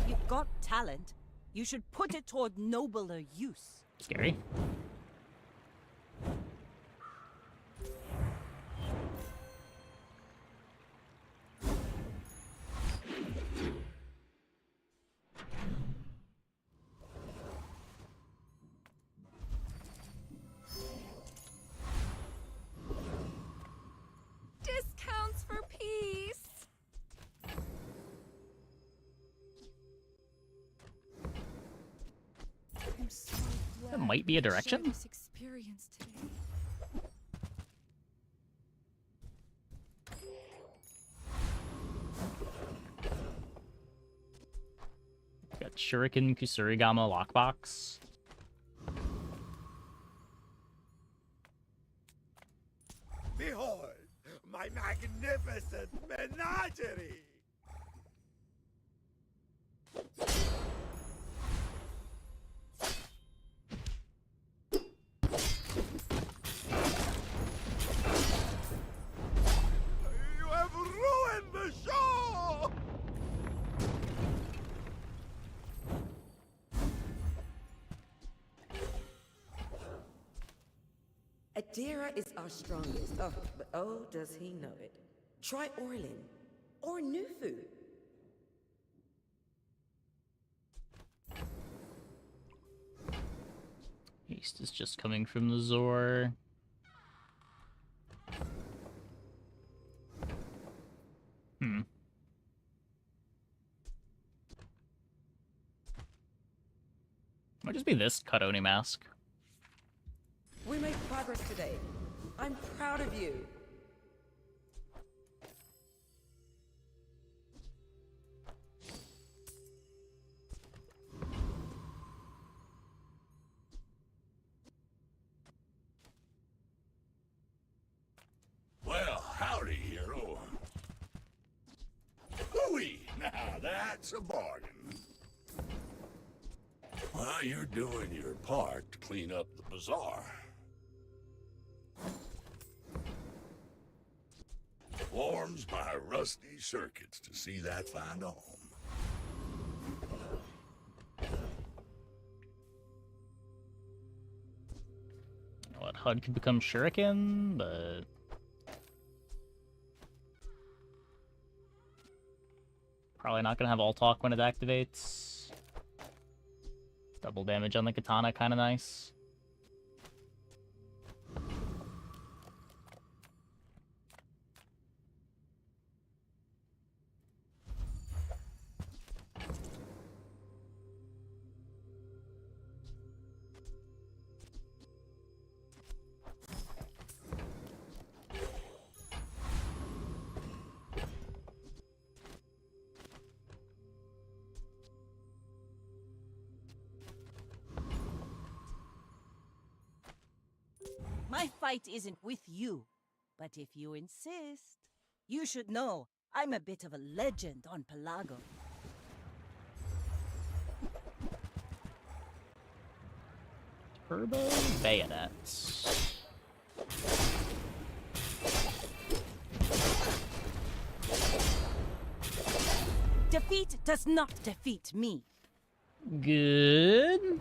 You've got talent. You should put it toward nobler use. Scary. Discounts for peace. might be a Share direction. this experience today. Got Shuriken Kusurigama lockbox. Behold, my magnificent menagerie! You have ruined the show! Adira is our strongest. Oh, but oh, does he know it. Try Orlin. Or Nufu. Haste is just coming from the Zor. Might just be this cut Oni Mask. We made progress today. I'm proud of you. Well, howdy, hero. Hooey! Now that's a bargain. Well, you're doing your part to clean up the bazaar. Warms my rusty circuits to see that find a home. What, HUD could become Shuriken, but... Probably not gonna have all talk when it activates. Double damage on the katana, kinda nice. My fight isn't with you, but if you insist, you should know I'm a bit of a legend on Pelago. Turbo bayonets. Defeat does not defeat me. Good.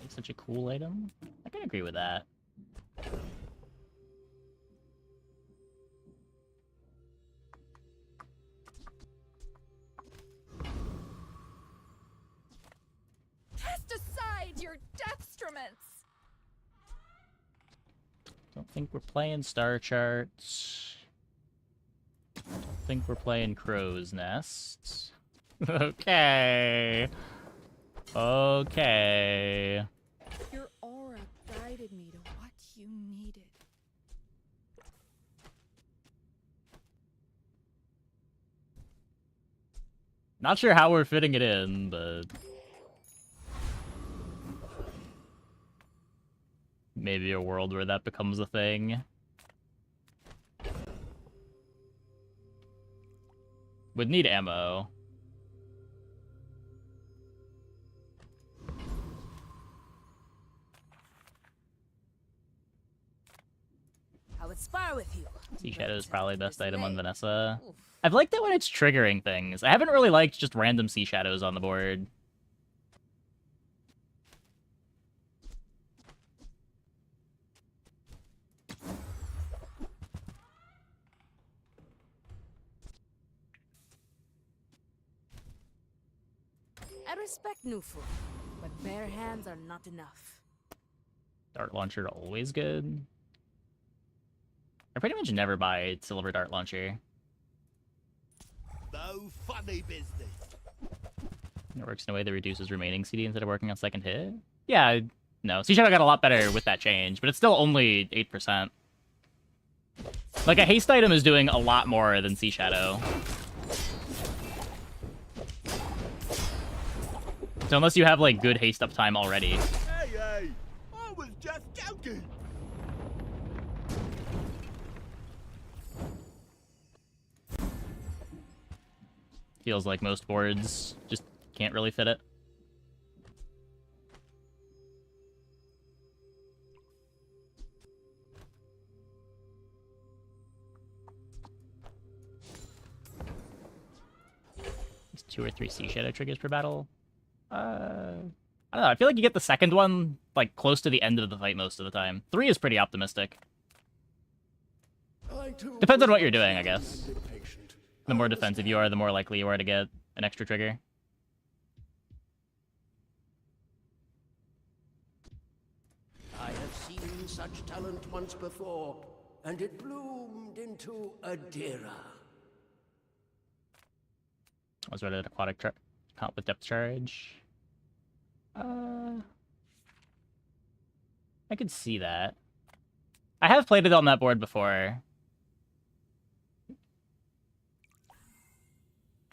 It's such a cool item. I can agree with that. Cast aside your deathstruments! Don't think we're playing Star Charts. Don't think we're playing Crow's Nest. Okay. Okay. Your aura guided me to what you needed. Not sure how we're fitting it in, but... maybe a world where that becomes a thing. Would need ammo. I would spar with you. Sea Shadow is probably the best item on Vanessa. I've liked it when it's triggering things. I haven't really liked just random Sea Shadows on the board. I respect Nufu, but bare hands are not enough. Dart Launcher always good. I pretty much never buy Silver Dart Launcher. No funny business. It works in a way that reduces remaining CD instead of working on second hit. Yeah, no. Sea Shadow got a lot better with that change, but it's still only 8%. Like, a haste item is doing a lot more than Sea Shadow. So unless you have, like, good haste uptime already. Hey, I was just joking. Feels like most boards just can't really fit it. There's 2 or 3 Sea Shadow triggers per battle. I don't know. I feel like you get the second one like close to the end of the fight most of the time. 3 is pretty optimistic. Depends on what you're doing, I guess. The more defensive you are, the more likely you are to get an extra trigger. I have seen such talent once before, and it bloomed into a Dira. I was ready at aquatic comp with depth charge. I could see that. I have played it on that board before.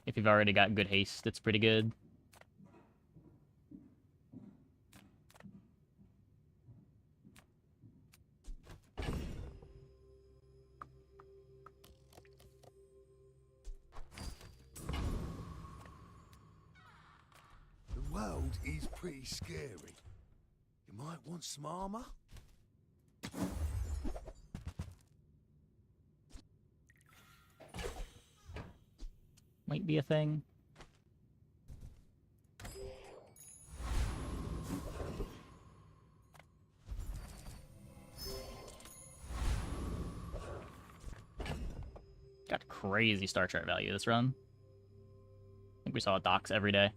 If you've already got good haste, it's pretty good. The world is pretty scary. You might want some armor. Might be a thing. Got crazy star chart value this run. I think we saw docks every day.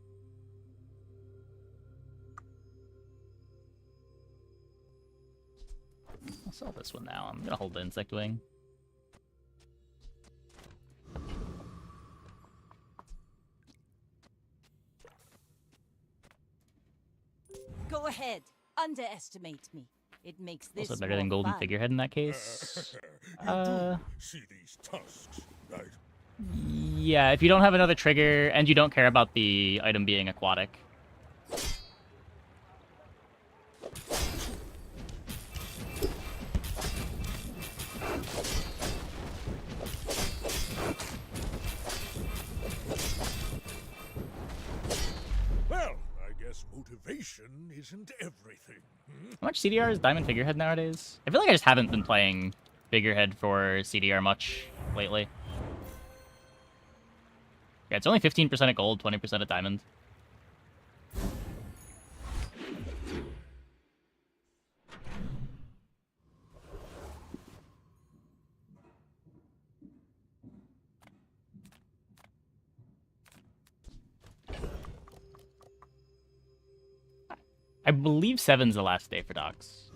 I'll sell this one now. I'm gonna hold the insect wing. Go ahead, underestimate me. It makes this Also better than more golden fun. figurehead in that case. See these tusks, right? Yeah, if you don't have another trigger and you don't care about the item being aquatic. Well, I guess motivation isn't everything. How much CDR is Diamond Figurehead nowadays? I feel like I just haven't been playing Figurehead for CDR much lately. Yeah, it's only 15% at gold, 20% at diamond. I believe 7's the last day for docks.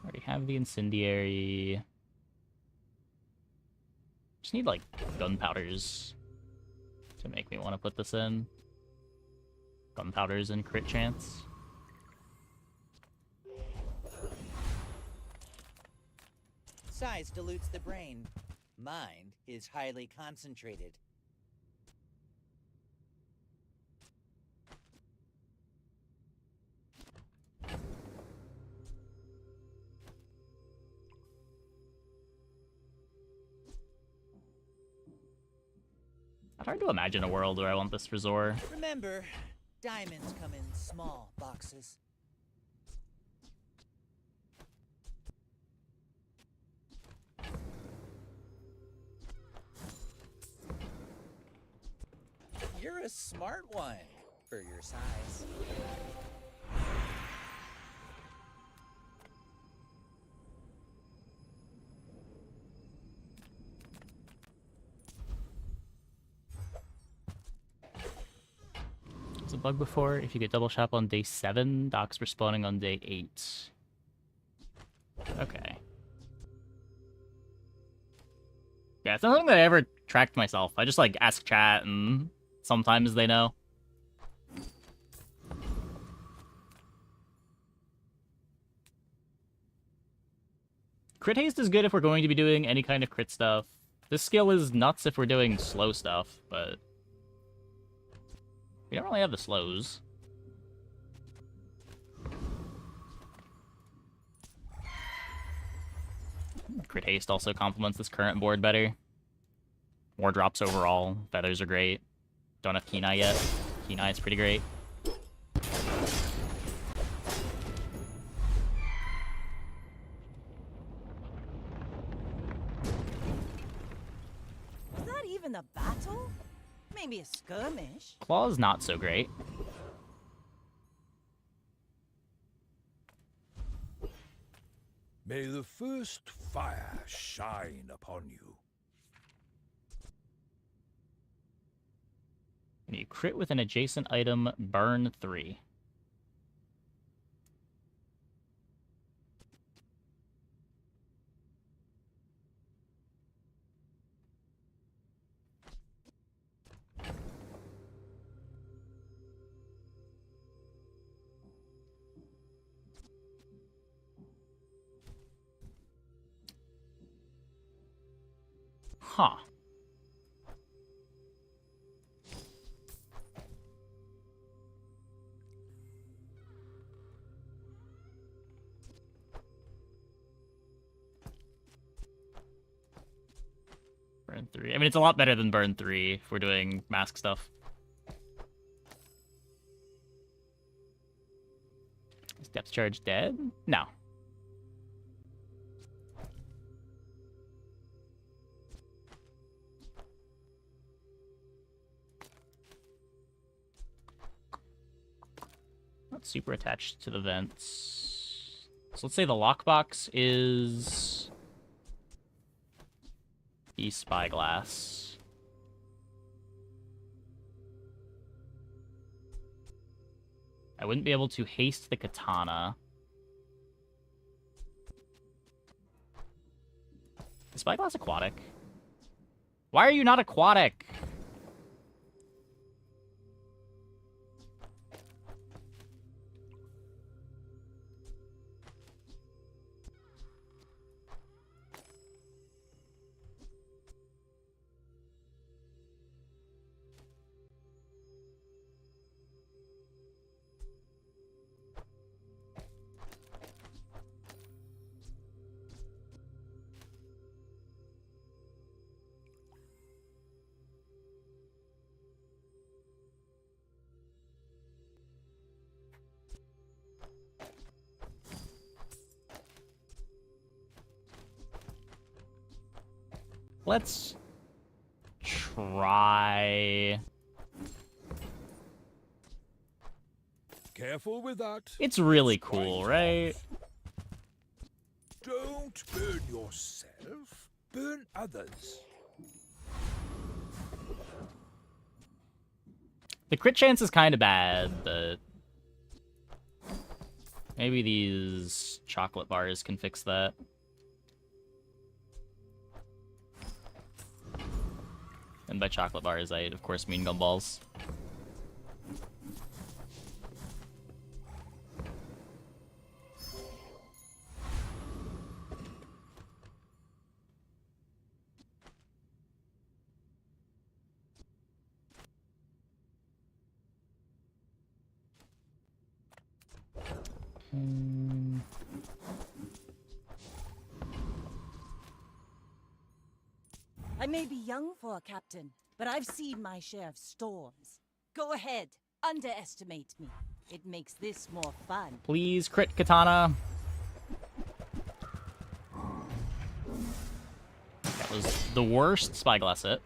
Already have the incendiary. Just need like gunpowders to make me want to put this in. Gunpowders and crit chance. Size dilutes the brain. Mind is highly concentrated. It's hard to imagine a world where I want this Resor. Remember, diamonds come in small boxes. You're a smart one for your size. a bug before. If you get double shop on day 7, docs respawning on day 8. Okay. Yeah, it's not something that I ever tracked myself. I just, like, ask chat, and sometimes they know. Crit haste is good if we're going to be doing any kind of crit stuff. This skill is nuts if we're doing slow stuff, but we don't really have the slows. Crit haste also complements this current board better. More drops overall. Feathers are great. Don't have Keen Eye yet. Keen Eye is pretty great. Is that even a battle? Maybe a skirmish. Claw is not so great. May the first fire shine upon you. When you crit with an adjacent item, burn 3. Huh. Burn 3. I mean, it's a lot better than burn 3 if we're doing mask stuff. Is depth charge dead? No. Not super attached to the vents. So let's say the lockbox is the spyglass. I wouldn't be able to haste the katana. Is spyglass aquatic? Why are you not aquatic? Let's try. Careful with that. It's really cool, right? Don't burn yourself, burn others. The crit chance is kind of bad, but maybe these chocolate bars can fix that. And by chocolate bars, I, of course, mean gumballs. I may be young for a captain, but I've seen my share of storms. Go ahead, underestimate me. It makes this more fun. Please, crit katana. That was the worst spyglass hit.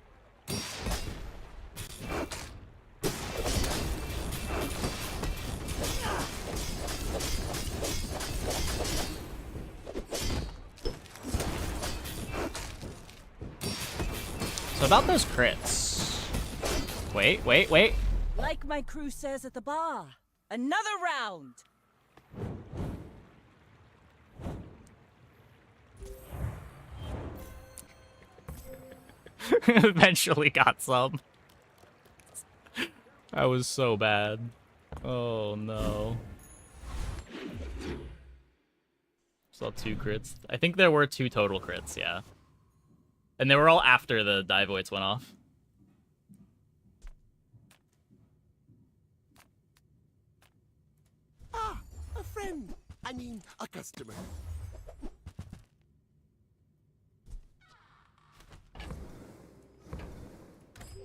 So about those crits. Wait. Like my crew says at the bar, another round. Eventually got some. That was so bad. Oh no. Saw 2 crits. I think there were 2 total crits, yeah. And they were all after the Divoids went off. Ah, a friend. I mean, a customer.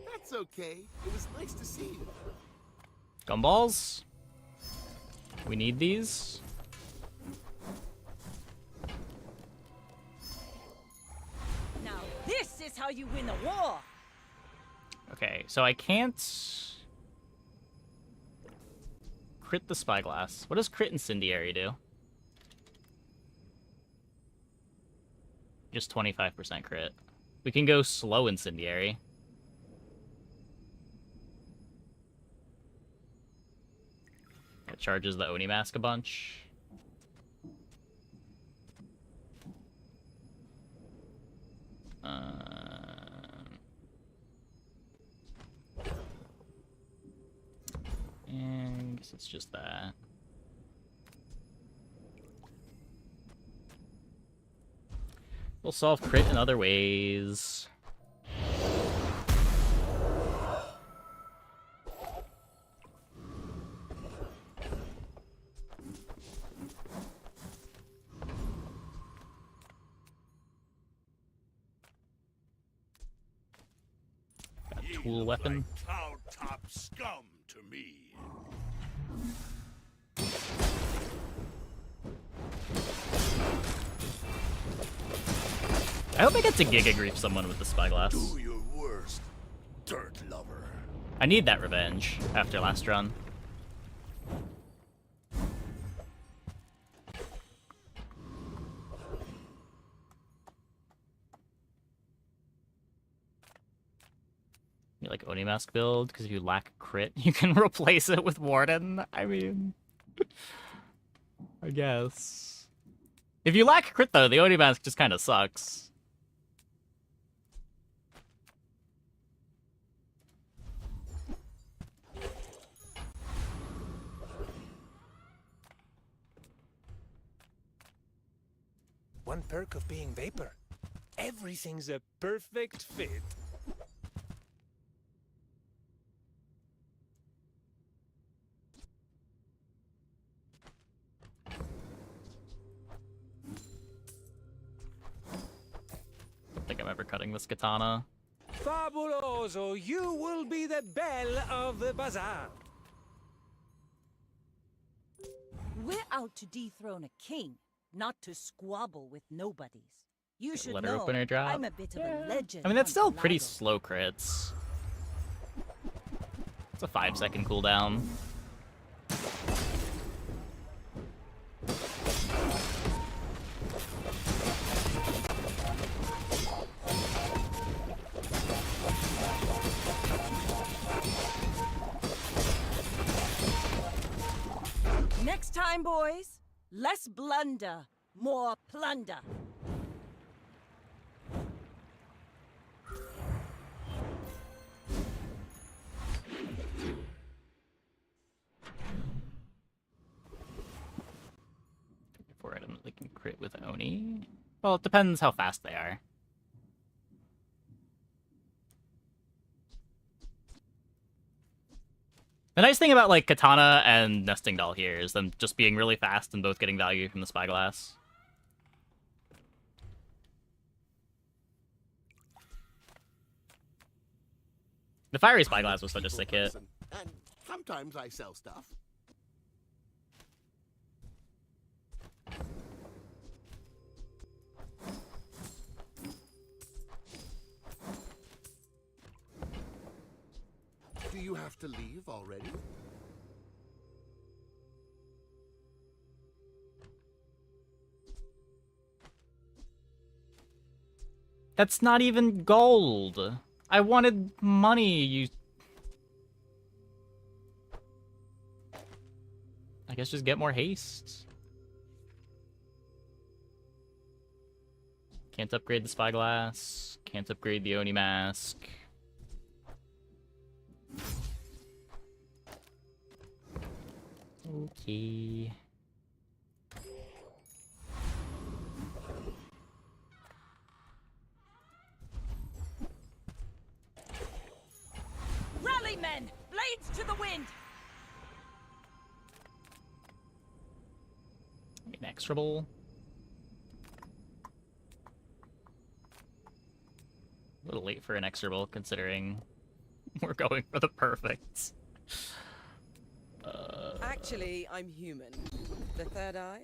That's okay. It was nice to see you. Gumballs? We need these. Now this is how you win a war. Okay, so I can't crit the Spyglass. What does crit Incendiary do? Just 25% crit. We can go slow Incendiary. It charges the Oni Mask a bunch. And I guess it's just that. We'll solve crit in other ways. Got a tool weapon. Cloud top scum to me. I hope I get to Giga Grief someone with the Spyglass. Do your worst, dirt lover. I need that revenge after last run. You like Oni Mask build? Because if you lack crit, you can replace it with Warden. I mean, I guess. If you lack crit, though, the Oni Mask just kind of sucks. One perk of being Vapor. Everything's a perfect fit. I think I'm ever cutting this katana. Fabuloso, you will be the belle of the bazaar. We're out to dethrone a king, not to squabble with nobodies. You should Letter know opener drop. I'm a bit of a legend. I mean, that's on still pretty Pelago. slow crits. It's a 5-second cooldown. Next time, boys, less blunder, more plunder. Four items they can crit with Oni. Well, it depends how fast they are. The nice thing about, like, Katana and Nesting Doll here is them just being really fast and both getting value from the Spyglass. The Fiery Spyglass was such a sick hit. And sometimes I sell stuff. Do you have to leave already? That's not even gold. I wanted money, you... guess just get more haste. Can't upgrade the spyglass. Can't upgrade the Oni Mask. Okay. Rally, men! Blades to the wind! Inexorable. A little late for inexorable, considering we're going for the perfect. Actually, I'm human. The third eye?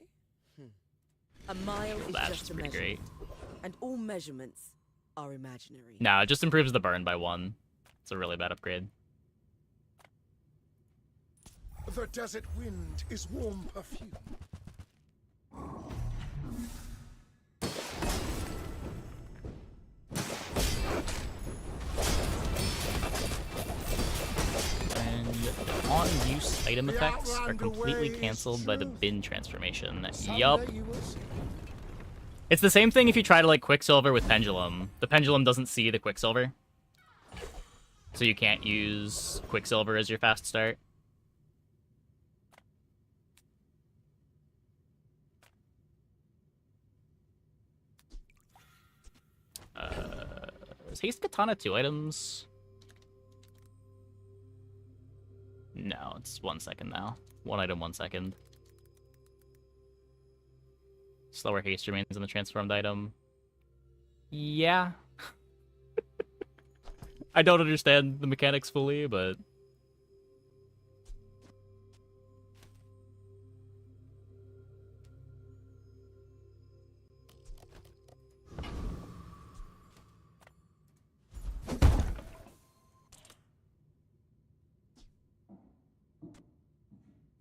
A mile is That's just a pretty measurement. great. And all measurements are imaginary. No, it just improves the burn by 1. It's a really bad upgrade. The desert wind is warm perfume. And on-use item effects are completely cancelled by the bin transformation. Yup. It's the same thing if you try to, like, Quicksilver with Pendulum. The Pendulum doesn't see the Quicksilver. So you can't use Quicksilver as your fast start. Is Haste Katana 2 items? No, it's 1 second now. 1 item, 1 second. Slower haste remains on the transformed item. Yeah. I don't understand the mechanics fully, but...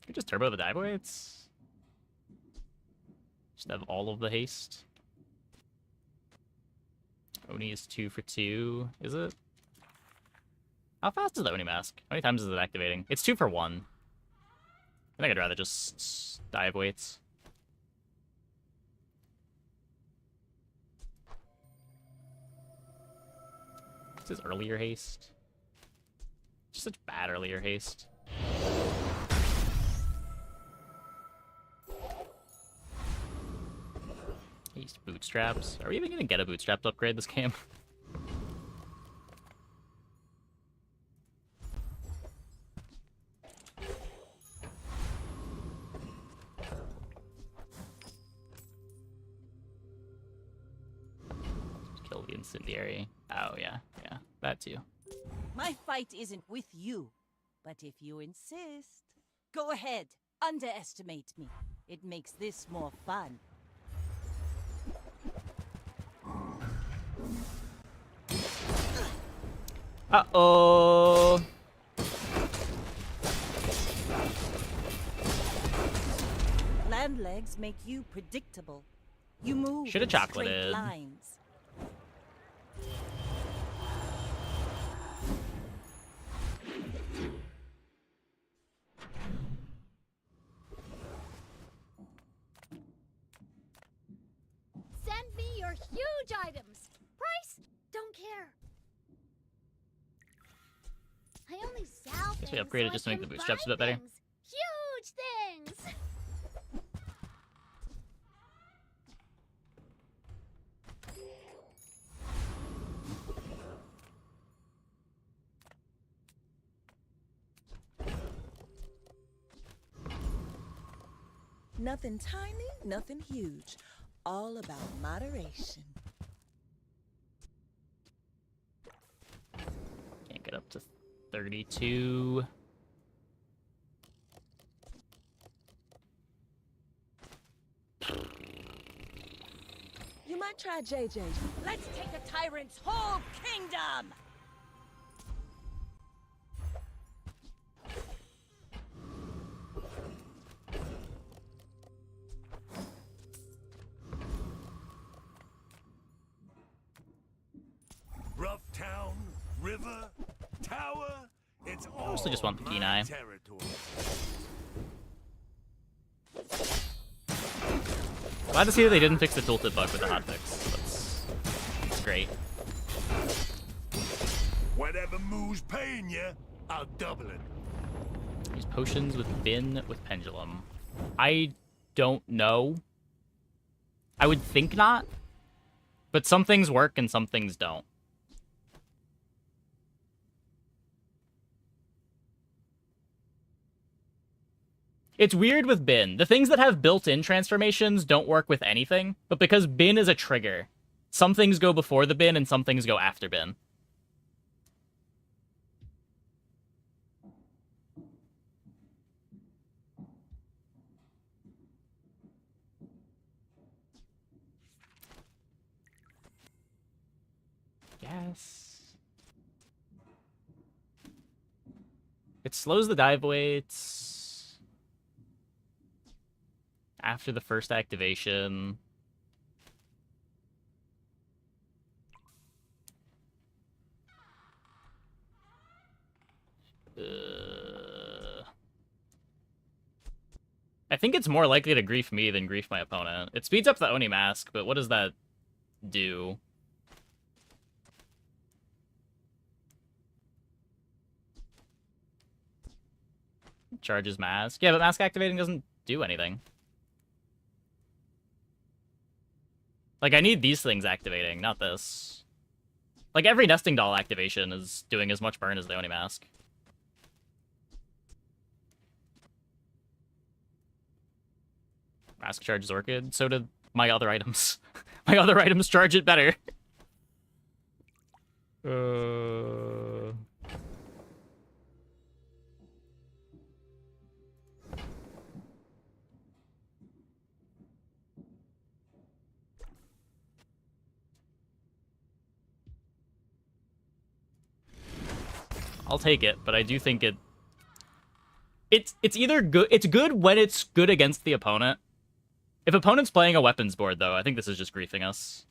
You could just turbo the die weights. Just have all of the haste. Oni is 2 for 2, is it? How fast is the Oni Mask? How many times is it activating? It's 2 for 1. I think I'd rather just dive weights. This is earlier haste. Just such bad earlier haste. Haste bootstraps. Are we even gonna get a bootstrap to upgrade this game? Kill the incendiary. Oh yeah, yeah, that too. My fight isn't with you, but if you insist, go ahead, underestimate me. It makes this more fun. Uh-oh. Land legs make you predictable. You move Shoulda in straight chocolated. lines. Send me your huge items. Price? Don't care. I only sell Guess we things upgraded so just to I make the can bootstraps a buy bit better. things. Huge things. Nothing tiny, nothing huge. All about moderation. Can't get up to 32. You might try JJ. Let's take a tyrant's whole kingdom! Rough town, river, tower, it's all Mostly just want the Kenai. territory. Glad to see that they didn't fix the tooltip bug with the hotfix. That's great. Whatever moo's paying you, I'll double it. Use potions with bin with pendulum. I don't know. I would think not. But some things work and some things don't. It's weird with bin. The things that have built-in transformations don't work with anything, but because bin is a trigger, some things go before the bin and some things go after bin. Yes. It slows the dive weights after the first activation. I think it's more likely to grief me than grief my opponent. It speeds up the Oni Mask, but what does that do? Charges Mask. Yeah, but Mask activating doesn't do anything. Like, I need these things activating, not this. Like, every nesting doll activation is doing as much burn as the Oni Mask. Mask charges Orchid. So did my other items. My other items charge it better. I'll take it, but I do think it's either good. It's good when it's good against the opponent. If opponent's playing a weapons board, though, I think this is just griefing us.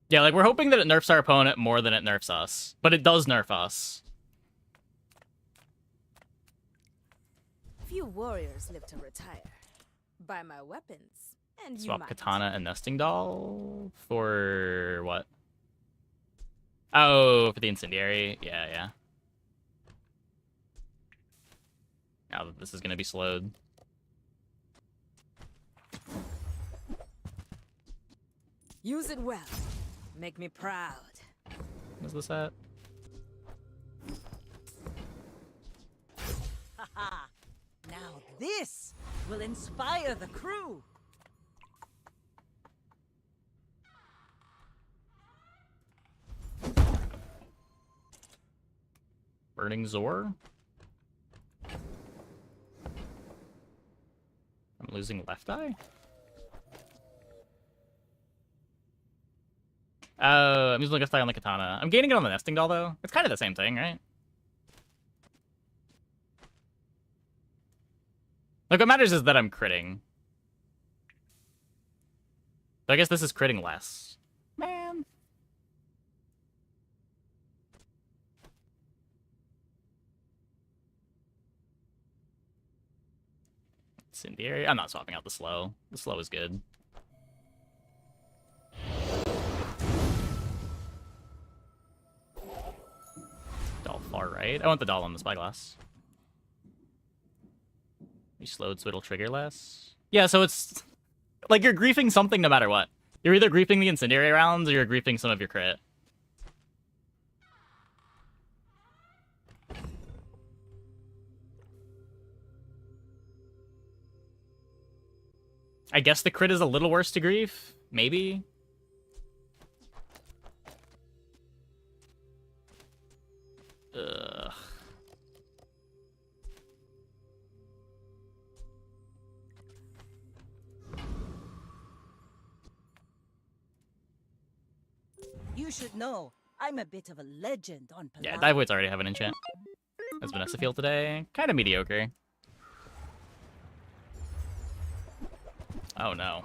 Yeah, like, we're hoping that it nerfs our opponent more than it nerfs us. But it does nerf us. Few warriors live to retire. Buy my weapons, and you Swap might. Katana and Nesting Doll for what? Oh, for the Incendiary. Yeah, yeah. Now this is gonna be slowed. Use it well. Make me proud. What's this at? Haha! Now this will inspire the crew. Burning Zor? I'm losing left eye? Oh, I'm using left eye on the katana. I'm gaining it on the nesting doll, though. It's kind of the same thing, right? Like, what matters is that I'm critting. So I guess this is critting less. Man. Incendiary. I'm not swapping out the slow. The slow is good. Doll far right. I want the doll on the spyglass. You slowed so it'll trigger less. Yeah, so it's like you're griefing something no matter what. You're either griefing the incendiary rounds or you're griefing some of your crit. I guess the crit is a little worse to grief. Maybe. Ugh. You should know, I'm a bit of a legend on Palago. Yeah, dive weights already have an enchant. As Vanessa feel today? Kind of mediocre. Oh no.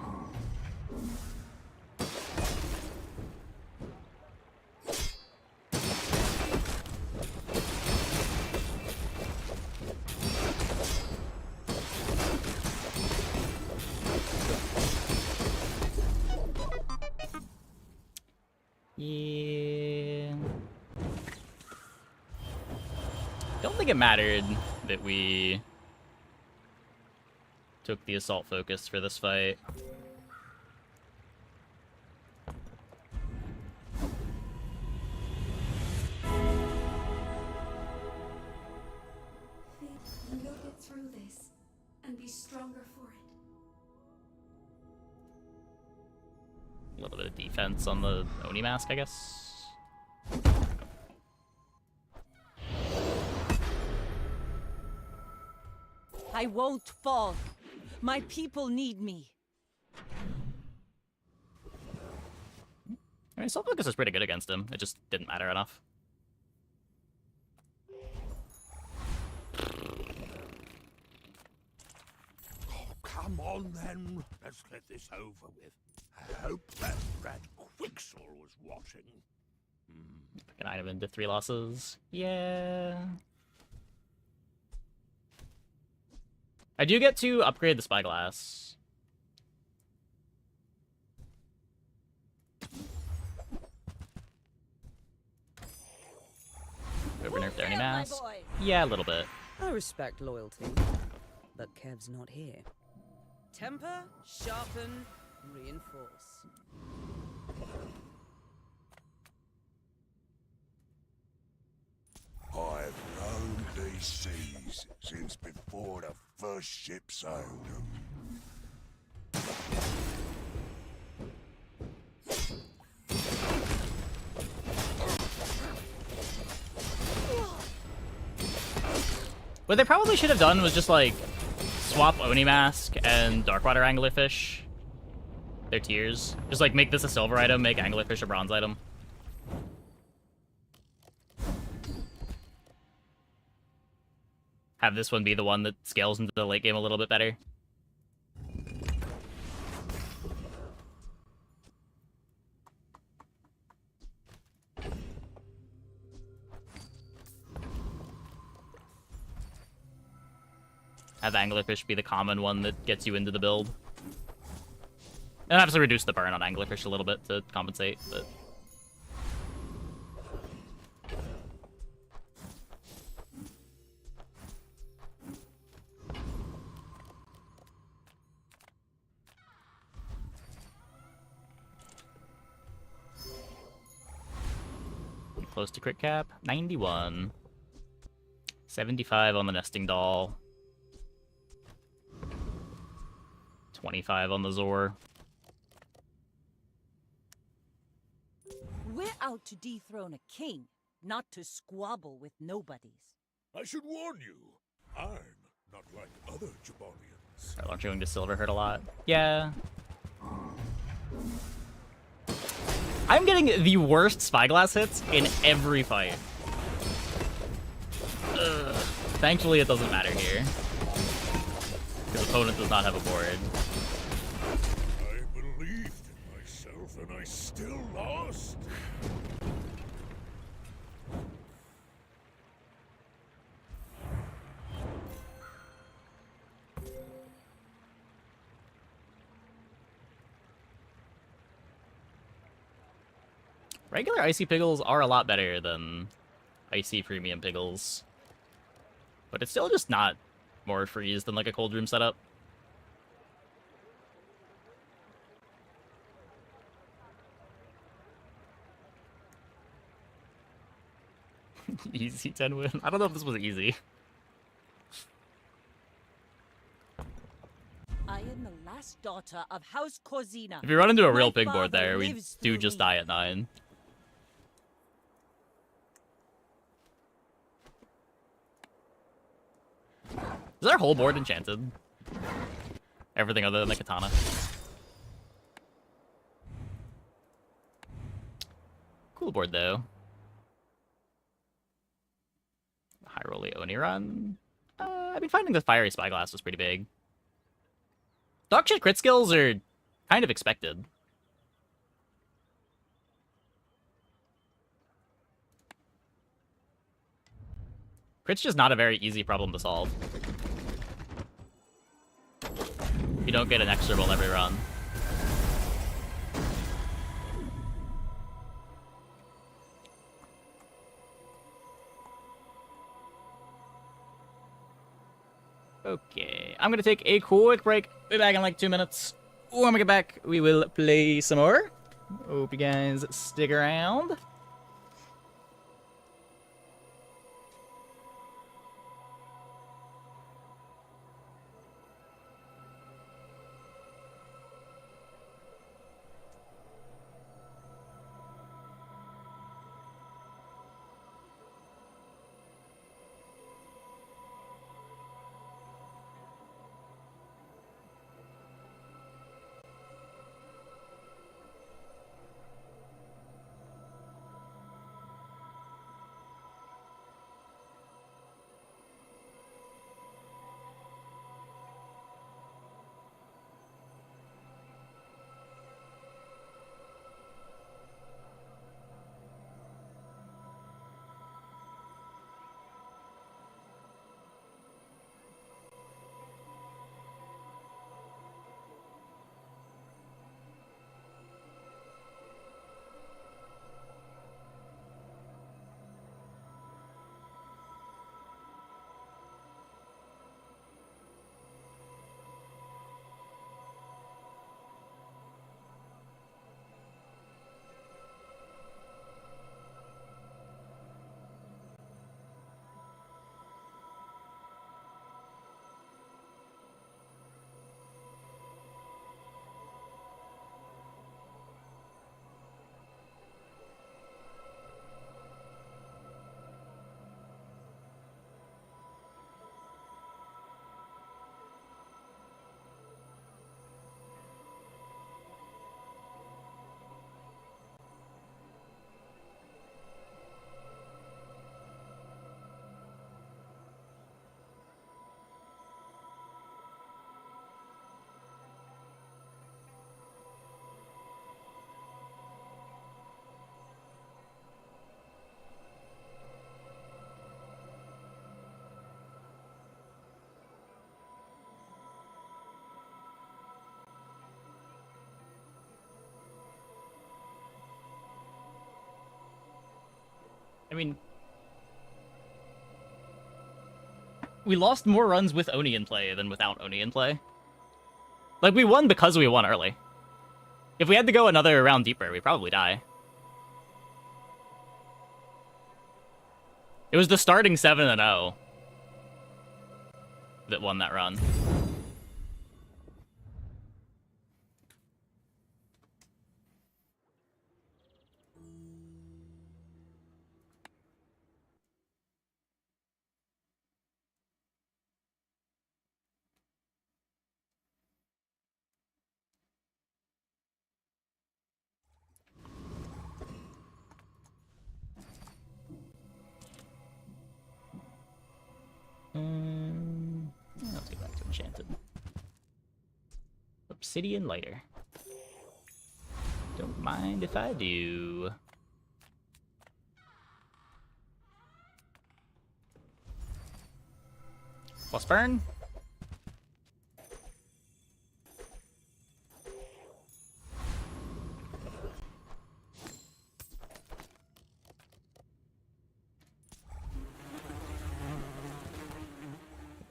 Don't think it mattered that we took the assault focus for this fight. You'll get through this and be stronger for it. A little bit of defense on the Oni Mask, I guess. I won't fall. My people need me. I mean, assault focus is pretty good against him. It just didn't matter enough. Come on then, let's get this over with. I hope that rat Quixel was watching. An item into 3 losses. Yeah. I do get to upgrade the spyglass. Over nerf the Oni Mask. Yeah, a little bit. I respect loyalty, but Kev's not here. Temper, sharpen, reinforce. I've roamed these seas since before the first ship sailed them. What they probably should have done was just, like, swap Oni Mask and Darkwater Anglerfish. Their tiers. Just, like, make this a silver item, make Anglerfish a bronze item. Have this one be the one that scales into the late game a little bit better. Have Anglerfish be the common one that gets you into the build. And obviously reduce the burn on Anglerfish a little bit to compensate, but... Close to crit cap. 91. 75 on the nesting doll. 25 on the Zor. We're out to dethrone a king, not to squabble with nobodies. I should warn you, I'm not like other Jabonians. Aren't you going to silver hurt a lot? Yeah. I'm getting the worst spyglass hits in every fight. Ugh. Thankfully, it doesn't matter here. Because opponent does not have a board. I believed in myself and I still lost. Regular Icy Piggles are a lot better than Icy Premium Piggles. But it's still just not more freeze than like a Cold Room setup. Easy 10 win. I don't know if this was easy. I am the last daughter of House Corzina. If you run into a real My pig board father there, we lives do through just me. die at 9. Is our whole board enchanted? Everything other than the katana. Cool board, though. High rolly Oni run. I mean, finding the fiery spyglass was pretty big. Dog shit crit skills are kind of expected. Crit's just not a very easy problem to solve. You don't get an extra roll every run. Okay, I'm gonna take a quick break. Be back in like 2 minutes. When we get back, we will play some more. Hope you guys stick around. I mean, we lost more runs with Oni in play than without Oni in play. Like, we won because we won early. If we had to go another round deeper, we'd probably die. It was the starting 7-0 that won that run. Let's get back to Enchanted. Obsidian Lighter. Don't mind if I do. Plus burn.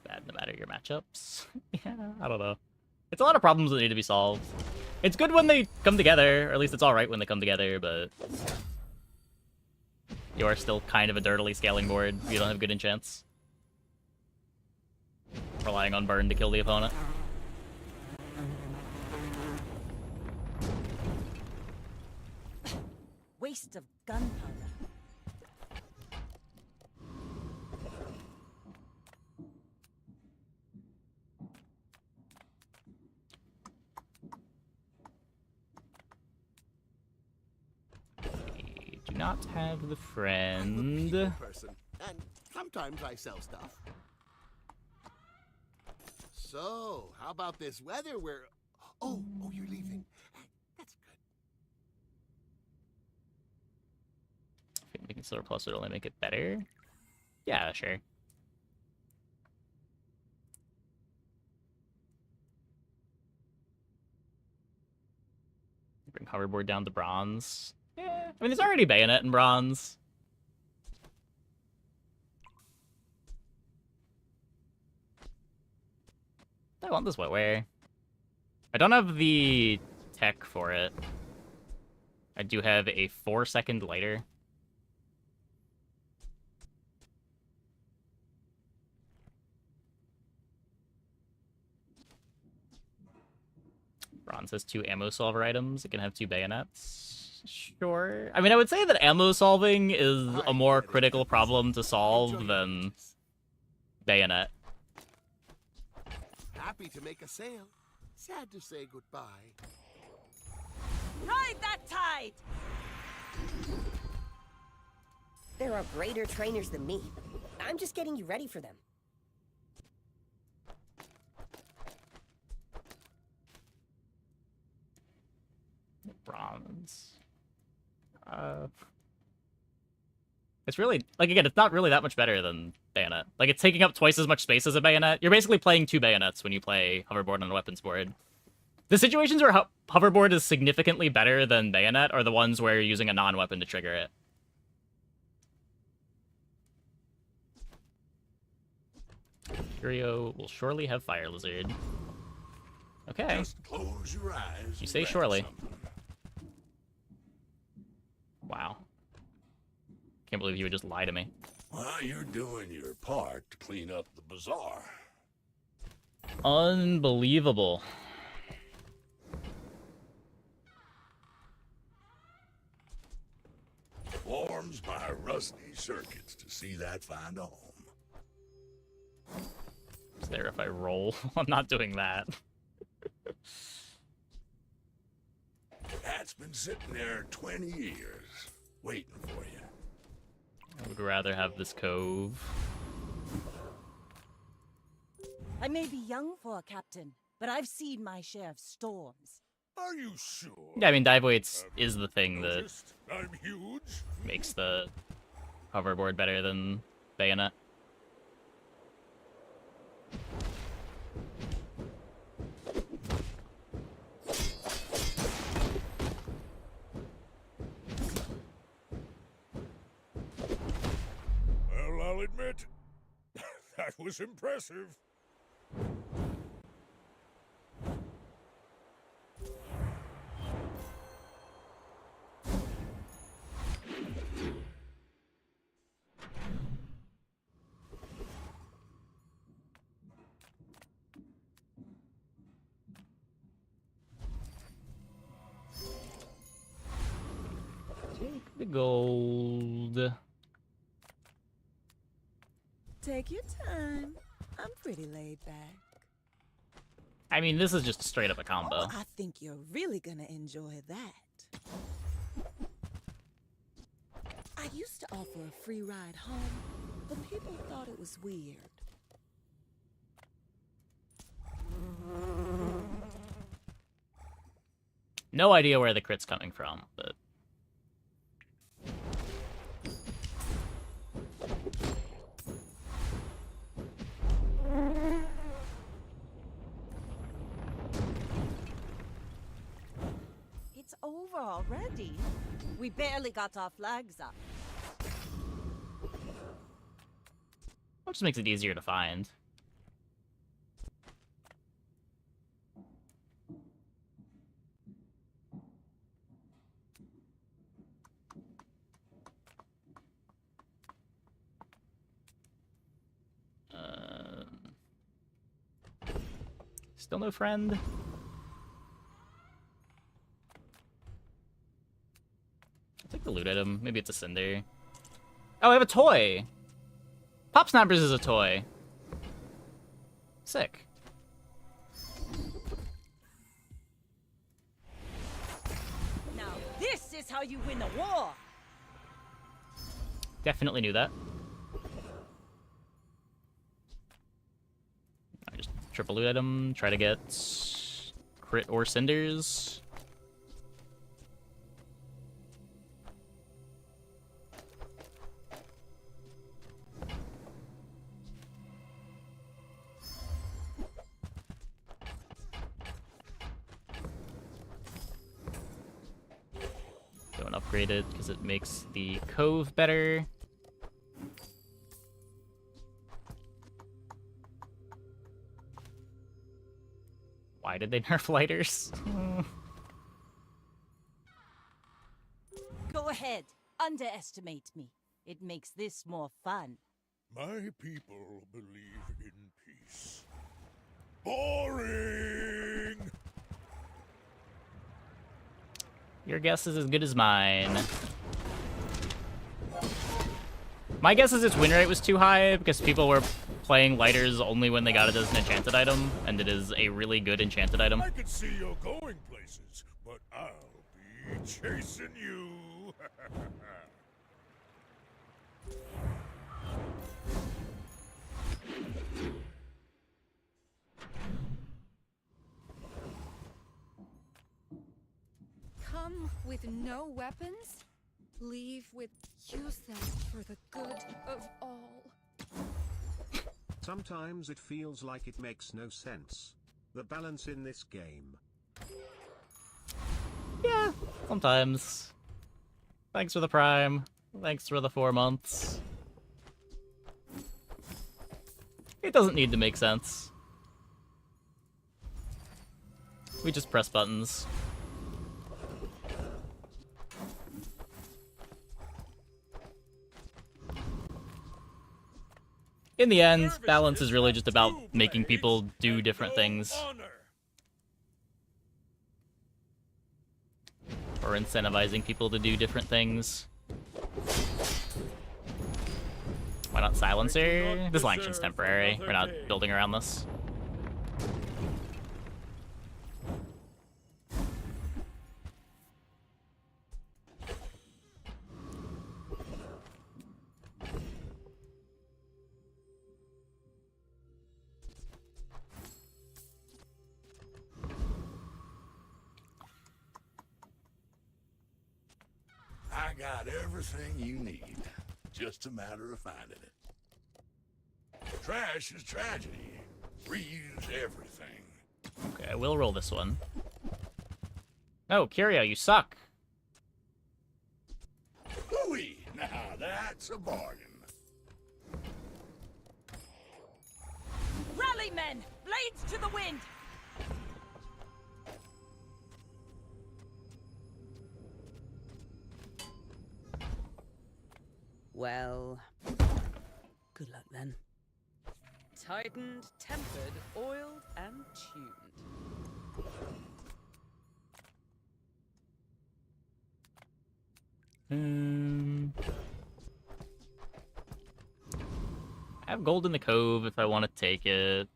Bad no matter your matchups. Yeah, I don't know. It's a lot of problems that need to be solved. It's good when they come together, or at least it's alright when they come together, but you are still kind of a dirtily scaling board if you don't have good enchants. Relying on burn to kill the opponent. Waste of gunpowder. Do not have the friend. Person, and sometimes I sell stuff. So, how about this weather? Oh, you're leaving. That's good. Making Silver Plus would only make it better. Yeah, sure. Bring hoverboard down to bronze. Yeah, I mean, there's already bayonet in bronze. I want this wetware. I don't have the tech for it. I do have a 4-second lighter. Bronze has 2 ammo solver items. It can have 2 bayonets. Sure. I mean, I would say that ammo solving is a more critical problem to solve than bayonet. Happy to make a sale. Sad to say goodbye. Ride that tide! There are greater trainers than me. I'm just getting you ready for them. Bronze. It's really, like, again, it's not really that much better than bayonet. Like, it's taking up twice as much space as a bayonet. You're basically playing 2 bayonets when you play hoverboard on a weapons board. The situations where hoverboard is significantly better than bayonet are the ones where you're using a non-weapon to trigger it. Curio will surely have Fire Lizard. Okay. Just close your eyes. You say surely. Wow. Can't believe you would just lie to me. Well, you're doing your part to clean up the bazaar. Unbelievable. Warms my rusty circuits to see that find a home. Is there if I roll? I'm not doing that. That's been sitting there 20 years, waiting for you. I would rather have this cove. I may be young for a captain, but I've seen my share of storms. Are you sure? Yeah, I mean, dive weights is the thing that I'm huge. makes the hoverboard better than bayonet. Well, I'll admit, that was impressive. Take the gold. Take your time. I'm pretty laid back. I mean, this is just straight up a combo. Oh, I think you're really gonna enjoy that. I used to offer a free ride home, but people thought it was weird. No idea where the crit's coming from, but... It's over already. We barely got our flags up. That just makes it easier to find. Still no friend? I'll take the loot item. Maybe it's a cinder. Oh, I have a toy! Pop Snappers is a toy. Sick. Now this is how you win a war! Definitely knew that. I just triple loot item, try to get crit or cinders. Go and upgrade it because it makes the cove better. Why did they nerf lighters? Go ahead, underestimate me. It makes this more fun. My people believe in peace. Boring! Your guess is as good as mine. My guess is its win rate was too high because people were playing lighters only when they got it as an enchanted item, and it is a really good enchanted item. I can see you're going places, but I'll be chasing you. Come with no weapons? Leave with use them for the good of all. Sometimes it feels like it makes no sense. The balance in this game. Yeah, sometimes. Thanks for the Prime. Thanks for the 4 months. It doesn't need to make sense. We just press buttons. In the end, balance is really just about making people do different things. Or incentivizing people to do different things. Why not silencer? This sanction's temporary. We're not building around this. I got everything you need. Just a matter of finding it. Trash is tragedy. Reuse everything. Okay, we'll roll this one. Oh, Curio, you suck. Hooey! Now that's a bargain. Rally, men! Blades to the wind! Well, good luck then. Tightened, tempered, oiled, and tuned. I have gold in the cove if I want to take it.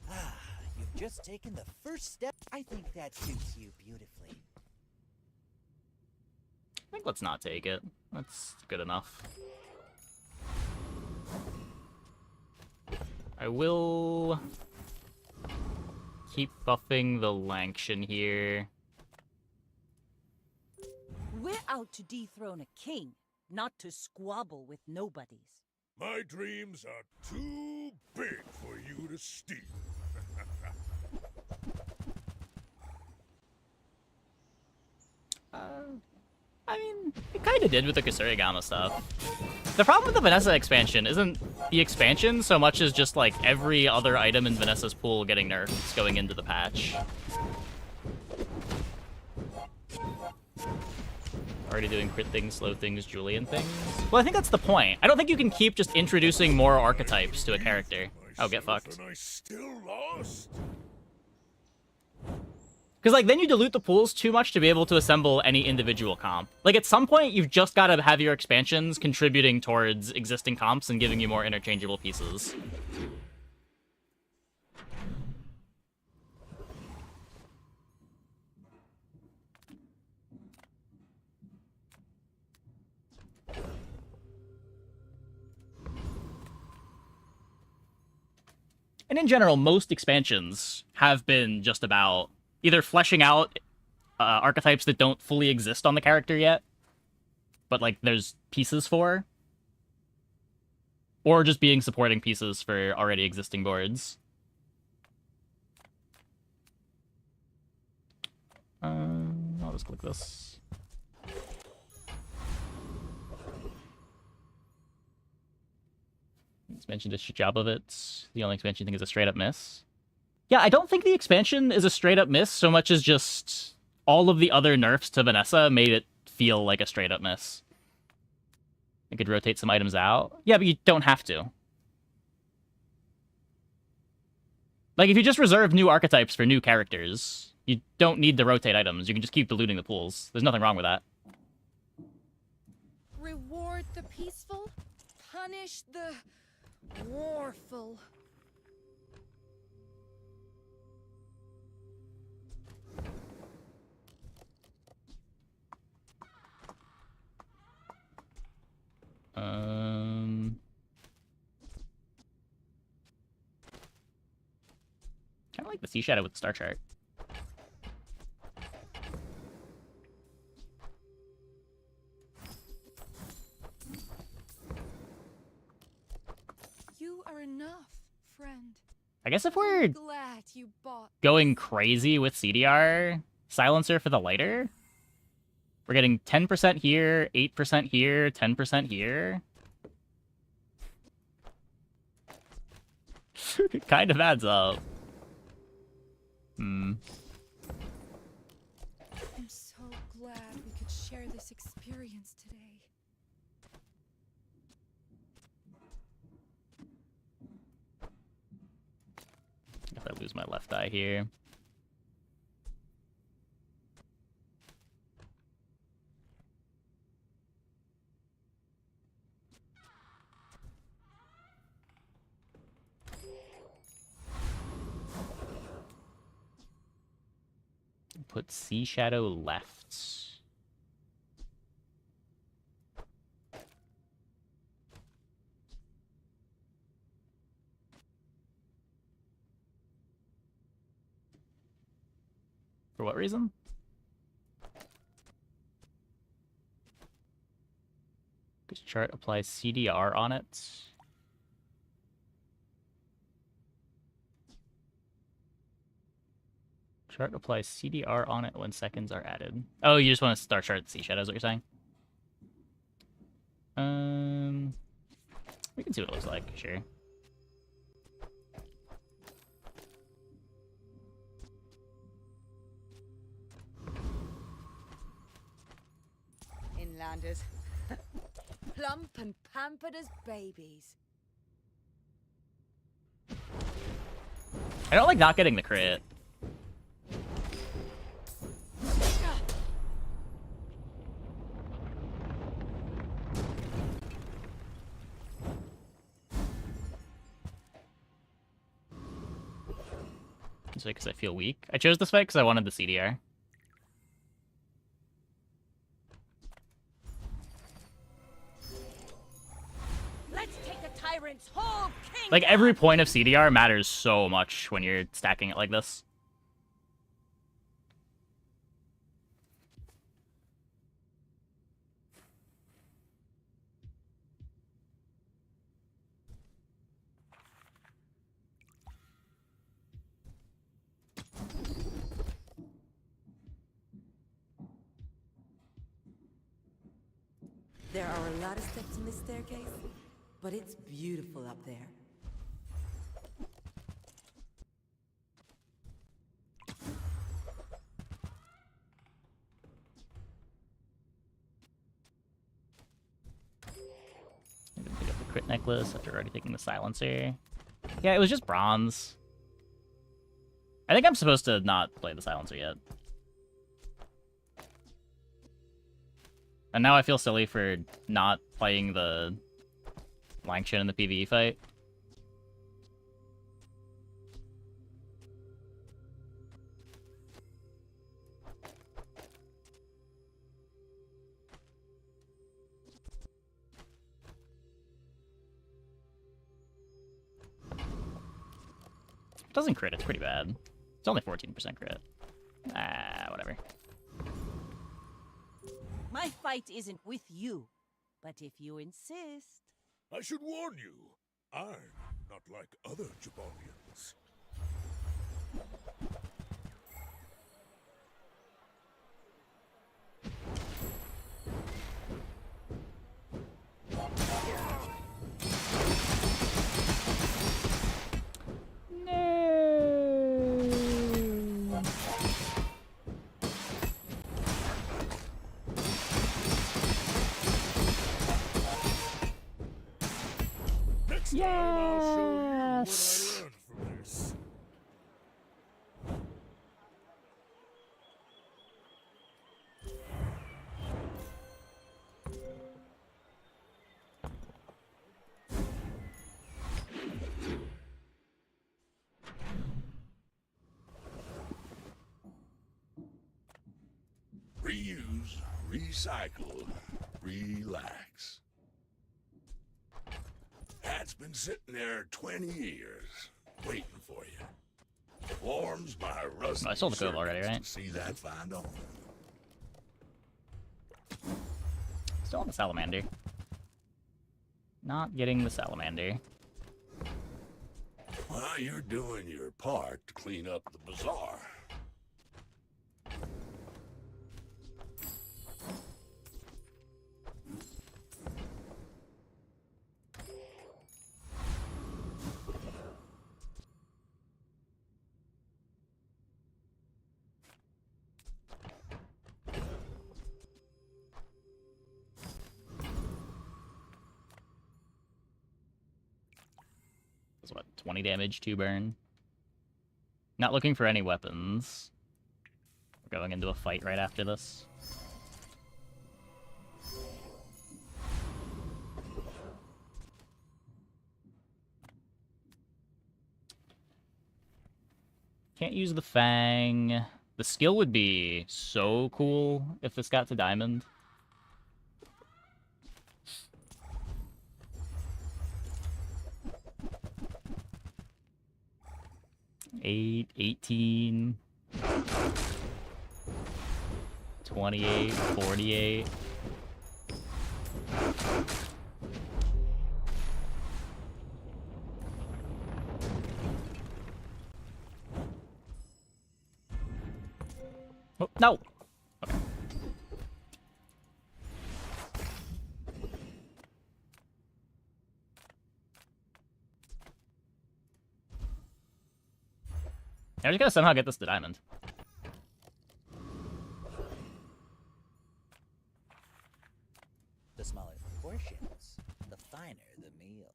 Ah, you've just taken the first step. I think that suits you beautifully. I think let's not take it. That's good enough. I will keep buffing the Lanction here. We're out to dethrone a king, not to squabble with nobodies. My dreams are too big for you to steal. I mean, it kind of did with the Kusurigama stuff. The problem with the Vanessa expansion isn't the expansion so much as just like every other item in Vanessa's pool getting nerfed going into the patch. Already doing crit things, slow things, Julian things. Well, I think that's the point. I don't think you can keep just introducing more archetypes to a character. Oh, get fucked. And I still lost. Because, like, then you dilute the pools too much to be able to assemble any individual comp. Like, at some point, you've just got to have your expansions contributing towards existing comps and giving you more interchangeable pieces. And in general, most expansions have been just about either fleshing out archetypes that don't fully exist on the character yet, but like there's pieces for, or just being supporting pieces for already existing boards. I'll just click this. Expansion to Shijabovitz. The only expansion thing is a straight up miss. Yeah, I don't think the expansion is a straight up miss so much as just all of the other nerfs to Vanessa made it feel like a straight up miss. I could rotate some items out. Yeah, but you don't have to. Like, if you just reserve new archetypes for new characters, you don't need to rotate items. You can just keep diluting the pools. There's nothing wrong with that. Reward the peaceful, punish the warful. Kind of like the Sea Shadow with the star chart. You are enough, friend. I guess if we're Glad you bought. going crazy with CDR, silencer for the lighter, we're getting 10% here, 8% here, 10% here. It kind of adds up. I'm so glad we could share this experience today. If I lose my left eye here. Put Sea Shadow left. For what reason? This chart applies CDR on it. Chart applies CDR on it when seconds are added. Oh, you just want to star chart Sea Shadow is what you're saying? We can see what it looks like, sure. Inlanders. Plump and pampered as babies. I don't like not getting the crit. Because I feel weak. I chose this fight because I wanted the CDR. Let's take the tyrant's whole kingdom. Like, every point of CDR matters so much when you're stacking it like this. There are a lot of steps in this staircase, but it's beautiful up there. I'm gonna pick up the crit necklace after already taking the silencer. Yeah, it was just bronze. I think I'm supposed to not play the silencer yet. And now I feel silly for not playing the Langshan in the PvE fight. It doesn't crit, it's pretty bad. It's only 14% crit. Ah, whatever. My fight isn't with you, but if you insist. I should warn you, I'm not like other Jabalians. Next time I'll show you what I learned from this. Reuse, recycle, relax. Hat's been sitting there 20 years, waiting for you. Warms my rusty I sold the cove already, circuits right? to see that find off. Still on the salamander. Not getting the salamander. Well, you're doing your part to clean up the bazaar. That's what, 20 damage, 2 burn. Not looking for any weapons. We're going into a fight right after this. Can't use the Fang. The skill would be so cool if this got to Diamond. Eight, 18, 28, 48. Oh, no! Okay. I just gotta somehow get this to Diamond. The smaller the portions, the finer the meal.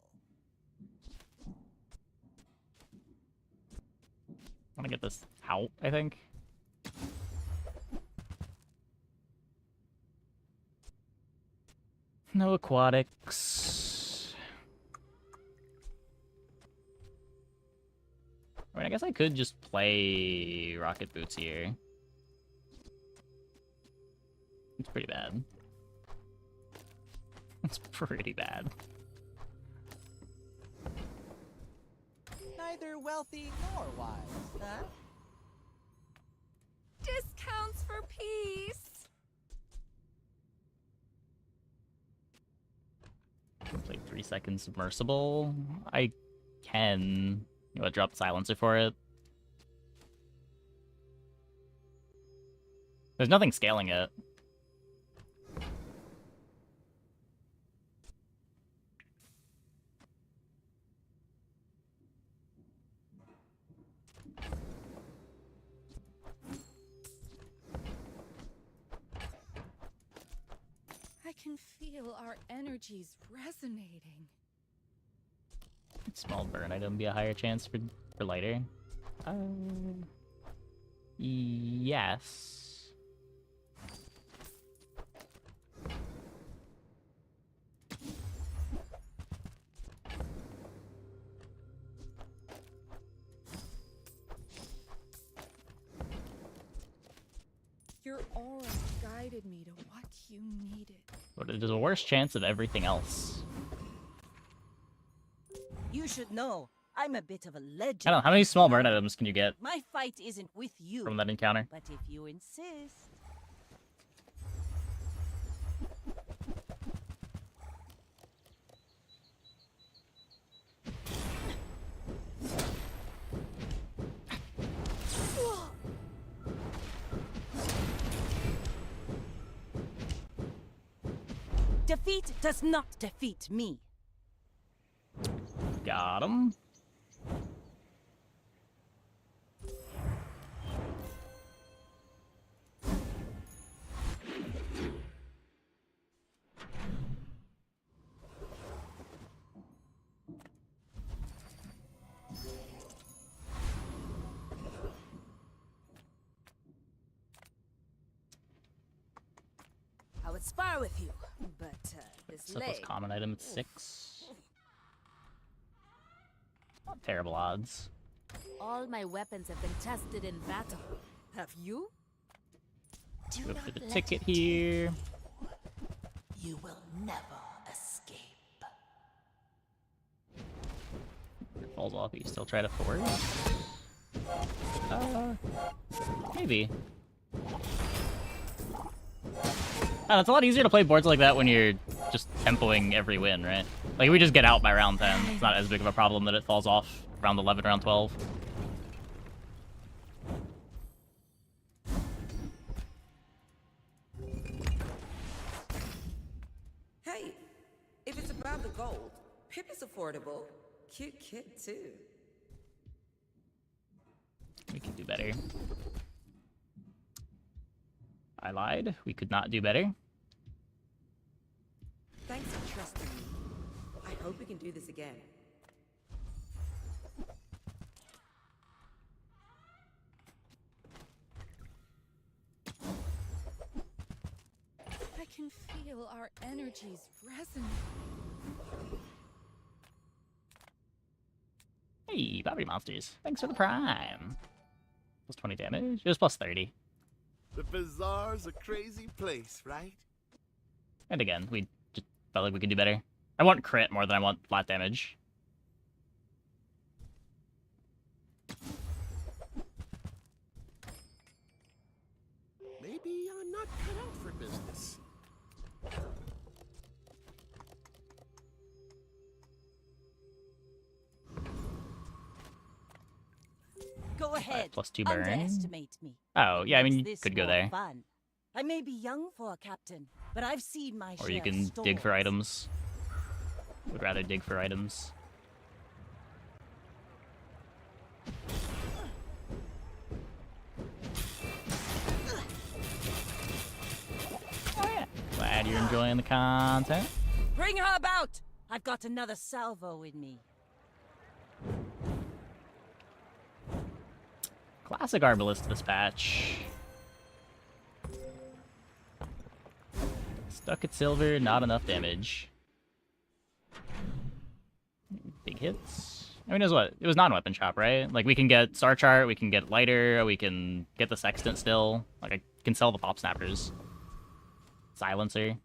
I wanna get this out, I think. No aquatics. I mean, I guess I could just play Rocket Boots here. It's pretty bad. It's pretty bad. Neither wealthy nor wise, huh? Discounts for peace. Play 3 seconds submersible. I can. You know, drop silencer for it. There's nothing scaling it. I can feel our energies resonating. Small burn item be a higher chance for lighter? Yes. Your aura guided me to what you needed. But it is a worse chance of everything else. You should know, I'm a bit of a legend. I don't know, how many small burn items can you get My fight isn't with you. from that encounter? But if you insist. Defeat does not defeat me. Got him. would spar with you, but this Simplest leg. common item at 6. Not terrible odds. All my weapons have been tested in battle. Have you? Go for the ticket here. You will never escape. It falls off, but you still try to force? Maybe. Oh, it's a lot easier to play boards like that when you're just tempoing every win, right? Like, we just get out by round 10. It's not as big of a problem that it falls off round 11, round 12. Hey, if it's about the gold, Pip is affordable. Cute kid, too. We can do better. I lied. We could not do better. Thanks for trusting me. I hope we can do this again. I can feel our energies resonate. Hey, Bobby Monsters. Thanks for the prime. Plus 20 damage. It was plus 30. The bazaar's a crazy place, right? And again, we just felt like we could do better. I want crit more than I want flat damage. Maybe I'm not cut out for business. Go ahead. Plus 2 burn. Underestimate me. Oh, yeah, I mean, you Makes this could go more there. Fun. I may be young for a captain, but I've seen my Or share you of can dig for storms. items. Would rather dig for items. Oh yeah. Glad you're enjoying the content. Bring her about! I've got another salvo in me. Classic Arbalist Dispatch. Stuck at silver, not enough damage. Big hits. I mean, it was what? It was non-weapon shop, right? Like, we can get Star Chart, we can get Lighter, we can get the Sextant still. Like, I can sell the Pop Snappers. Silencer.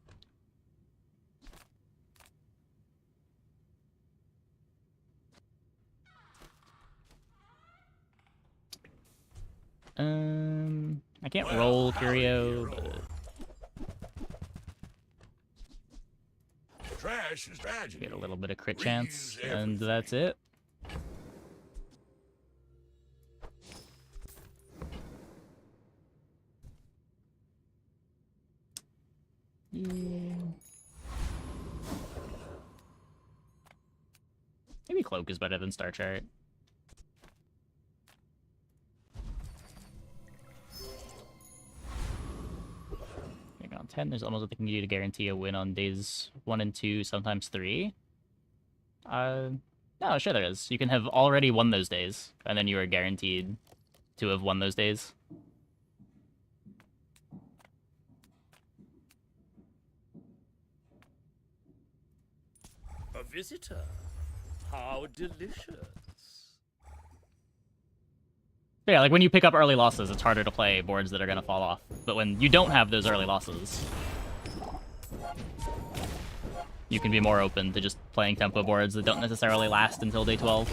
I can't roll Curio, but... Trash is tragedy. Get a little bit of crit chance, and that's it. Yeah. Maybe Cloak is better than Star Chart. On 10, there's almost nothing you can do to guarantee a win on days 1 and 2, sometimes 3. No, sure there is. You can have already won those days, and then you are guaranteed to have won those days. A visitor. How delicious. Yeah, like when you pick up early losses, it's harder to play boards that are going to fall off. But when you don't have those early losses, you can be more open to just playing tempo boards that don't necessarily last until day 12.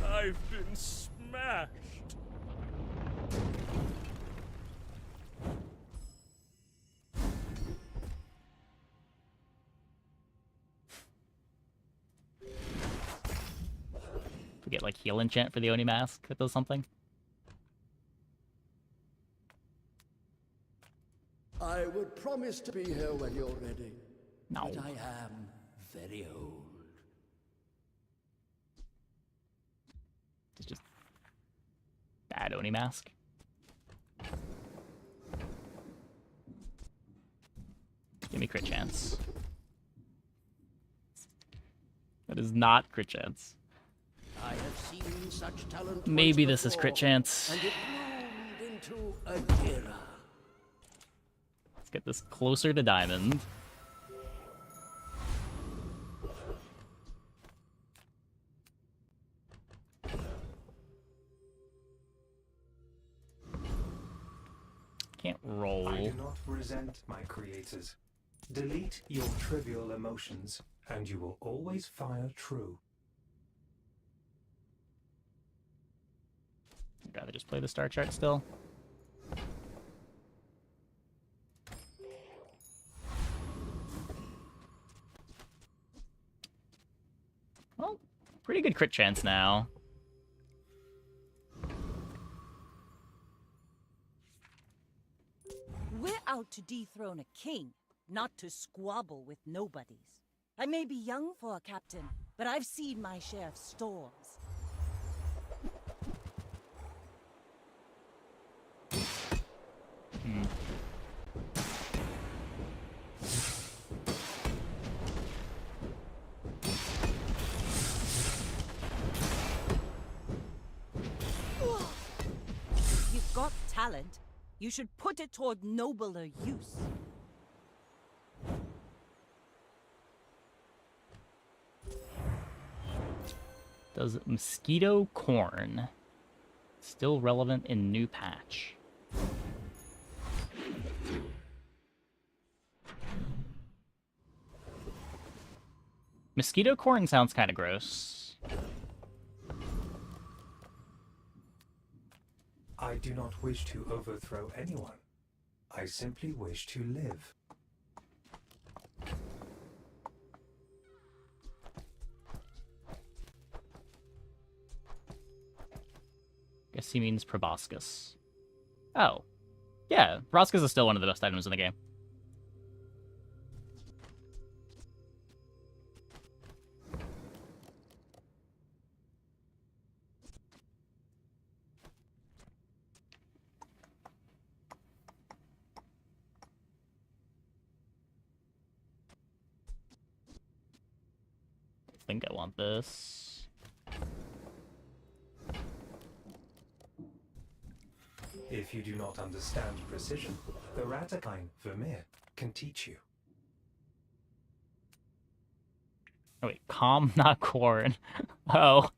I've been smashed. We get like heal enchant for the Oni Mask that does something. I would promise to be here when you're ready. No. But I am very old. It's just bad Oni Mask. Give me crit chance. That is not crit chance. I have seen such talent Maybe once this is crit before, chance. And it bloomed into a era. Let's get this closer to diamond. Can't roll. I do not resent my creators. Delete your trivial emotions, and you will always fire true. I'd rather just play the star chart still. Well, pretty good crit chance now. We're out to dethrone a king, not to squabble with nobodies. I may be young for a captain, but I've seen my share of storms. You've got talent. You should put it toward nobler use. Does mosquito corn still relevant in new patch? Mosquito corn sounds kind of gross. I do not wish to overthrow anyone. I simply wish to live. Guess he means proboscis. Oh. Yeah, proboscis is still one of the best items in the game. I think I want this. If you do not understand precision, the Ratakine Vermeer can teach you. Oh wait, calm, not corn. Oh.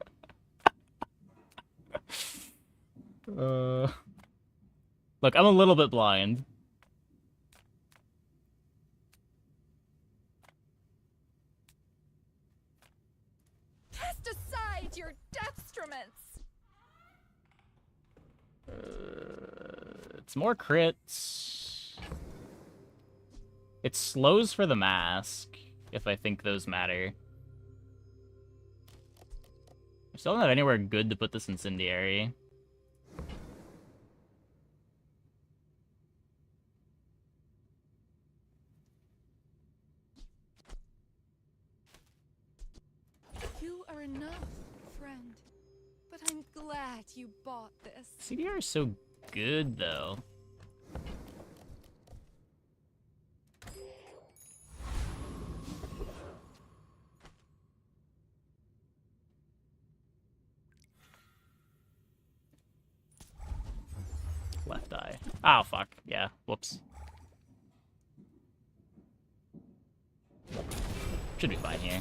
Look, I'm a little bit blind. Cast aside your destruments! It's more crits. It slows for the mask, if I think those matter. I still don't have anywhere good to put this incendiary. You are enough, friend. But I'm glad you bought this. CDR is so good, though. Left eye. Oh, fuck. Yeah. Whoops. Should be fine here.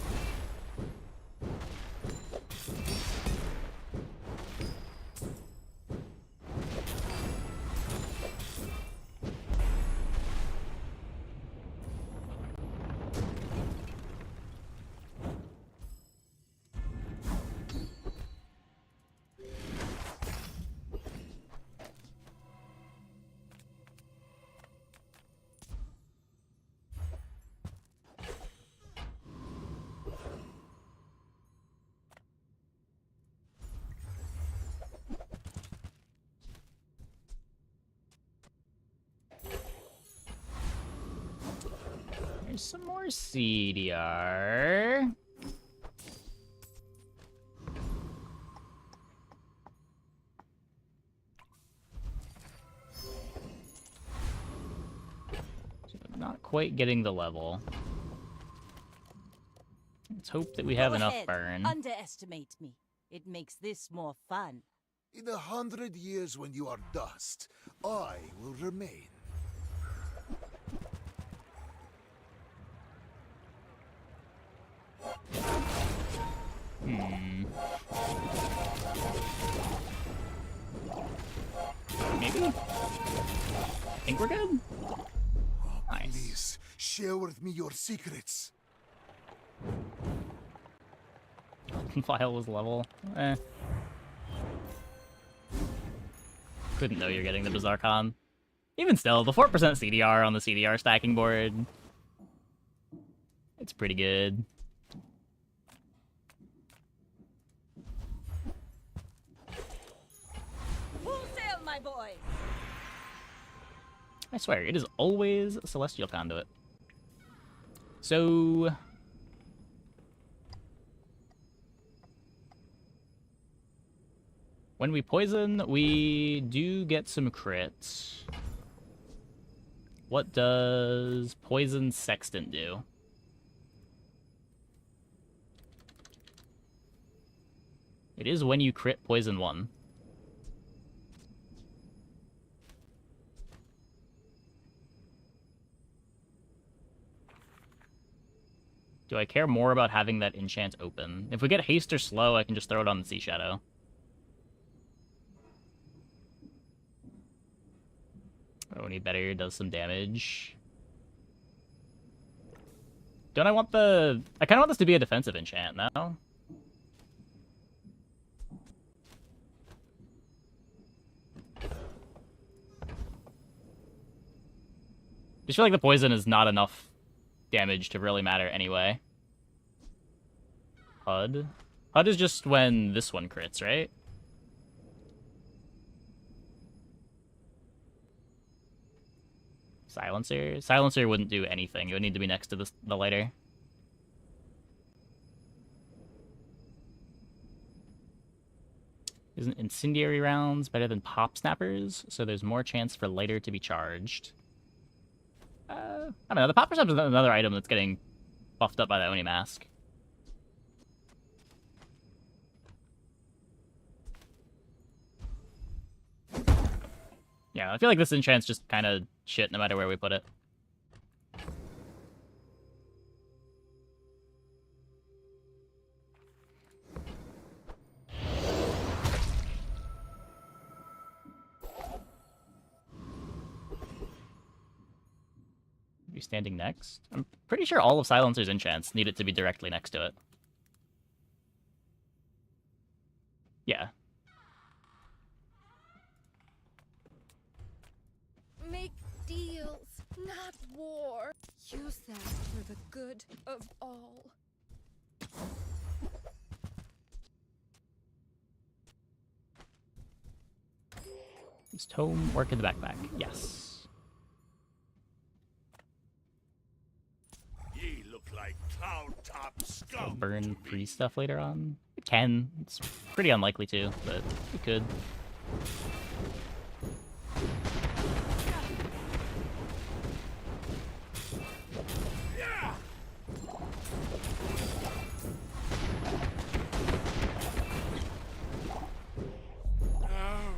There's some more CDR. Not quite getting the level. Let's hope that we have Go enough ahead. burn. Underestimate me. It makes this more fun. In 100 years when you are dust, I will remain. Maybe? I think we're good? Nice. Please, share with me your secrets. File was level. Eh. Couldn't know you're getting the Bizarre Con. Even still, the 4% CDR on the CDR stacking board. It's pretty good. Full sail, my boy. I swear, it is always Celestial Conduit. So... when we poison, we do get some crits. What does Poison Sextant do? It is when you crit Poison 1. Do I care more about having that enchant open? If we get haste or slow, I can just throw it on the Sea Shadow. Oni better does some damage. Don't I want the... I kind of want this to be a defensive enchant, no? Just feel like the poison is not enough damage to really matter anyway. HUD? HUD is just when this one crits, right? Silencer? Silencer wouldn't do anything. It would need to be next to the lighter. Isn't incendiary rounds better than pop snappers? So there's more chance for lighter to be charged. I don't know. The pop snapper is another item that's getting buffed up by the Oni Mask. Yeah, I feel like this enchant's just kind of shit no matter where we put it. Be standing next? I'm pretty sure all of Silencer's enchants need it to be directly next to it. Yeah. Make deals, not war. Use that for the good of all. Does Tome work in the backpack? Yes. Ye look like cloud-top scum. Burn free stuff later on? It can. It's pretty unlikely to, but it could.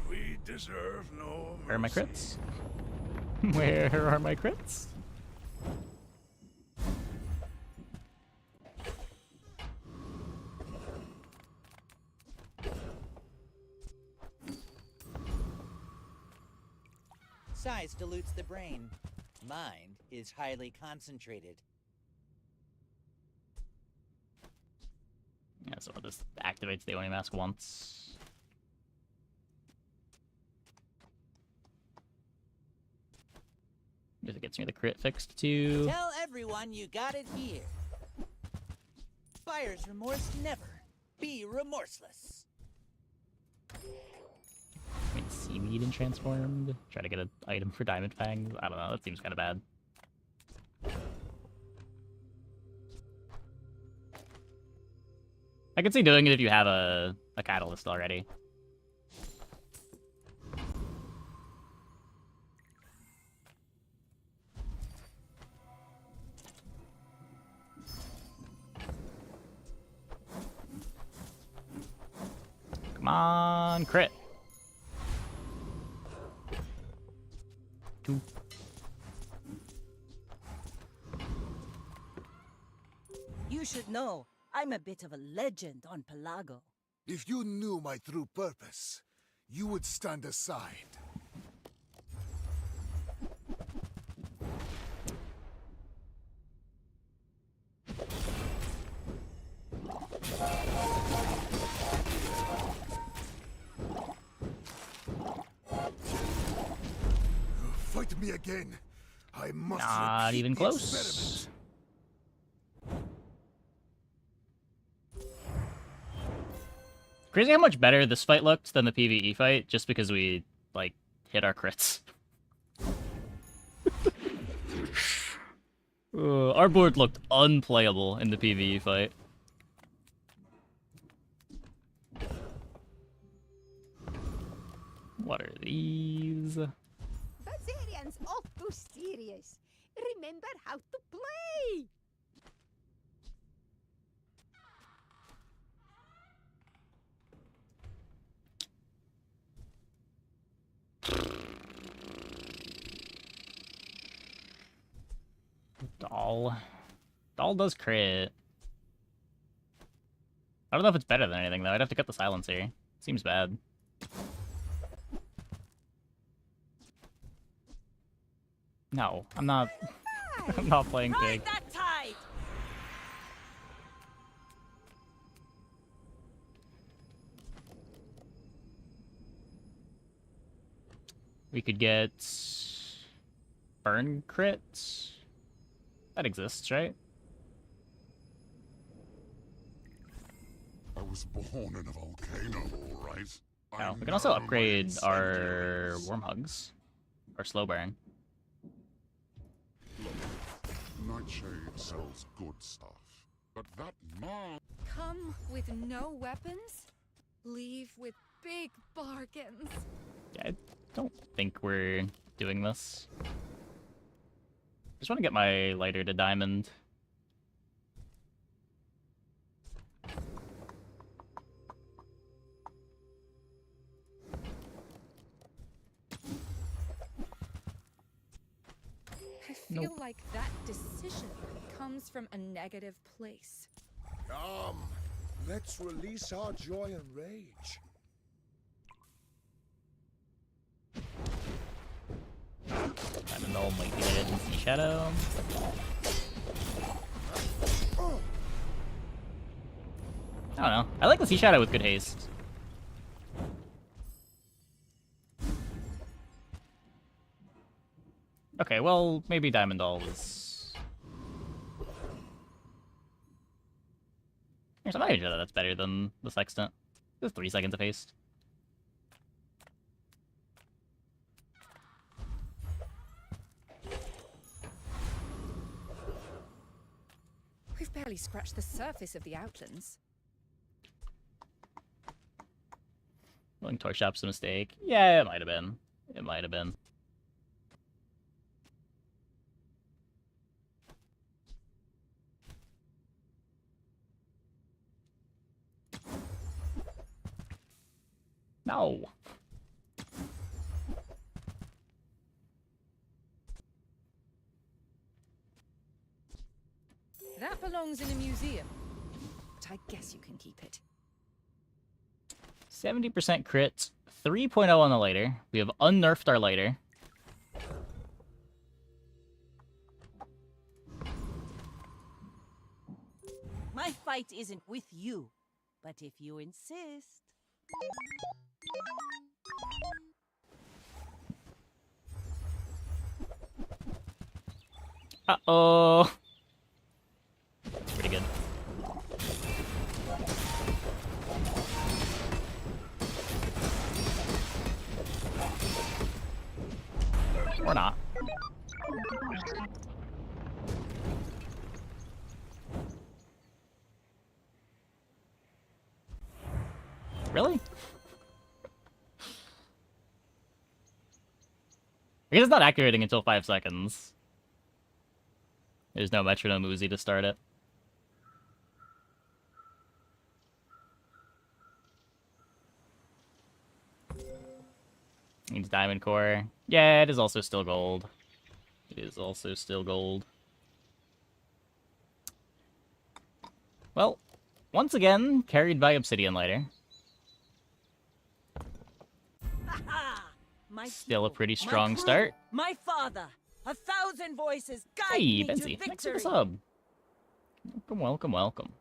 We deserve no mercy. Where are my crits? Where are my crits? Size dilutes the brain. Mind is highly concentrated. Yeah, so this activates the Oni Mask once. If it gets me the crit fixed too. Tell everyone you got it here. Buyer's remorse never. Be remorseless. I mean, Seaweed and Transformed. Try to get an item for Diamond Fangs. I don't know, that seems kind of bad. I could see doing it if you have a catalyst already. Come on, crit. 2. You should know, I'm a bit of a legend on Pelago. If you knew my true purpose, you would stand aside. Fight me again. I must Not repeat even the close. experiment. Crazy how much better this fight looked than the PvE fight, just because we, like, hit our crits. Our board looked unplayable in the PvE fight. What are these? Bazarians awful serious. Remember how to play. Doll. Doll does crit. I don't know if it's better than anything, though. I'd have to cut the silencer. Seems bad. No, I'm not... I'm not playing Ride pig. that tide! We could get... burn crits? That exists, right? I was born in a volcano, all right? Oh, we can also upgrade our Worm Hugs. Or Slow Burn. Look, Nightshade sells good stuff, but that Mask... Come with no weapons, leave with big bargains. Yeah, I don't think we're doing this. Just want to get my lighter to diamond. I feel like that decision comes from a negative place. Come, let's release our joy and rage. Diamond Null might be dead in Sea Shadow. I don't know. I like the Sea Shadow with good haste. Okay, well, maybe Diamond Doll was... There's some idea that's better than the Sextant. Just 3 seconds of haste. We've barely scratched the surface of the Outlands. Rolling Torch Shop's a mistake. Yeah, it might have been. It might have been. No. That belongs in a museum, but I guess you can keep it. 70% crit, 3.0 on the lighter. We have unnerfed our lighter. My fight isn't with you, but if you insist... Uh-oh. That's pretty good. Or not. Really? I guess it's not activating until 5 seconds. There's no metronome Uzi to start it. Needs diamond core. Yeah, it is also still gold. It is also still gold. Well, once again, carried by Obsidian Lighter. my Still a people, pretty my strong crew, start. My father, 1,000 voices guide Hey, me to Benzie, thanks for the victory. sub. Welcome, welcome, welcome.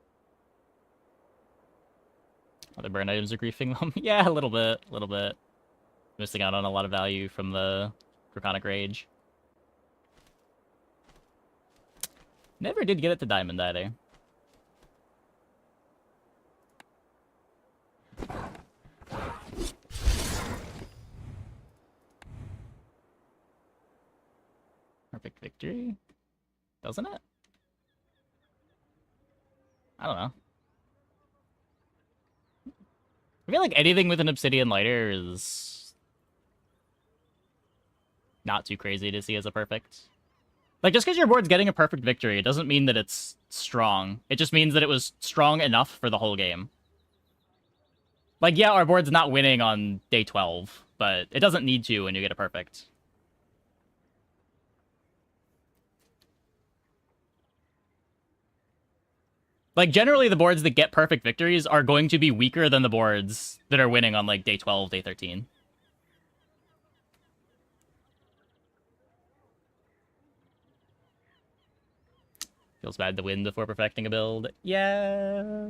Other burn items are griefing them. Yeah, a little bit. Missing out on a lot of value from the Draconic Rage. Never did get it to Diamond either. Perfect victory? Doesn't it? I don't know. I feel like anything with an Obsidian Lighter is not too crazy to see as a perfect. Like, just because your board's getting a perfect victory, it doesn't mean that it's strong. It just means that it was strong enough for the whole game. Like, yeah, our board's not winning on day 12, but it doesn't need to when you get a perfect. Like, generally, the boards that get perfect victories are going to be weaker than the boards that are winning on, like, day 12, day 13. Feels bad to win before perfecting a build. Yeah.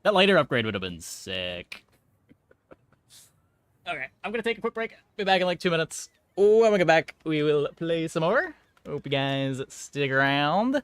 That lighter upgrade would have been sick. Okay, I'm gonna take a quick break. Be back in like 2 minutes. When we get back, we will play some more. Hope you guys stick around.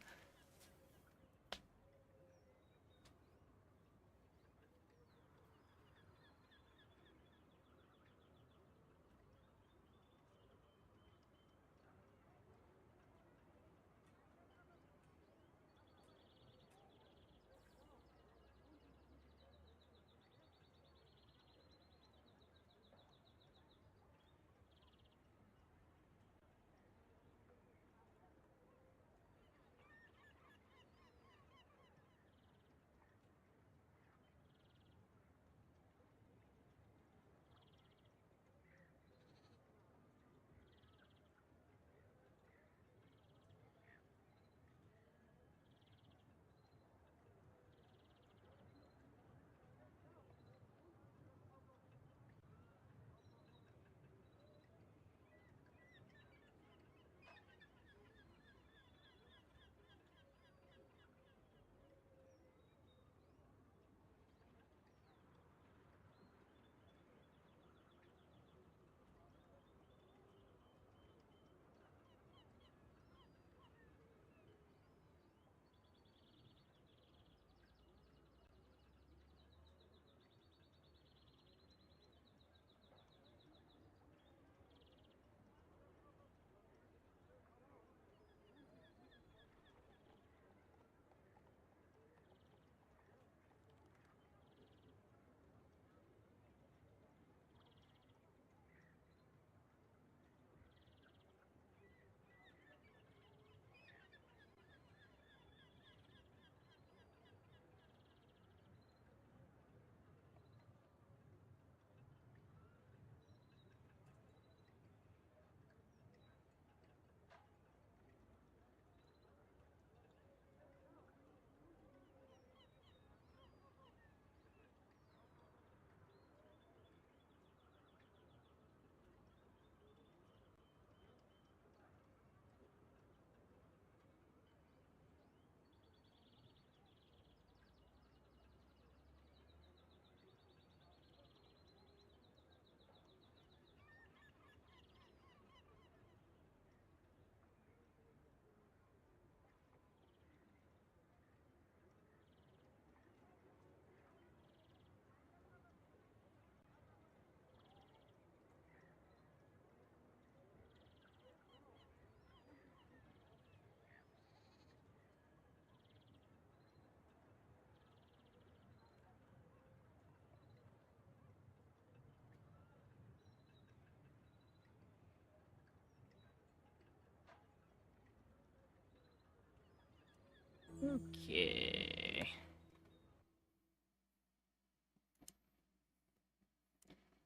Okay.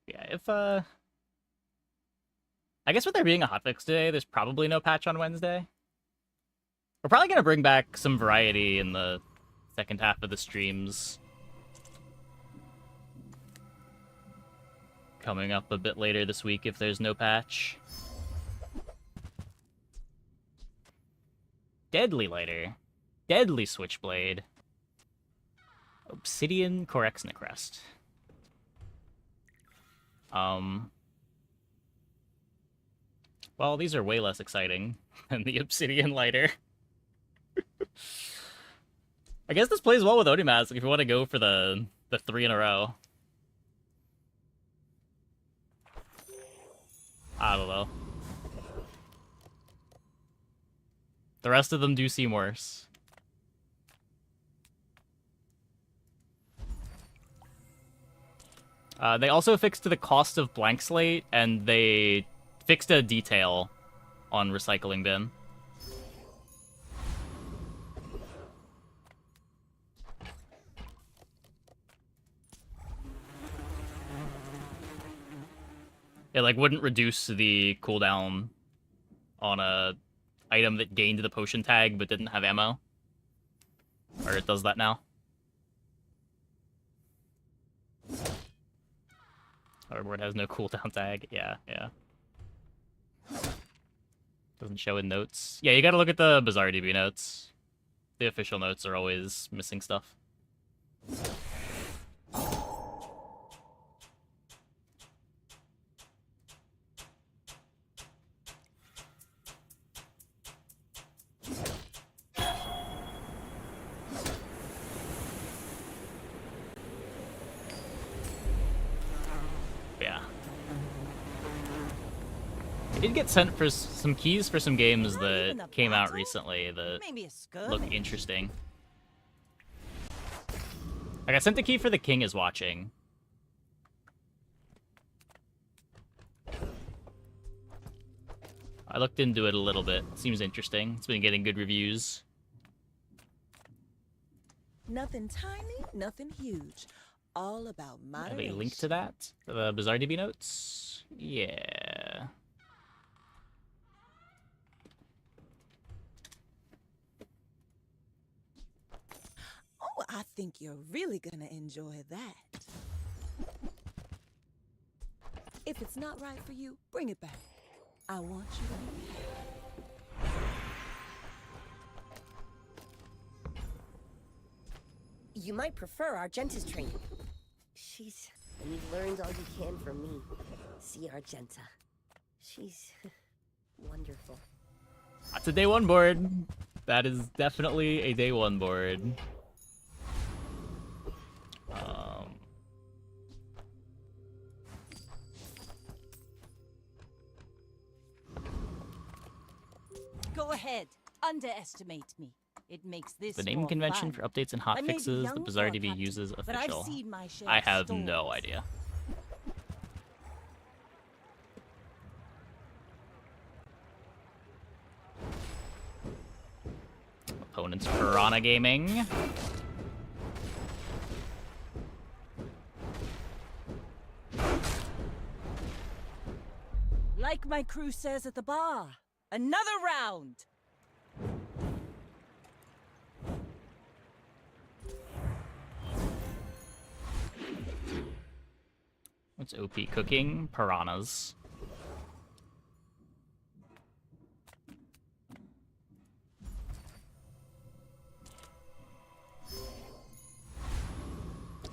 Yeah, if, I guess with there being a hotfix today, there's probably no patch on Wednesday. We're probably gonna bring back some variety in the second half of the streams. coming up a bit later this week if there's no patch. Deadly Lighter. Deadly Switchblade. Obsidian Corex Crest. Well, these are way less exciting than the Obsidian Lighter. I guess this plays well with Oni Mask if you want to go for the 3 in a row. I don't know. The rest of them do seem worse. They also fixed the cost of blank slate, and they fixed a detail on recycling bin. It like wouldn't reduce the cooldown on a item that gained the potion tag but didn't have ammo. Or it does that now. Hoverboard has no cooldown tag. Yeah. Doesn't show in notes. Yeah, you gotta look at the Bizarre DB notes. The official notes are always missing stuff. I did get sent for some keys for some games that came out recently that look interesting. Like, I sent the key for The King is Watching. I looked into it a little bit. Seems interesting. It's been getting good reviews. Nothing tiny, nothing huge. All about Have moderation. a link to that? The Bizarre DB notes? Yeah. Oh, I think you're really gonna enjoy that. If it's not right for you, bring it back. I want you to be happy. You might prefer Argenta's training. And you've learned all you can from me. See Argenta. She's wonderful. That's a day one board. That is definitely a day one board. Go ahead, underestimate me. It makes this The naming more convention fun. for updates and I may be hotfixes young the Bizarre for a DB captain, uses but I've official. seen my share I of have storms. no idea. Opponent's Piranha Gaming. Like my crew says at the bar, another round. What's OP cooking? Piranhas.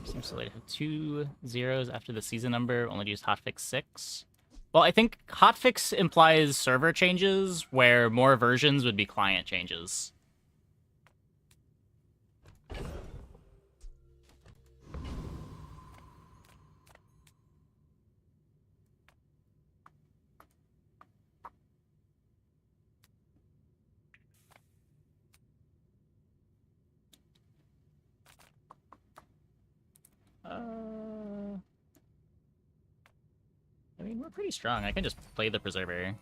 Seems silly to have 2 zeros after the season number, only to use hotfix 6. Well, I think hotfix implies server changes, where more versions would be client changes. I mean, we're pretty strong. I can just play the Preserver.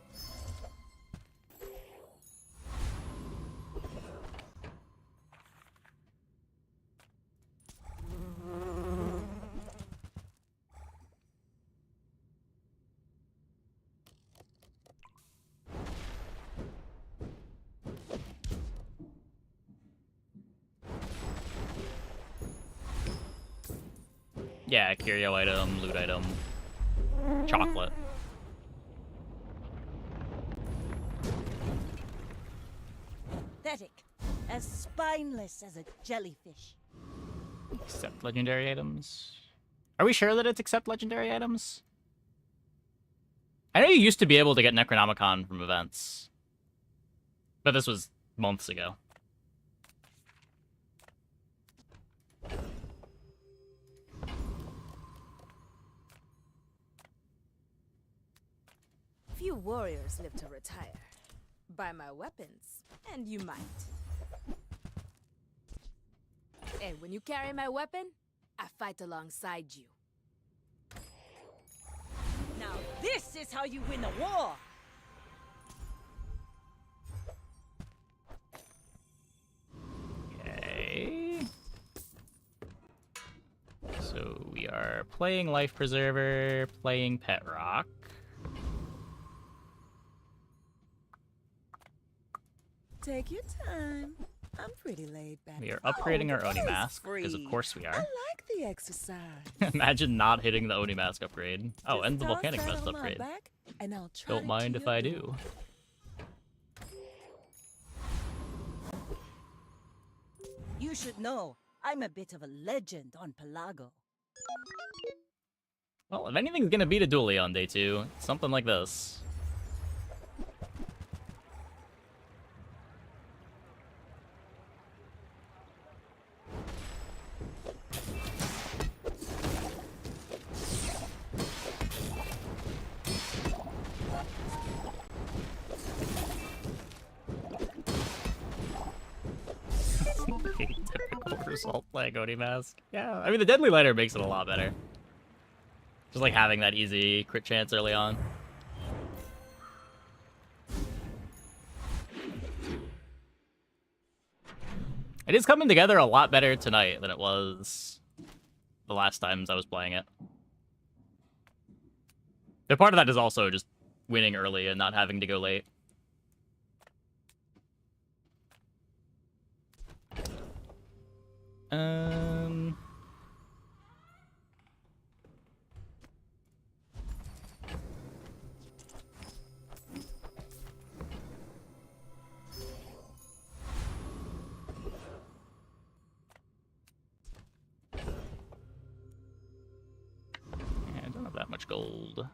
Yeah, curio item, loot item. chocolate. Pathetic. As spineless as a jellyfish. Except legendary items. Are we sure that it's except legendary items? I know you used to be able to get Necronomicon from events. But this was months ago. Few warriors live to retire. Buy my weapons, and you might. And when you carry my weapon, I fight alongside you. Now this is how you win a war! Okay. So we are playing Life Preserver, playing Pet Rock. Take your time. I'm pretty laid back. We are upgrading our Oni that was Mask, because of free. course we I are. like the exercise. Imagine not hitting the Oni Mask upgrade. Oh, and the Toss Volcanic that Vest on my upgrade. back, and I'll try Don't mind to if your I door. do. You should know, I'm a bit of a legend on Pelago. Well, if anything's gonna beat a dually on day 2, it's something like this. Typical result playing Oni Mask. Yeah, I mean the Deadly Lighter makes it a lot better. Just like having that easy crit chance early on. It is coming together a lot better tonight than it was the last times I was playing it. But part of that is also just winning early and not having to go late. I don't have that much gold.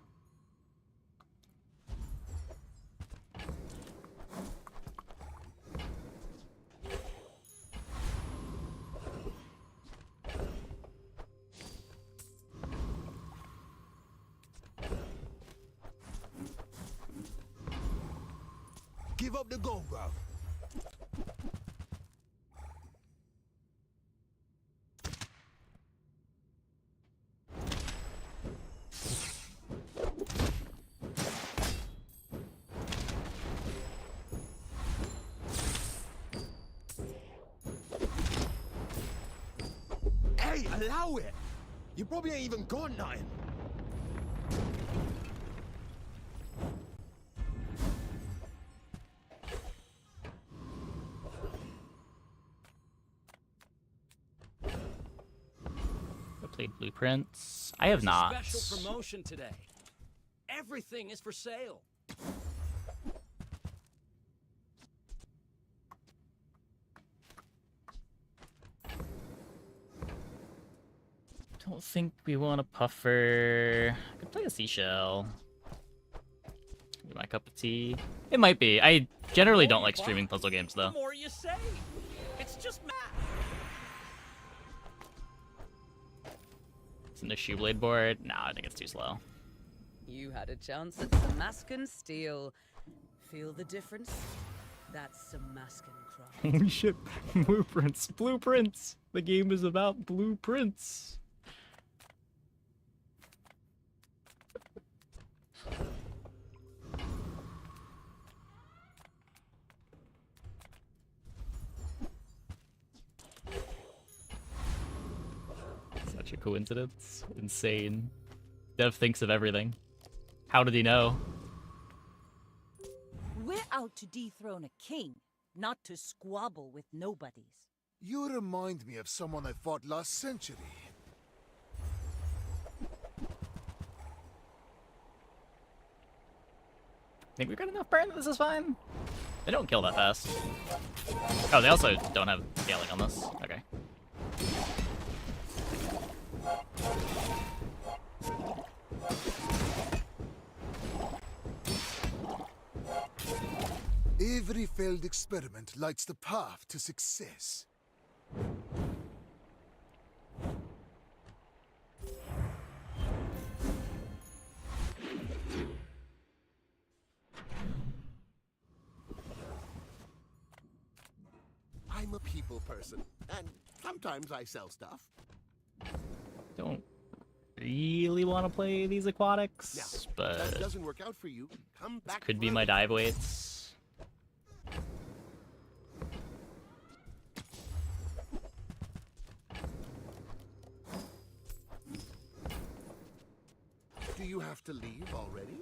Give up the gold, bro. Hey, allow it! You probably ain't even got nothing. I played Blueprints. I have not. Special promotion today. Everything is for sale. Don't think we want a puffer. I could play a seashell. Be my cup of tea. It might be. I generally don't like streaming puzzle games though. The more you save. It's just math. It's in the Shoeblade board. Nah, I think it's too slow. You had a chance at Samascan steel. Feel the difference? That's Samascan craft. Holy shit. Blueprints. Blueprints. The game is about blueprints. Such a coincidence. Insane. Dev thinks of everything. How did he know? We're out to dethrone a king, not to squabble with nobodies. You remind me of someone I fought last century. think we got enough burn that this is fine. They don't kill that fast. Oh, they also don't have scaling on this. Okay. Every failed experiment lights the path to success. I'm a people person, and sometimes I sell stuff. Don't really want to play these aquatics, Now, but if that doesn't work out for you, come this back could be for my it. dive weights. Do you have to leave already?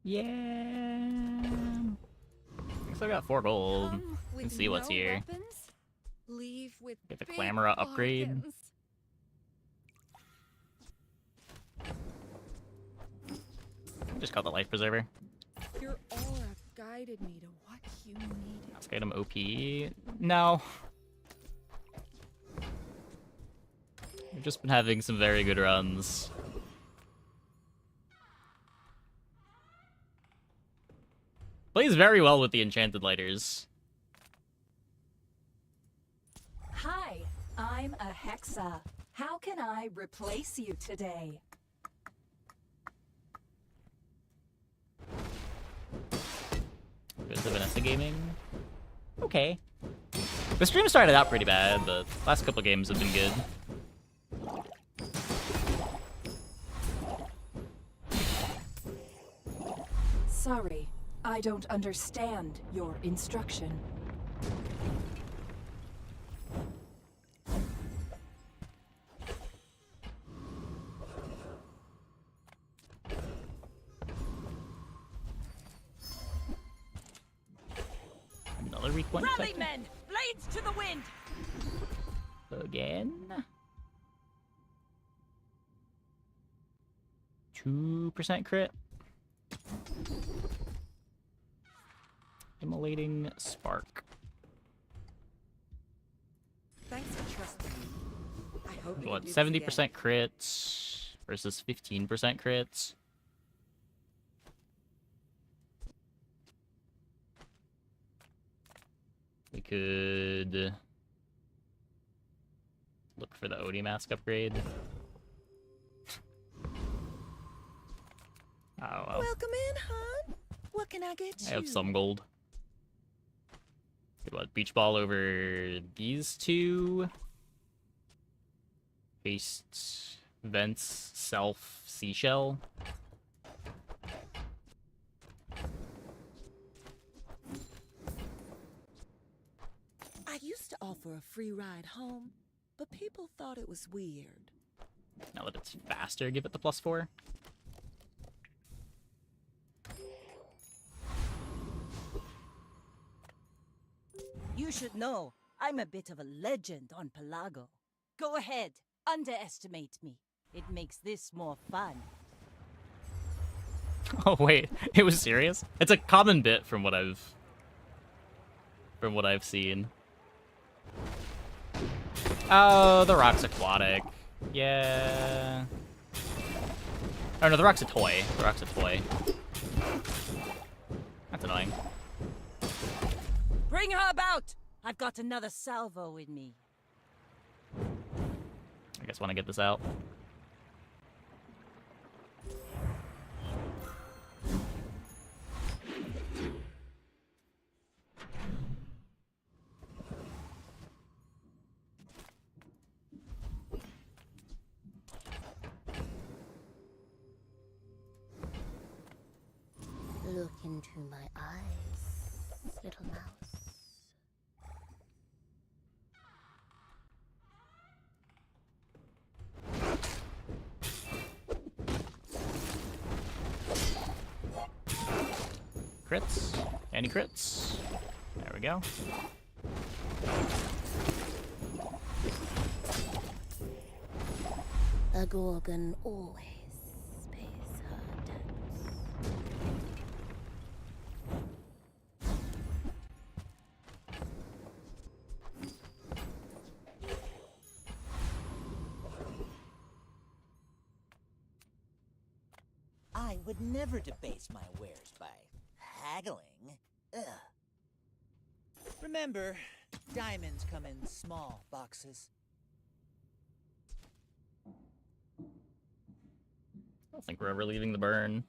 Yeah. Guess I got 4 gold. You can see what's here. Leave with Get the big Clamora upgrade. bargains. Just got the life preserver. Your aura guided me to what you needed. Let's get him OP. No. We've just been having some very good runs. Plays very well with the enchanted lighters. Hi, I'm a Hexa. How can I replace you today? There's the Vanessa gaming. Okay. The stream started out pretty bad, but last couple games have been good. Sorry, I don't understand your instruction. Another weak point. Rally men! Blades to the wind! Again. 2% crit. Immolating Spark. Thanks for trusting me. I hope you What, can do this 70% again. crits versus 15% crits? We could look for the Oni Mask upgrade. Oh well. Welcome in, hon. What can I get you? I have some gold. Good, what? Beach ball over these two. Paste, vents, self, seashell. I used to offer a free ride home, but people thought it was weird. Now that it's faster, give it the +4. You should know, I'm a bit of a legend on Pelago. Go ahead, underestimate me. It makes this more fun. Oh wait, it was serious? It's a common bit from what I've seen. Oh, the rock's aquatic. Yeah. Oh no, the rock's a toy. The rock's a toy. That's annoying. Bring her about! I've got another salvo in me. I guess want to get this out. Look into my eyes, little mouse. Crits. Any crits? There we go. A Gorgon always pays her debts. I would never debase my wares by haggling. Ugh. Remember, diamonds come in small boxes. I don't think we're ever leaving the burn.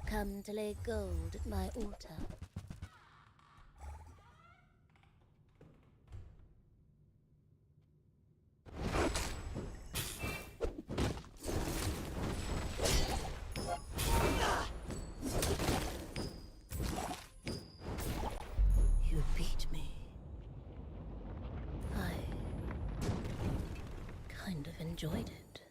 Come to lay gold at my altar. You beat me. I kind of enjoyed it.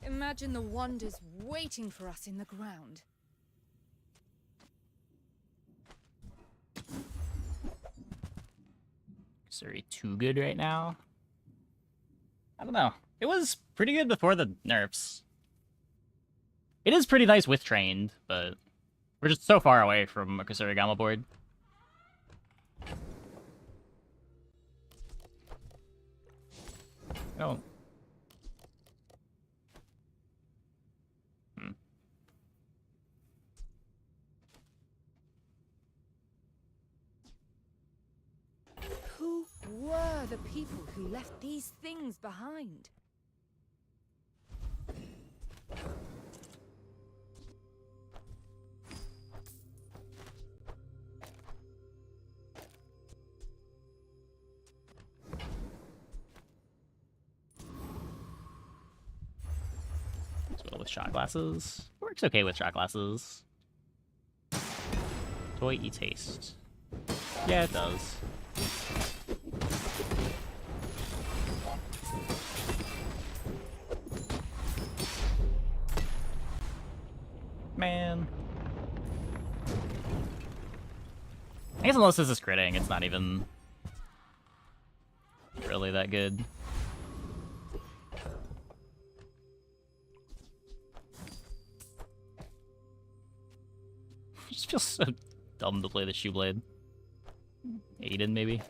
Imagine the wonders waiting for us in the ground. Is there too good right now? I don't know. It was pretty good before the nerfs. It is pretty nice with trained, but we're just so far away from a Kusarigama board. I don't... Who were the people who left these things behind? As well with shot glasses. Works okay with shot glasses. Toy eats haste. Yeah, it does. Man. I guess unless this is critting, it's not even really that good. It just feels so dumb to play the shoe blade. Aiden, maybe?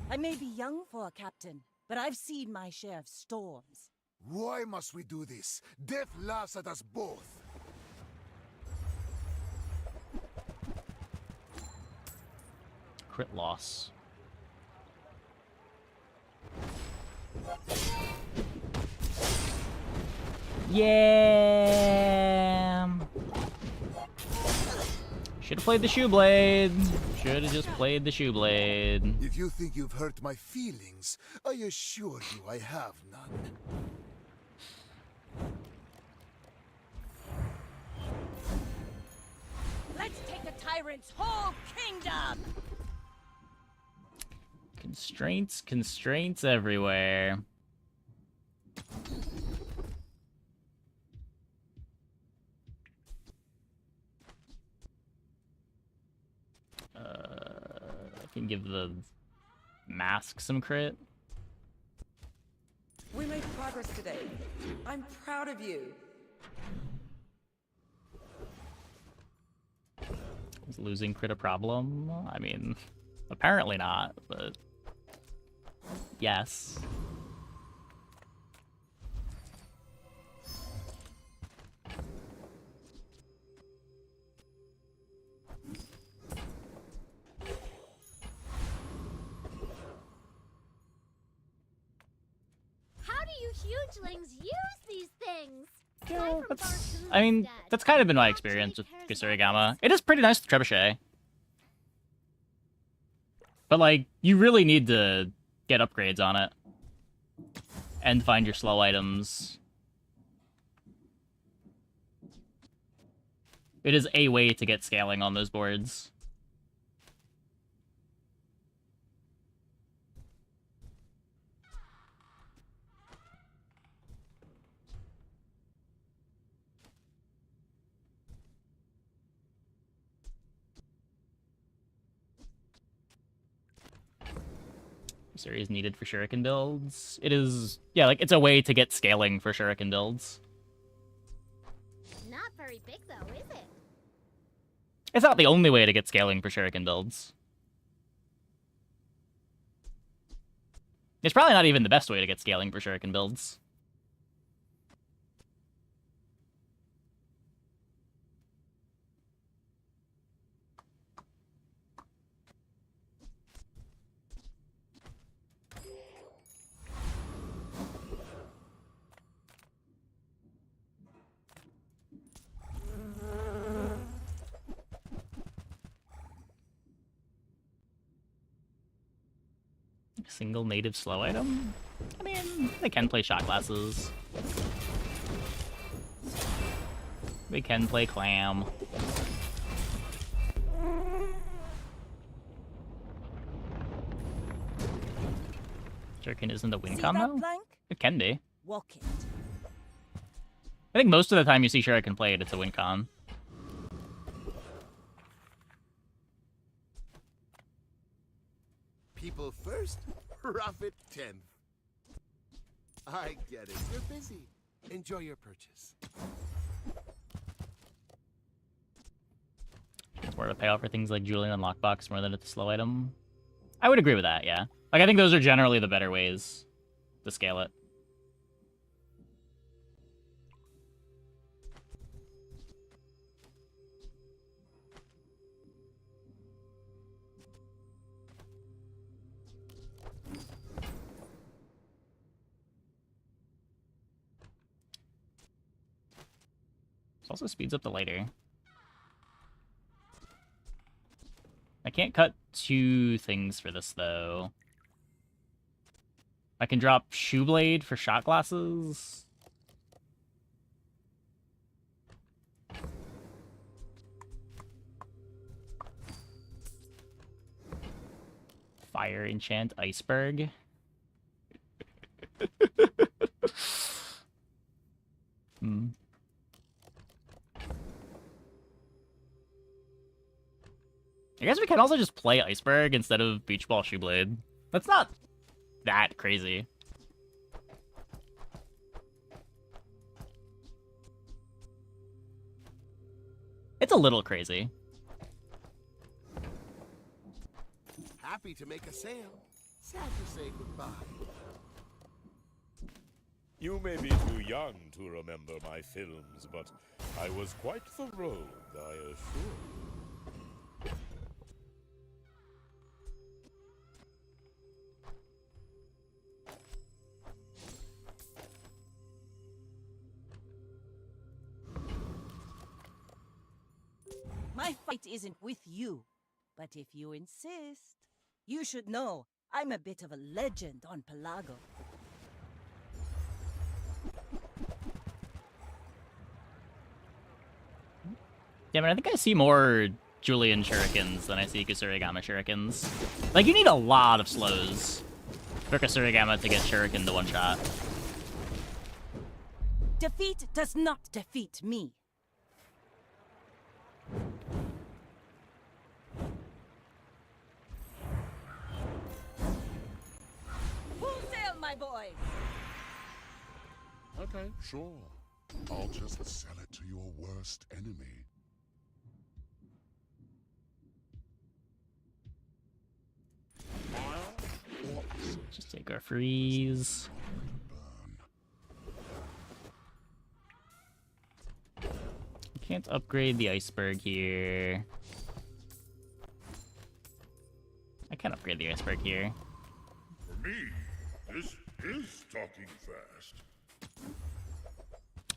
I may be young for a captain, but I've seen my share of storms. Why must we do this? Death laughs at us both. Crit loss. Yeah. Should have played the shoe blade. Should have just played the shoe blade. If you think you've hurt my feelings, I assure you I have none. Let's take the tyrant's whole kingdom! Constraints, constraints everywhere. I can give the mask some crit. We made progress today. I'm proud of you. Is losing crit a problem? I mean, apparently not, but yes. How do you hugelings use these things? Yeah, I mean, that's kind of been my experience with Kusarigama. It is pretty nice with Trebuchet. But, like, you really need to get upgrades on it. And find your slow items. It is a way to get scaling on those boards. Series needed for shuriken builds. It is, yeah, like, it's a way to get scaling for shuriken builds. Not very big though, is it? It's not the only way to get scaling for shuriken builds. It's probably not even the best way to get scaling for shuriken builds. Single native slow item? I mean, they can play shot glasses. They can play clam. Shuriken isn't a win combo? It can be. Walk it. I think most of the time you see Shuriken played, it's a win con. People first, profit 10th. I get it. You're busy. Enjoy your purchase. It's more of a payoff for things like Julian and Lockbox more than it's a slow item. I would agree with that, yeah. Like, I think those are generally the better ways to scale it. This also speeds up the lighter. I can't cut two things for this, though. I can drop Shoe Blade for shot glasses. Fire enchant Iceberg. I guess we can also just play Iceberg instead of Beach Ball Shoe Blade. That's not that crazy. It's a little crazy. Happy to make a sale. Sad to say goodbye. You may be too young to remember my films, but I was quite the rogue, I assure you. My fight isn't with you, but if you insist, you should know I'm a bit of a legend on Pelago. Yeah, I mean, I think I see more Julian shurikens than I see Kusarigama shurikens. Like, you need a lot of slows for Kusarigama to get shuriken to one shot. Defeat does not defeat me. Full sail, my boy! Okay, sure. I'll just sell it to your worst enemy. Just take our freeze. Can't upgrade the iceberg here. I can upgrade the iceberg here. For me, this is talking fast.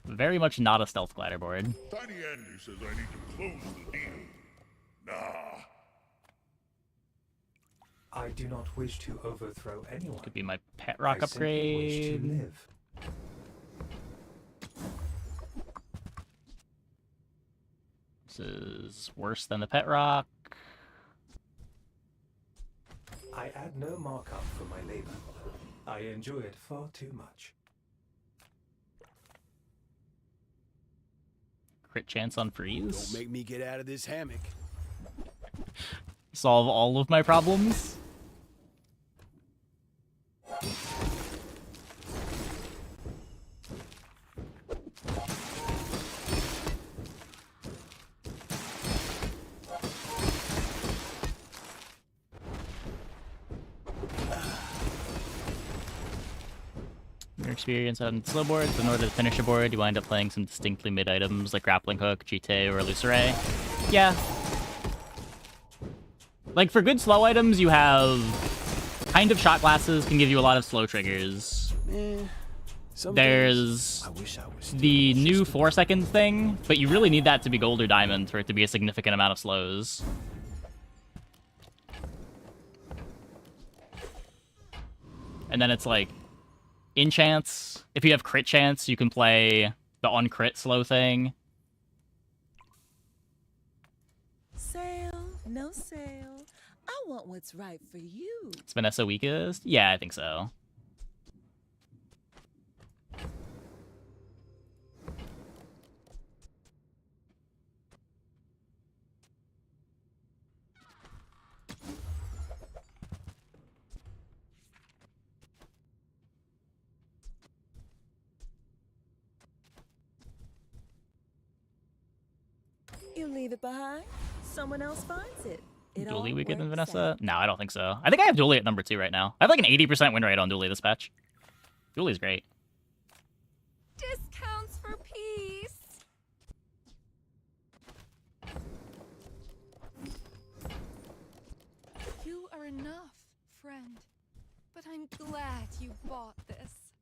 Very much not a stealth glider board. Tiny Andy says I need to close the deal. Nah. I do not wish to overthrow anyone. Could be my pet rock I simply wish to upgrade. live. This is worse than the pet rock. I add no markup for my labor. I enjoy it far too much. Crit chance on freeze. Don't make me get out of this hammock. Solve all of my problems. Your experience on slow boards, in order to finish a board, you wind up playing some distinctly mid items like grappling hook, GT, or Lucere. Yeah. Like, for good slow items, you have kind of shot glasses can give you a lot of slow triggers. There's the new 4-second thing, but you really need that to be gold or diamond for it to be a significant amount of slows. And then it's like, in chance, if you have crit chance, you can play the on crit slow thing. Sale, no sale. I want what's right for you. Is Vanessa weakest? Yeah, I think so. You leave it behind, someone else finds it. Dually weaker than Vanessa? No, I don't think so. I think I have Dually at number 2 right now. I have like an 80% win rate on Dually this patch. Dually's great. Discounts for peace. You are enough, friend. But I'm glad you bought this.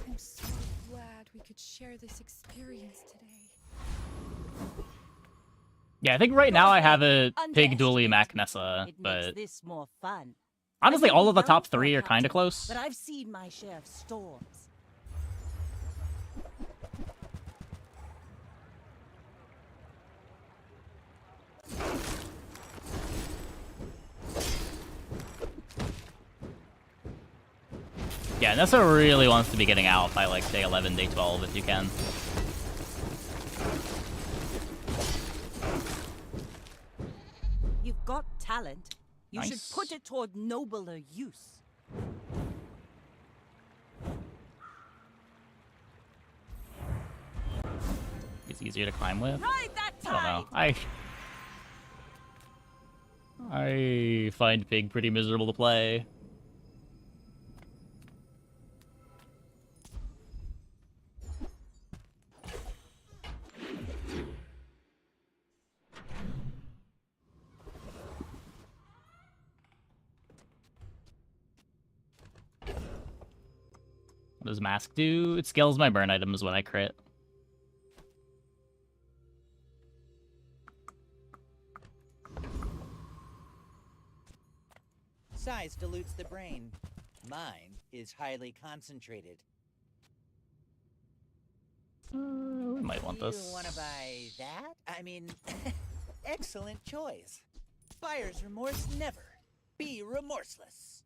I'm so glad we could share this experience today. Yeah, I think right now I have a Pig, Dually, Mac, Nessa, but This more fun. honestly, all of the top 3 are kind of close. But I've seen my share of storms. Yeah, Nessa really wants to be getting out by like day 11, day 12 if you can. You've got talent. You Nice. should put it toward nobler use. It's easier to climb with. Ride that I don't know. tide. I find Pig pretty miserable to play. What does Mask do? It scales my burn items when I crit. Size dilutes the brain. Mine is highly concentrated. We might want this. You want to buy that? I mean, excellent choice. Buyer's remorse never. Be remorseless.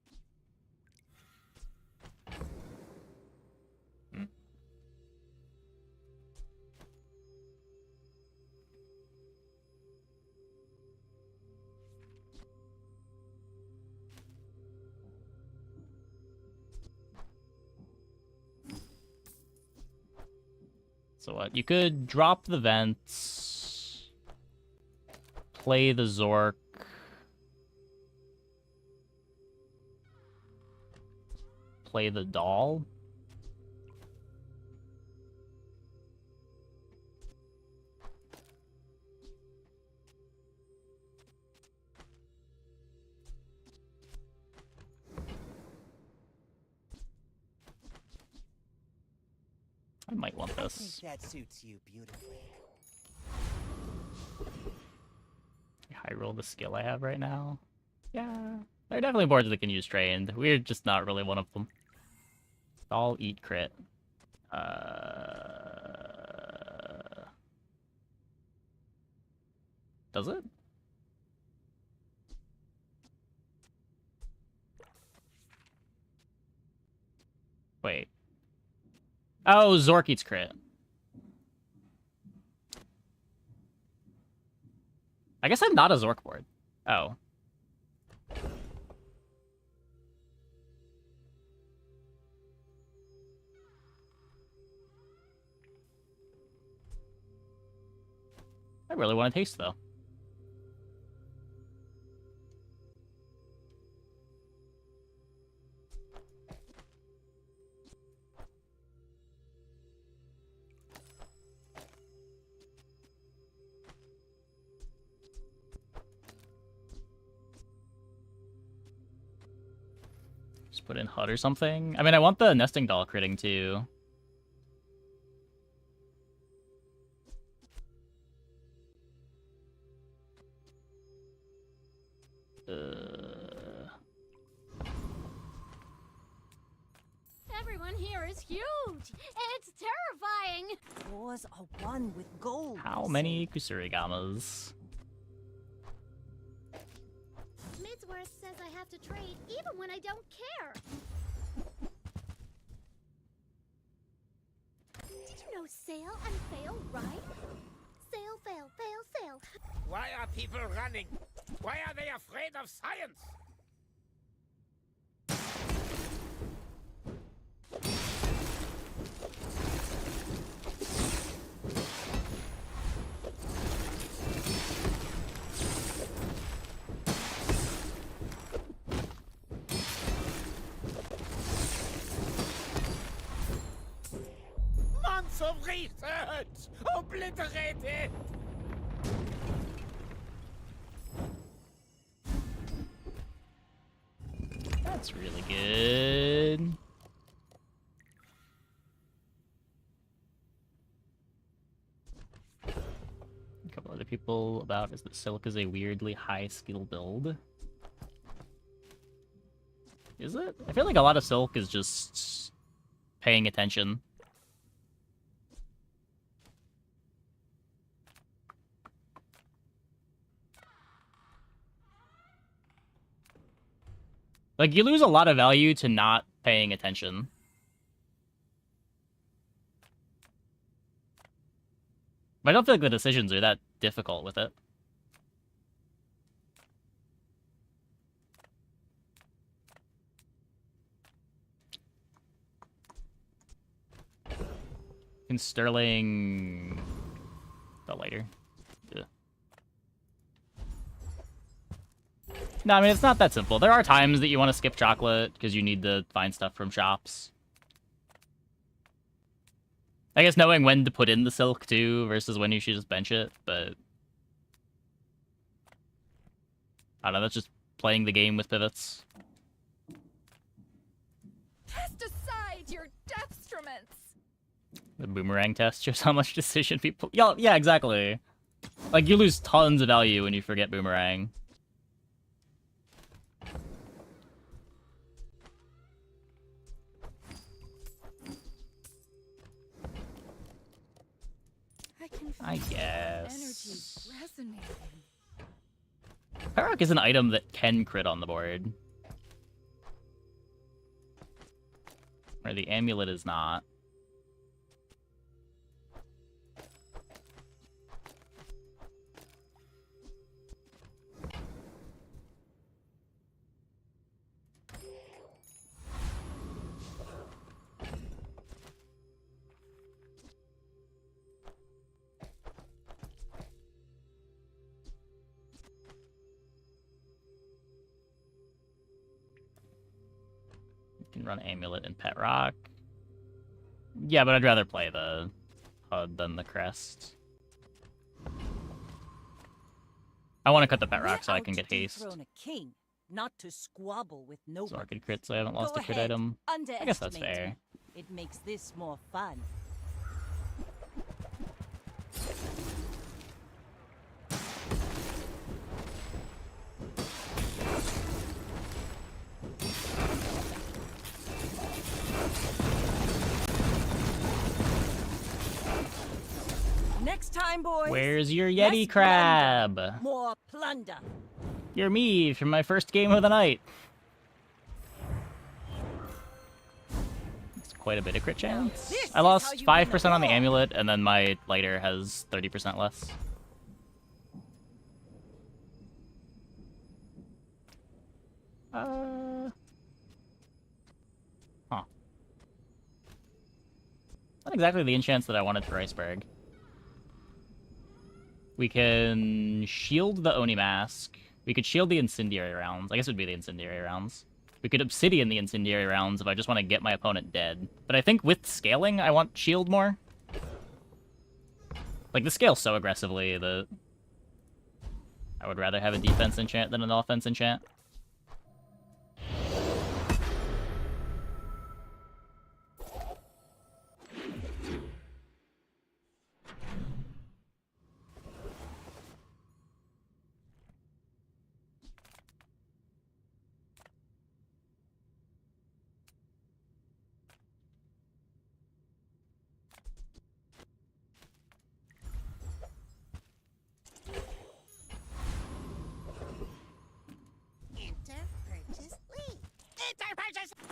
So what? You could drop the vents, play the Zork, play the doll. I might want I this. think that suits you beautifully. High roll the skill I have right now. Yeah. There are definitely boards that can use trained. We're just not really one of them. I'll eat crit. Does it? Wait. Oh, Zork eats crit. I guess I'm not a Zork board. Oh. I really want to taste, though. Just put in HUD or something. I mean, I want the nesting doll critting, too. Everyone here is huge. It's terrifying. Wars are won with gold. How many Kusurigamas? Midsworth says I have to trade even when I don't care. Did you know sail and fail rhyme? Sail, fail, fail, sail. Why are people running? Why are they afraid of science? Months of research! Obliterated! That's really good. A couple other people about is that Silk is a weirdly high skill build. Is it? I feel like a lot of Silk is just paying attention. Like, you lose a lot of value to not paying attention. But I don't feel like the decisions are that difficult with it. Can Sterling the lighter? Yeah. No, I mean, it's not that simple. There are times that you want to skip chocolate because you need to find stuff from shops. I guess knowing when to put in the silk, too, versus when you should just bench it, but... I don't know, that's just playing the game with pivots. Cast aside your deathstruments. The boomerang test shows how much decision people... Yeah, exactly. Like, you lose tons of value when you forget boomerang. I guess. Parrock is an item that can crit on the board. Where the amulet is not. Can run amulet and pet rock. Yeah, but I'd rather play the HUD than the crest. I want to cut the pet rock so I can get haste. A king, not to squabble with nobody. Zork crit, so I haven't lost a crit ahead. item. I guess that's fair. It makes this more fun. Next time, boys. Where's your less Yeti crab? Plunder, more plunder. You're me from my first game of the night. It's quite a bit of crit chance. I lost 5% on the amulet, and then my lighter has 30% less. Huh. Not exactly the enchants that I wanted for Iceberg. We can shield the Oni Mask. We could shield the Incendiary rounds. I guess it would be the Incendiary rounds. We could Obsidian the Incendiary rounds if I just want to get my opponent dead. But I think with scaling, I want shield more. Like, the scale so aggressively that I would rather have a defense enchant than an offense enchant.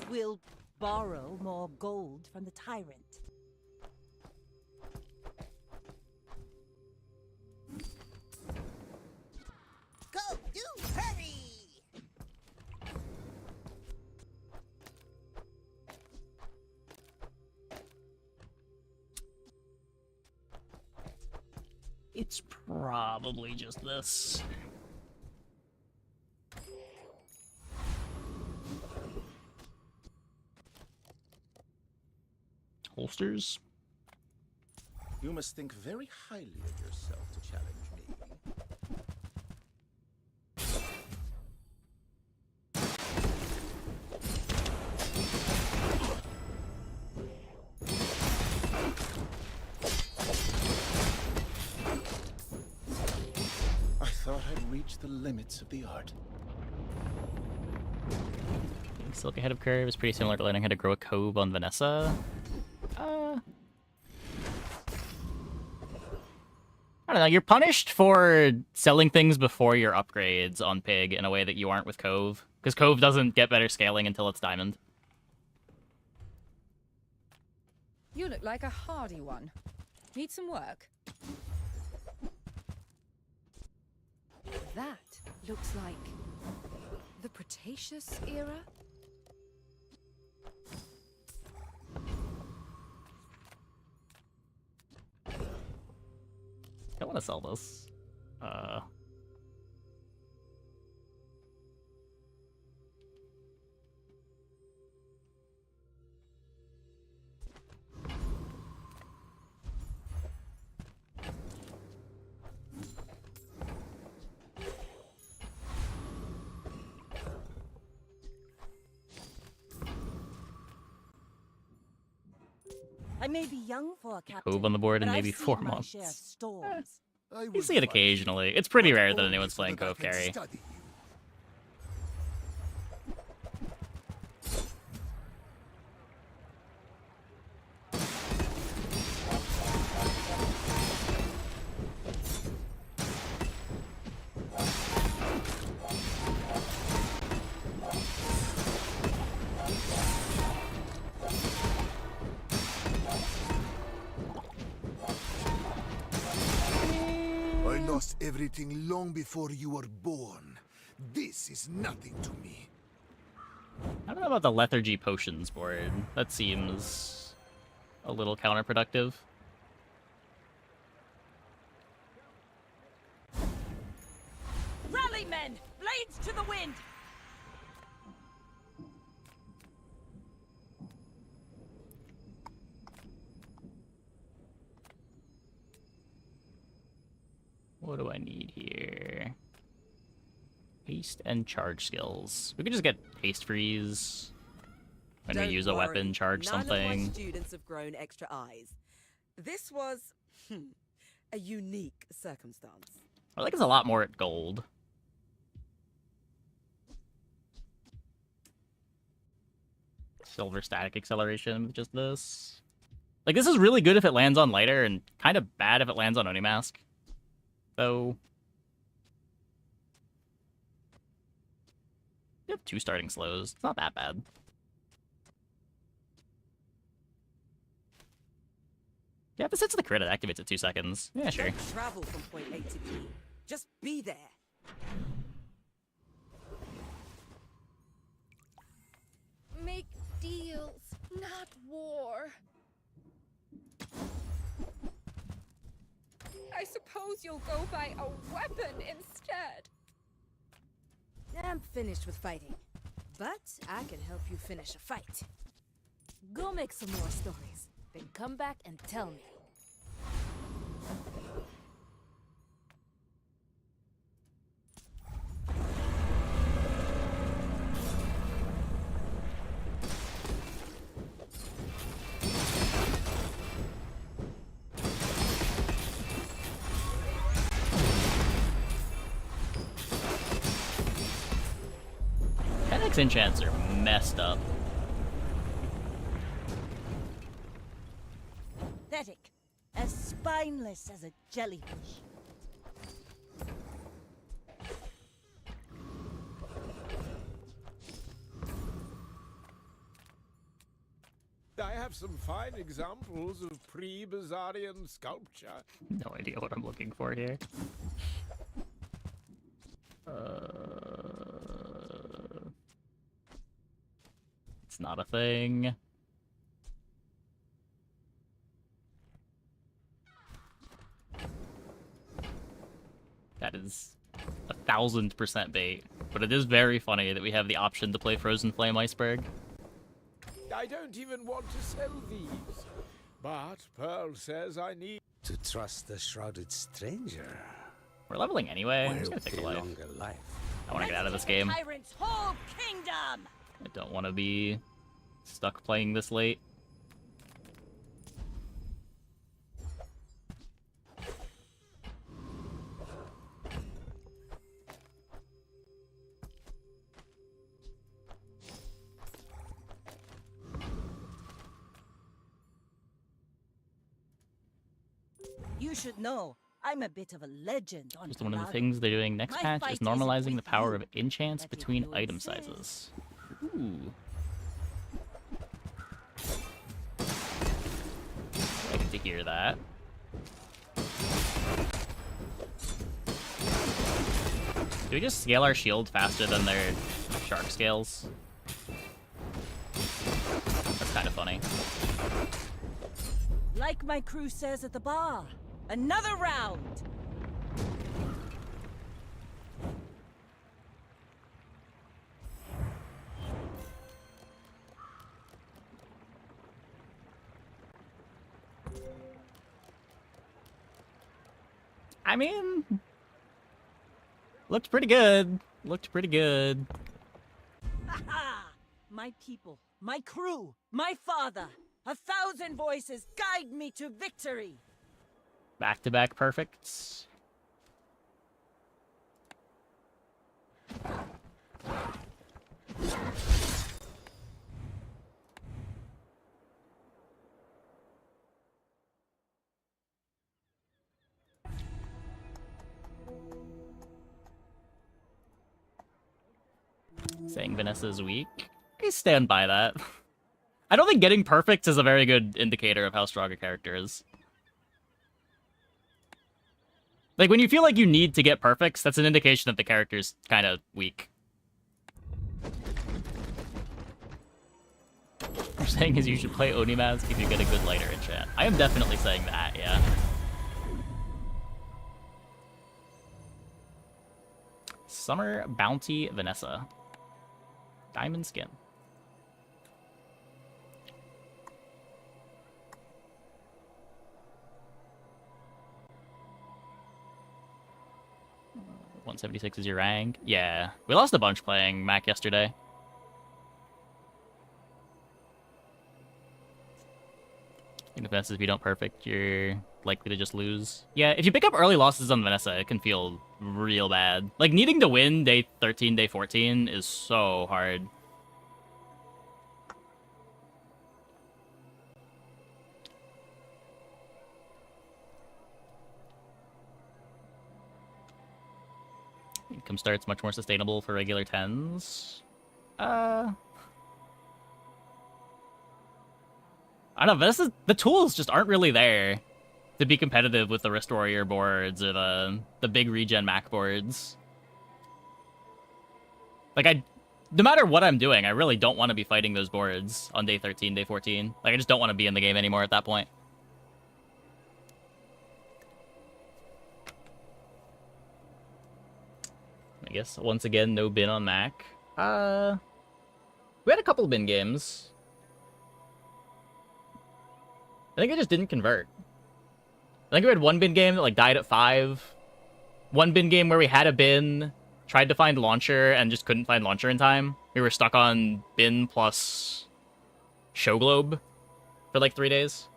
We'll borrow more gold from the tyrant. Go, do, hurry! It's probably just this. Holsters? You must think very highly of yourself to challenge me. I thought I'd reached the limits of the art. Silk ahead of curve is pretty similar to learning how to grow a cove on Vanessa. I don't know, you're punished for selling things before your upgrades on Pig in a way that you aren't with Cove. Because Cove doesn't get better scaling until it's Diamond. You look like a hardy one. Need some work? That looks like the Cretaceous era? I want to sell this. I may be young for a captain, Cove on the board in but maybe I've 4 seen my months. share of storms. You see it occasionally. It's pretty rare that anyone's playing Cove carry. I lost everything long before you were born. This is nothing to me. I don't know about the Lethargy Potions board. That seems a little counterproductive. Rally, men! Blades to the wind! What do I need here? Haste and charge skills. We could just get haste freeze. When we use a weapon, charge None something. of my students have grown extra eyes. This was a unique circumstance. I think it's a lot more at gold. Silver static acceleration with just this. Like, this is really good if it lands on Lighter, and kind of bad if it lands on Oni Mask. So... you have 2 starting slows. It's not that bad. Yeah, if this hits the crit, it activates at 2 seconds. Yeah, sure. Don't travel from point A to B. Just be there. Make deals, not war. I suppose you'll go buy a weapon instead. I'm finished with fighting, but I can help you finish a fight. Go make some more stories, then come back and tell me. Enchants are messed up. Pathetic. As spineless as a jellyfish. I have some fine examples of pre-Bazarian sculpture. No idea what I'm looking for here. It's not a thing. That is 1000% bait, but it is very funny that we have the option to play Frozen Flame Iceberg. I don't even want to sell these, but Pearl says I need to trust the shrouded stranger. We're leveling anyway. I'm just gonna take a life. I want to get out of this game. Tyrant's whole kingdom. I don't want to be stuck playing this late. You should know, I'm a bit of a legend on Just one of the Pelago. they're doing next My patch fight is isn't normalizing with the power you, of enchants but if between you item insist. sizes. Ooh. I get to hear that. Do we just scale our shield faster than their shark scales? That's kind of funny. Like my crew says at the bar, another round. I mean, looked pretty good. Looked pretty good. Aha! My people, my crew, my father. 1,000 voices guide me to victory. Back-to-back perfects. Saying Vanessa's weak. I stand by that. I don't think getting perfect is a very good indicator of how strong a character is. Like, when you feel like you need to get perfects, that's an indication that the character's kind of weak. What you're saying is you should play Oni Mask if you get a good lighter enchant. I am definitely saying that, yeah. Summer Bounty Vanessa. Diamond skin. $176 is your rank. Yeah, we lost a bunch playing Mac yesterday. In defense, if you don't perfect, you're likely to just lose. Yeah, if you pick up early losses on Vanessa, it can feel real bad. Like, needing to win day 13, day 14 is so hard. income starts much more sustainable for regular 10s. I don't know, the tools just aren't really there to be competitive with the Wrist Warrior boards or the big regen Mac boards. Like, no matter what I'm doing, I really don't want to be fighting those boards on day 13, day 14. Like, I just don't want to be in the game anymore at that point. I guess, once again, no bin on Mac. We had a couple bin games. I think I just didn't convert. I think we had one bin game that, like, died at 5. One bin game where we had a bin, tried to find launcher, and just couldn't find launcher in time. We were stuck on bin plus show globe for, like, 3 days.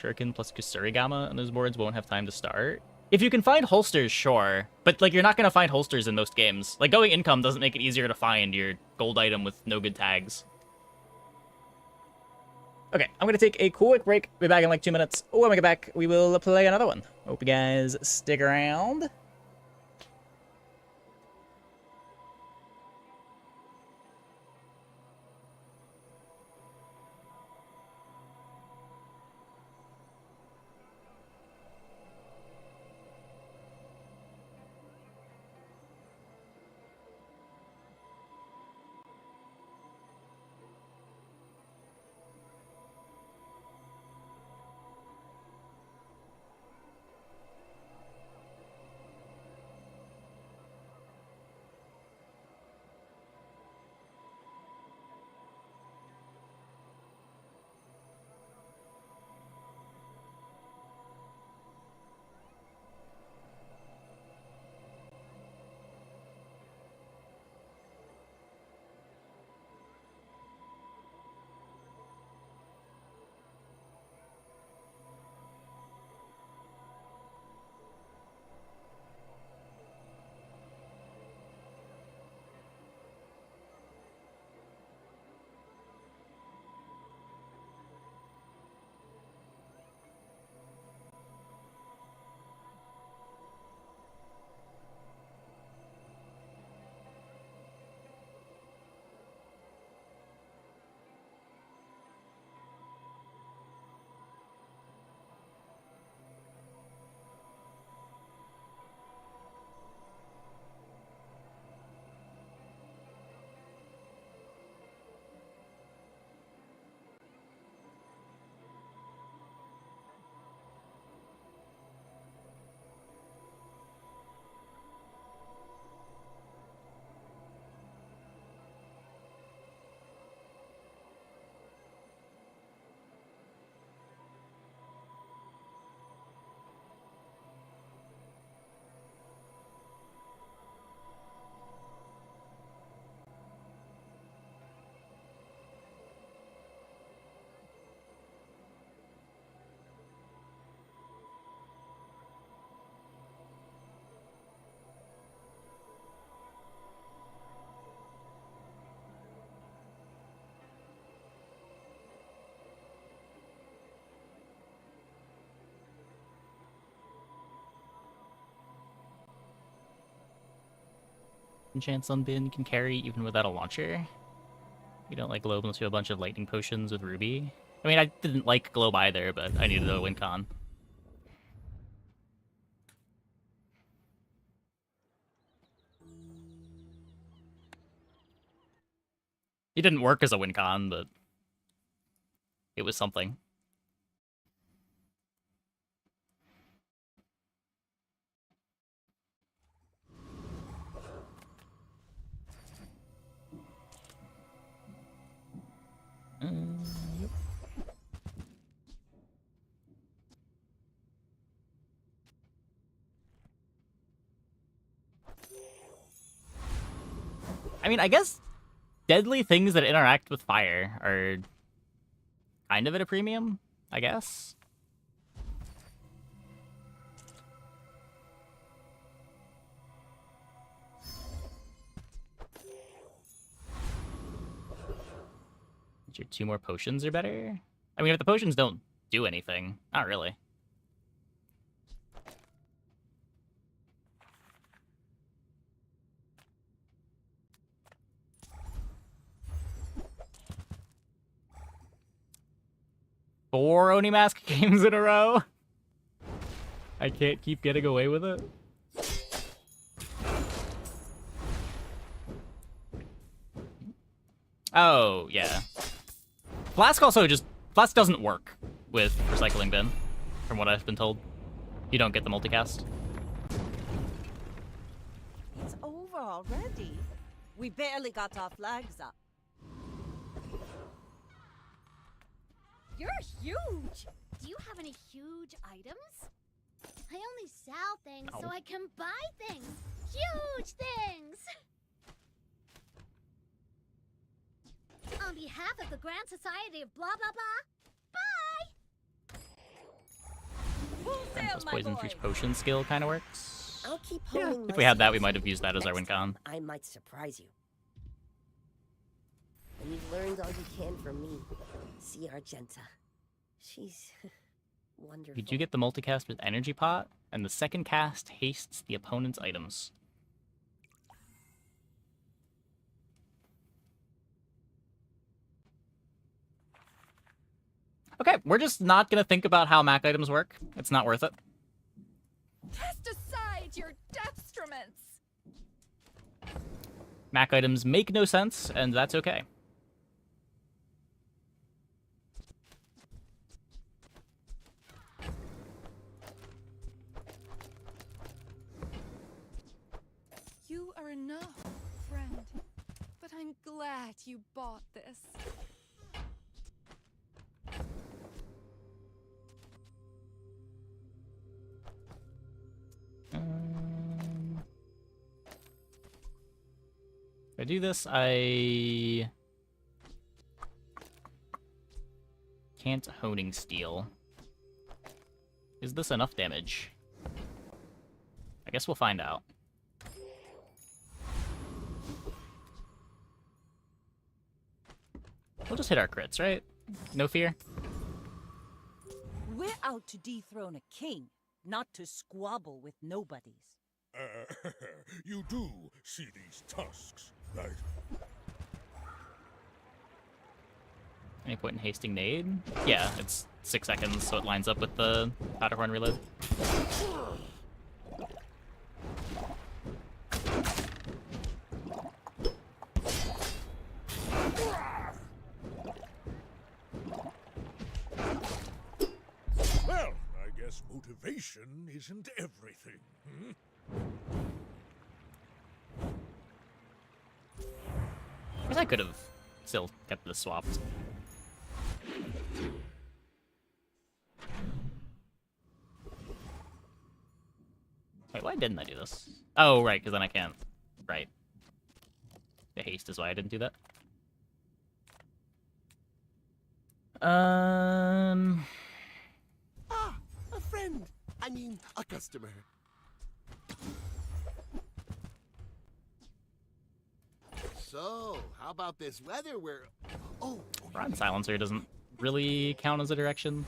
Shuriken plus Kusurigama, and those boards won't have time to start. If you can find holsters, sure. But, like, you're not going to find holsters in most games. Like, going income doesn't make it easier to find your gold item with no good tags. Okay, I'm going to take a quick break. Be back in like 2 minutes. When we get back, we will play another one. Hope you guys stick around. Enchants on bin can carry even without a launcher. You don't like Globe unless you have a bunch of lightning potions with Ruby. I mean, I didn't like Globe either, but I needed a win con. It didn't work as a win con, but it was something. Yep. I mean, I guess deadly things that interact with fire are kind of at a premium, I guess. Your 2 more potions are better? I mean, if the potions don't do anything, not really. 4 Oni Mask games in a row. I can't keep getting away with it. Oh, yeah. Flask Flask doesn't work with Recycling Bin, from what I've been told. You don't get the multicast. It's over already. We barely got our flags up. You're huge! Do you have any huge items? I only sell things so I can buy things! Huge things! On behalf of the Grand Society of blah blah blah, bye! This Poison Fuse Potion skill kind of works. I'll keep Yeah, honing if we had that, we my might have used that as our win con. I might surprise you. And you've learned all you can from me. See Argenta. She's wonderful. You do get the multicast with Energy Pot, and the second cast hastes the opponent's items. Okay, we're just not gonna think about how Mac items work. It's not worth it. Cast aside your detriments. Mac items make no sense, and that's okay. You are enough, friend. But I'm glad you bought this. If I do this, I can't Honing Steel. Is this enough damage? I guess we'll find out. We'll just hit our crits, right? No fear? We're out to dethrone a king, not to squabble with nobodies. You do see these tusks, right? Any point in hasting nade? Yeah, it's 6 seconds, so it lines up with the Powderhorn reload. Well, I guess motivation isn't everything. Hmm? I guess I could have still kept this swapped. Wait, why didn't I do this? Oh, right, because then I can't. Right. The haste is why I didn't do that. Ah, a friend. I mean, a customer. So, how about this weather where... Oh, Rod Silencer doesn't really count as a direction.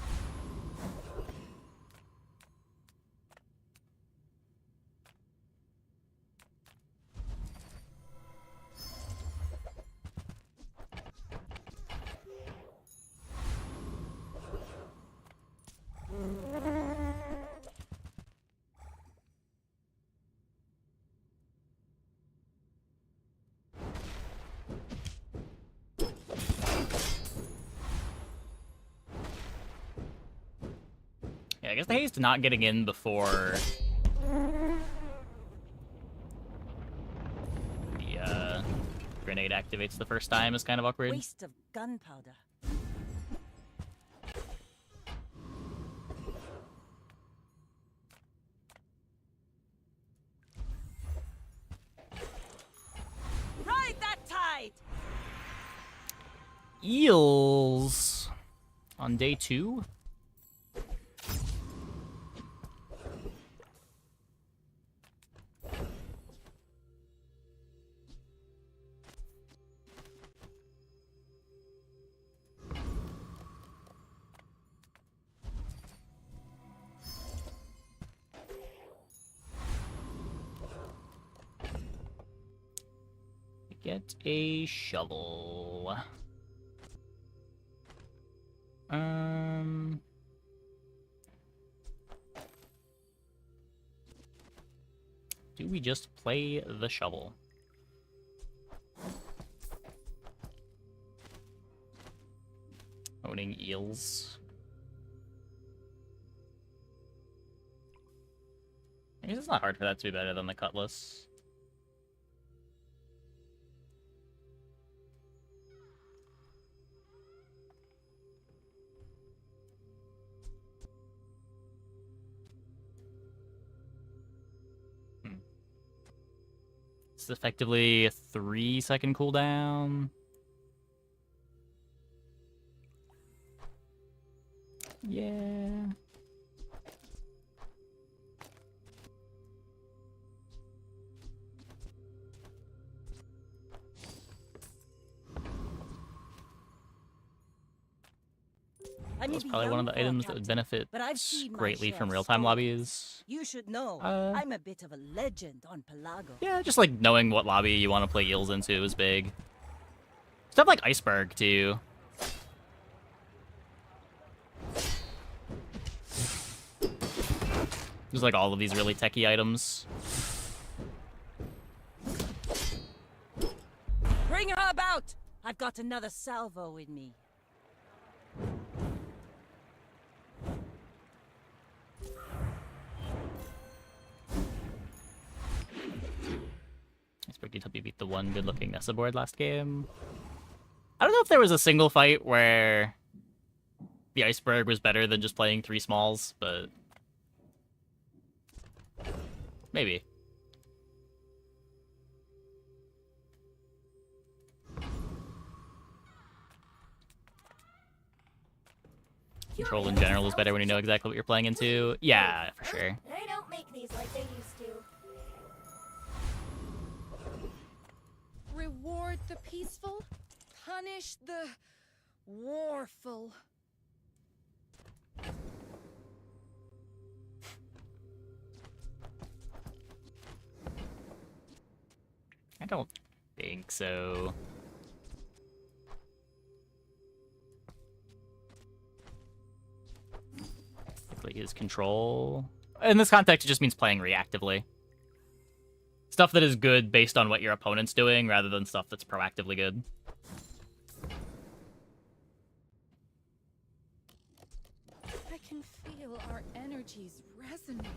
Yeah, I guess the haste not getting in before the grenade activates the first time is kind of awkward. Waste of gunpowder. Ride that tide! Eels on day 2. Get a shovel. Do we just play the shovel? Owning eels. I guess it's not hard for that to be better than the cutlass. It's effectively a 3-second cooldown. Yeah. That's probably one of the items that would benefit greatly from real-time lobbies. You should know, I'm a bit of a legend on Pelago. Yeah, just like knowing what lobby you want to play eels into is big. Stuff like Iceberg, too. There's like all of these really techie items. Bring her about! I've got another salvo in me. Iceberg did help you beat the one good-looking Nessa board last game. I don't know if there was a single fight where the Iceberg was better than just playing 3 smalls, but maybe. Control in general is better when you know exactly what you're playing into. Yeah, for sure. They don't make these like they used to. Reward the peaceful, punish the warful. I don't think so. Like his control. In this context, it just means playing reactively. Stuff that is good based on what your opponent's doing, rather than stuff that's proactively good. I can feel our energies resonating.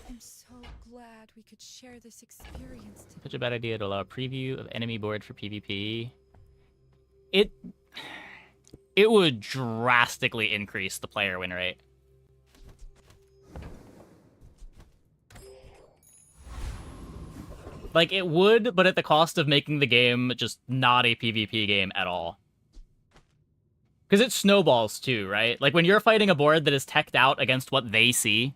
I'm so glad we could share this experience together. Such a bad idea to allow a preview of enemy board for PvP. It would drastically increase the player win rate. Like, it would, but at the cost of making the game just not a PvP game at all. Because it snowballs too, right? Like, when you're fighting a board that is teched out against what they see,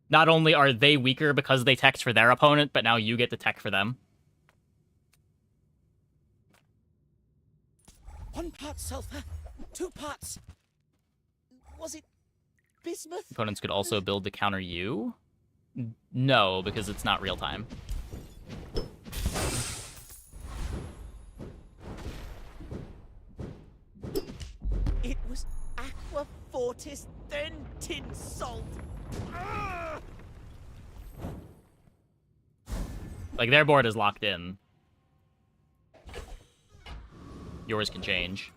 not only are they weaker because they teched for their opponent, but now you get to tech for them. 1 part sulfur, 2 parts. Was it bismuth? Opponents could also build to counter you? No, because it's not real time. It was aqua fortis, then tin salt. Ah! Like, their board is locked in. Yours can change.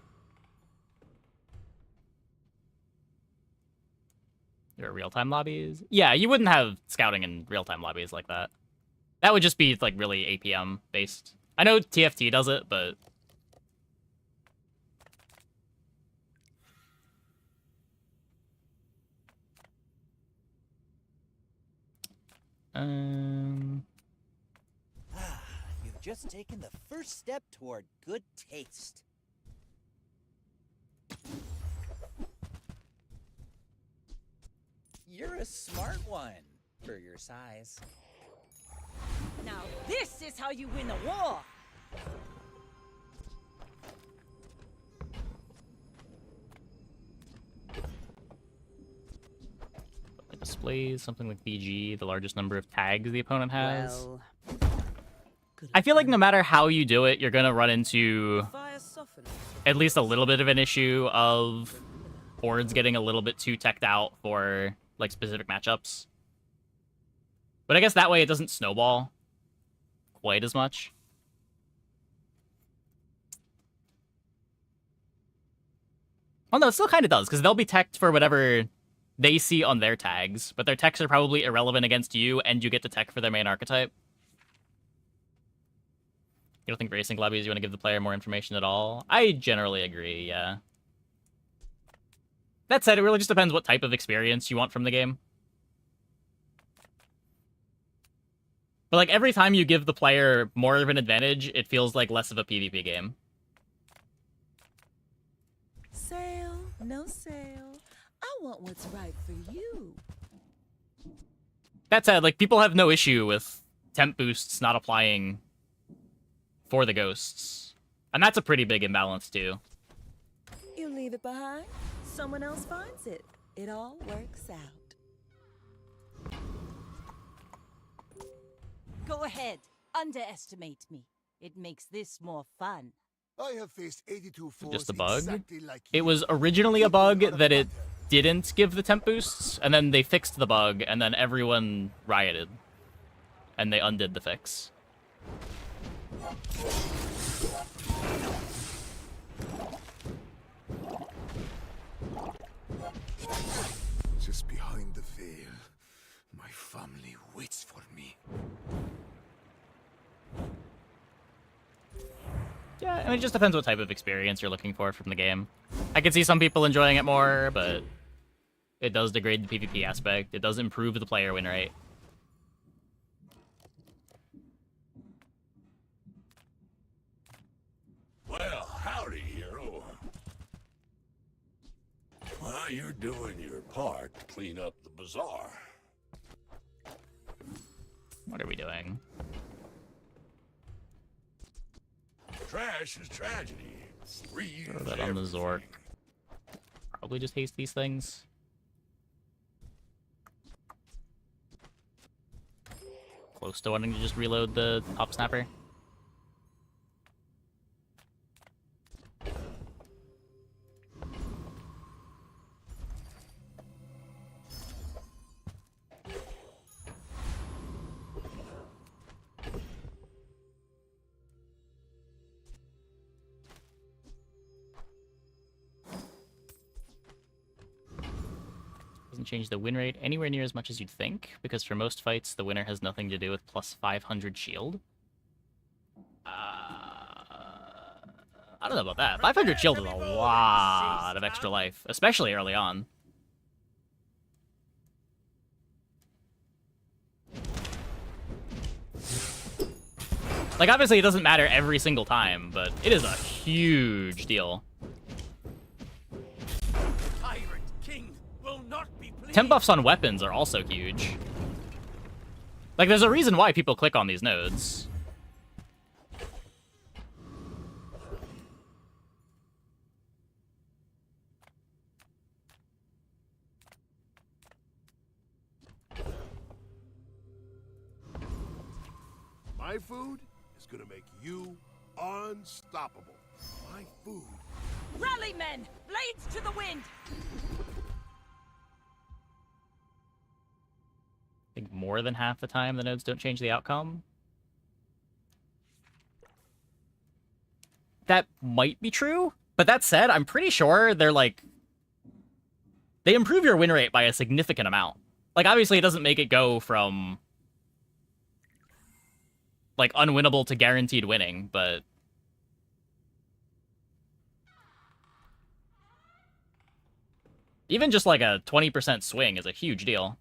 There are real-time lobbies? Yeah, you wouldn't have scouting in real-time lobbies like that. That would just be, like, really APM-based. I know TFT does it, but... You've just taken the first step toward good taste. You're a smart one for your size. Now this is how you win a war! Like a displays something like BG, the largest number of tags the opponent has. Well, I feel like no matter how you do it, you're gonna run into at least a little bit of an issue of boards getting a little bit too teched out for like specific matchups. But I guess that way it doesn't snowball quite as much. Well, no, it still kind of does, because they'll be teched for whatever they see on their tags, but their techs are probably irrelevant against you, and you get to tech for their main archetype. You don't think racing lobbies, you want to give the player more information at all? I generally agree, yeah. That said, it really just depends what type of experience you want from the game. But like every time you give the player more of an advantage, it feels like less of a PvP game. Sale, no sale. I want what's right for you. That said, like people have no issue with temp boosts not applying for the ghosts. And that's a pretty big imbalance too. You leave it behind, someone else finds it. It all works out. Go ahead, underestimate me. It makes this more fun. I have faced 82 foes Just a bug? exactly like It you. was originally a bug that it didn't give the temp boosts, and then they fixed the bug, and then everyone rioted. And they undid the fix. Just behind the veil, my family waits for me. Yeah, I mean, it just depends what type of experience you're looking for from the game. I can see some people enjoying it more, but it does degrade the PvP aspect. It does improve the player win rate. Well, howdy, hero. Well, you're doing your part to clean up the bazaar. What are we doing? Trash is tragedy. Throw that on the Zork. Probably just haste these things. Close to wanting to just reload the top snapper. Doesn't change the win rate anywhere near as much as you'd think, because for most fights, the winner has nothing to do with plus 500 shield. I don't know about that. 500 shield is a lot of extra life, especially early on. Like, obviously, it doesn't matter every single time, but it is a huge deal. Temp buffs on weapons are also huge. Like, there's a reason why people click on these nodes. My food is gonna make you unstoppable. My food. Rally, men! Blades to the wind! I think more than half the time the nodes don't change the outcome. That might be true, but that said, I'm pretty sure they're like... They improve your win rate by a significant amount. Like, obviously it doesn't make it go from... like, unwinnable to guaranteed winning, but... even just like a 20% swing is a huge deal.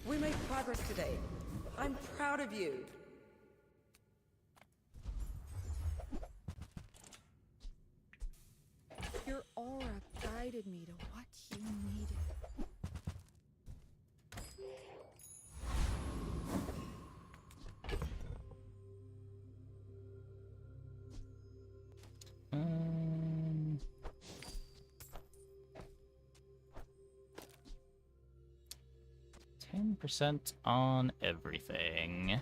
We made progress today. I'm proud of you. Your aura guided me to what you needed. 10% on everything.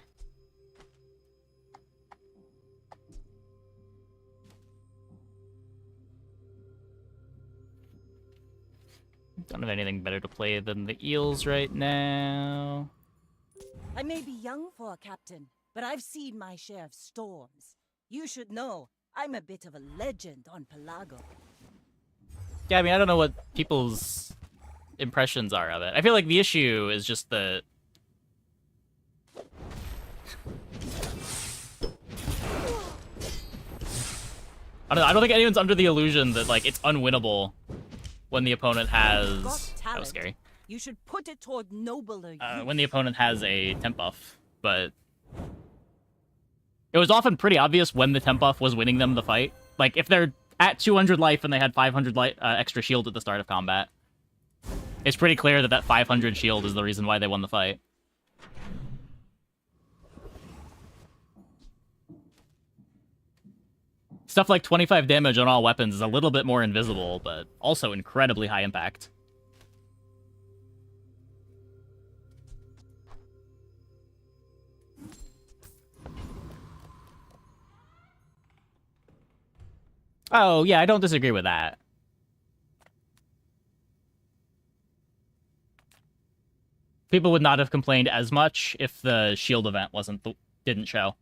Don't have anything better to play than the eels right now. I may be young for a captain, but I've seen my share of storms. You should know, I'm a bit of a legend on Pelago. Yeah, I mean, I don't know what people's impressions are of it. I feel like the issue is just the... I don't think anyone's under the illusion that, like, it's unwinnable when the opponent has... That was scary. You should put it toward nobler use. When the opponent has a temp buff, but... It was often pretty obvious when the temp buff was winning them the fight. Like, if they're at 200 life and they had 500 extra shield at the start of combat, it's pretty clear that that 500 shield is the reason why they won the fight. Stuff like 25 damage on all weapons is a little bit more invisible, but also incredibly high impact. Oh, yeah, I don't disagree with that. People would not have complained as much if the shield event didn't show.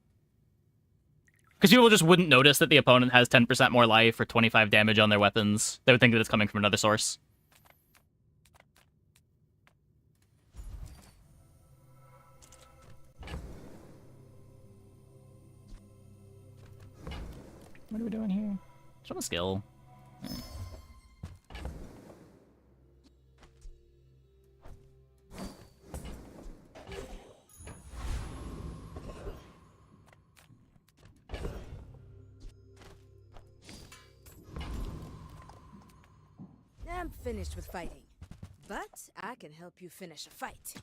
Because people just wouldn't notice that the opponent has 10% more life or 25 damage on their weapons. They would think that it's coming from another source. What are we doing here? Show a skill. I'm finished with fighting, but I can help you finish a fight.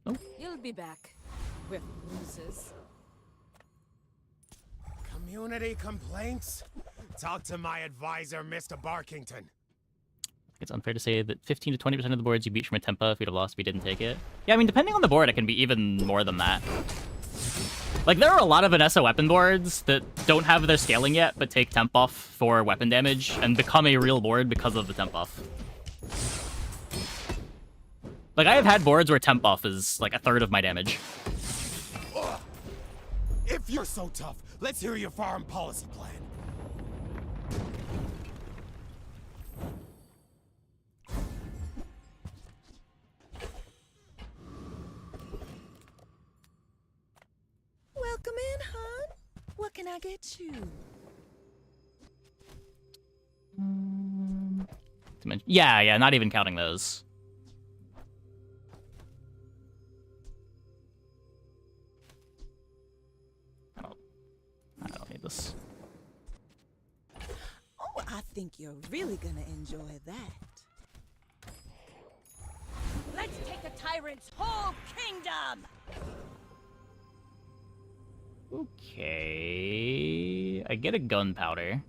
Oh. You'll be back with bruises. Community complaints? Talk to my advisor, Mr. Barkington. It's unfair to say that 15 to 20% of the boards you beat from a tempo if you'd have lost if you didn't take it. Yeah, I mean, depending on the board, it can be even more than that. Like, there are a lot of Vanessa weapon boards that don't have their scaling yet, but take temp buff for weapon damage and become a real board because of the temp buff. Like, I have had boards where temp buff is, like, a third of my damage. If you're so tough, let's hear your foreign policy plan. Welcome in, hon. What can I get you? Yeah, not even counting those. I don't need this. Oh, I think you're really gonna enjoy that. Let's take a tyrant's whole kingdom! Okay, I get a gunpowder.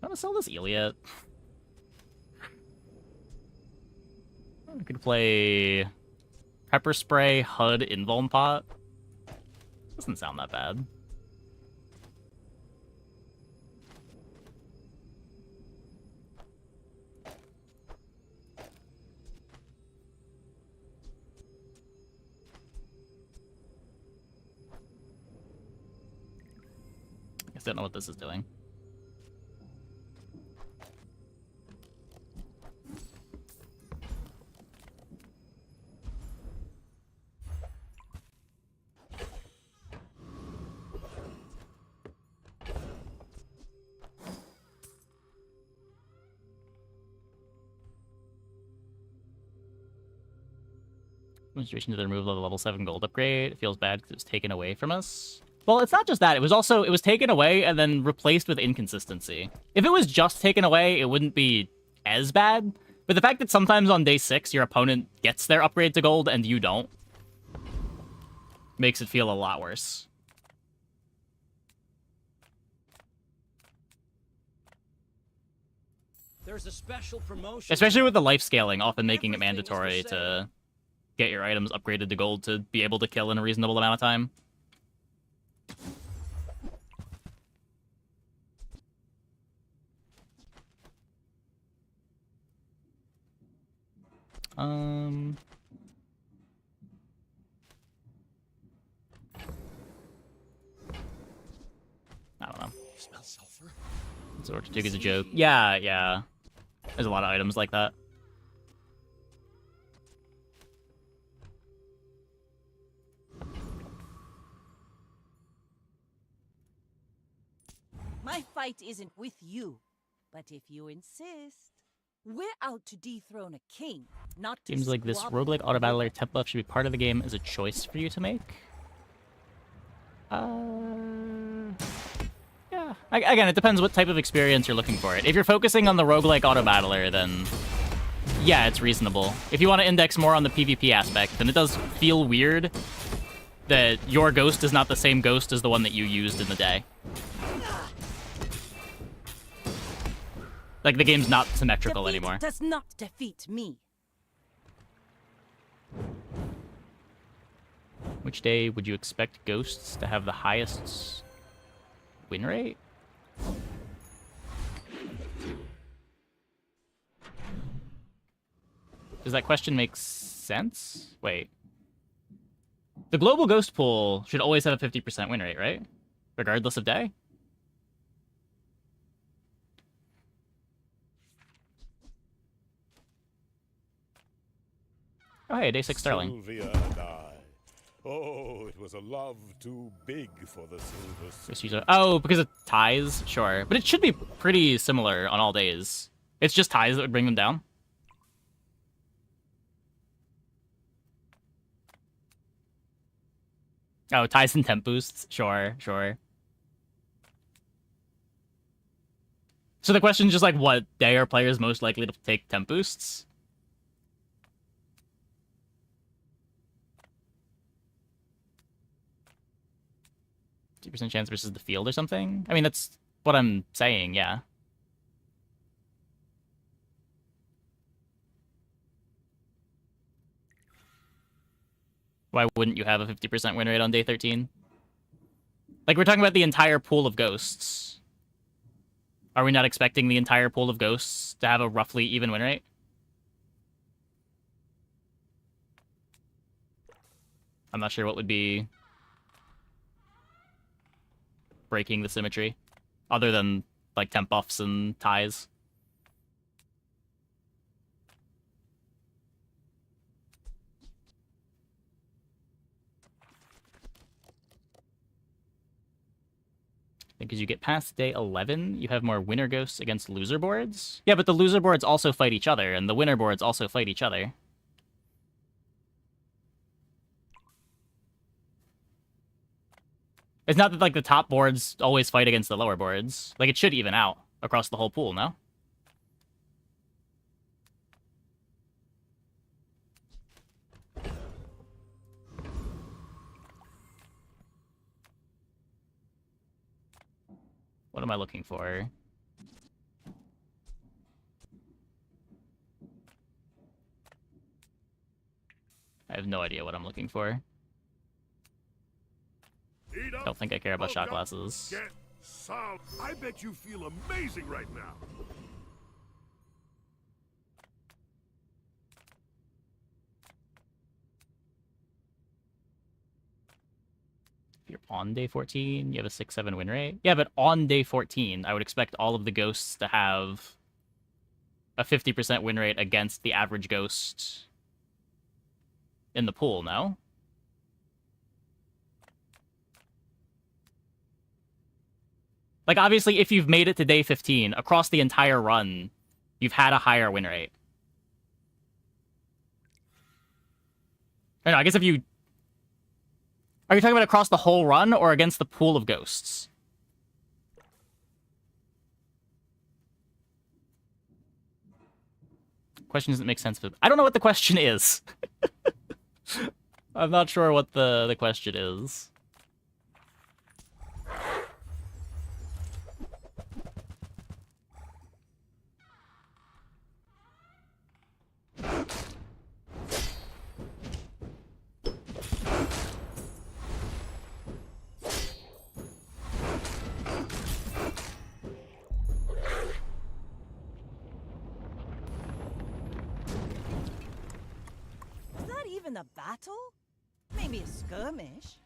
I'm gonna sell this eel yet. I could play pepper spray, HUD, invuln pot. Doesn't sound that bad. I don't know what this is doing. Administration to the removal of the level 7 gold upgrade. It feels bad because it was taken away from us. Well, it's not just that. It was taken away and then replaced with inconsistency. If it was just taken away, it wouldn't be as bad. But the fact that sometimes on day 6 your opponent gets their upgrade to gold and you don't makes it feel a lot worse. There's a special promotion. Especially with the life scaling, often making it mandatory to get your items upgraded to gold to be able to kill in a reasonable amount of time. I don't know. Smell sulfur? Sort of is a joke. Yeah, yeah. There's a lot of items like that. My fight isn't with you, but if you insist, we're out to dethrone a king, not to Seems like this squabble. roguelike auto battler temp buff should be part of the game as a choice for you to make. Yeah. Again, it depends what type of experience you're looking for. If you're focusing on the roguelike auto battler, then yeah, it's reasonable. If you want to index more on the PvP aspect, then it does feel weird that your ghost is not the same ghost as the one that you used in the day. Like, the game's not symmetrical Defeat anymore. does not defeat me. Which day would you expect ghosts to have the highest win rate? Does that question make sense? Wait. The global ghost pool should always have a 50% win rate, right? Regardless of day? Oh, hey, day 6 Sterling. Sylvia and I. Oh, it was a love too big for the silver. Oh, because of ties? Sure. But it should be pretty similar on all days. It's just ties that would bring them down. Oh, ties and temp boosts? Sure, sure. So the question is just like, what day are players most likely to take temp boosts? %% chance versus the field or something? I mean, that's what I'm saying, yeah. Why wouldn't you have a 50% win rate on day 13? Like, we're talking about the entire pool of ghosts. Are we not expecting the entire pool of ghosts to have a roughly even win rate? I'm not sure what would be breaking the symmetry, other than, like, temp buffs and ties. I think as you get past day 11, you have more winner ghosts against loser boards. Yeah, but the loser boards also fight each other, and the winner boards also fight each other. It's not that, like, the top boards always fight against the lower boards. Like, it should even out across the whole pool, no? What am I looking for? I have no idea what I'm looking for. Don't think I care about shot glasses. Get some. I bet you feel amazing right now. If you're on day 14, you have a 6-7 win rate. Yeah, but on day 14, I would expect all of the ghosts to have a 50% win rate against the average ghost in the pool, no? Like, obviously, if you've made it to day 15, across the entire run, you've had a higher win rate. I don't know, I guess if you... Are you talking about across the whole run, or against the pool of ghosts? Question doesn't make sense, but I don't know what the question is. I'm not sure what the question is. even a battle? Maybe a skirmish.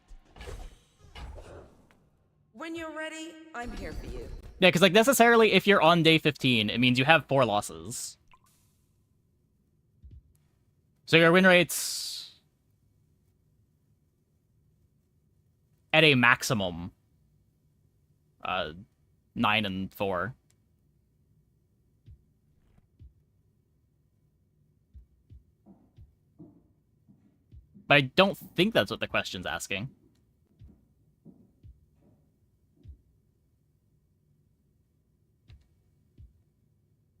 When you're ready, I'm here for you. Yeah, because like necessarily if you're on day 15, it means you have 4 losses. So your win rate's at a maximum 9 and 4. But I don't think that's what the question's asking.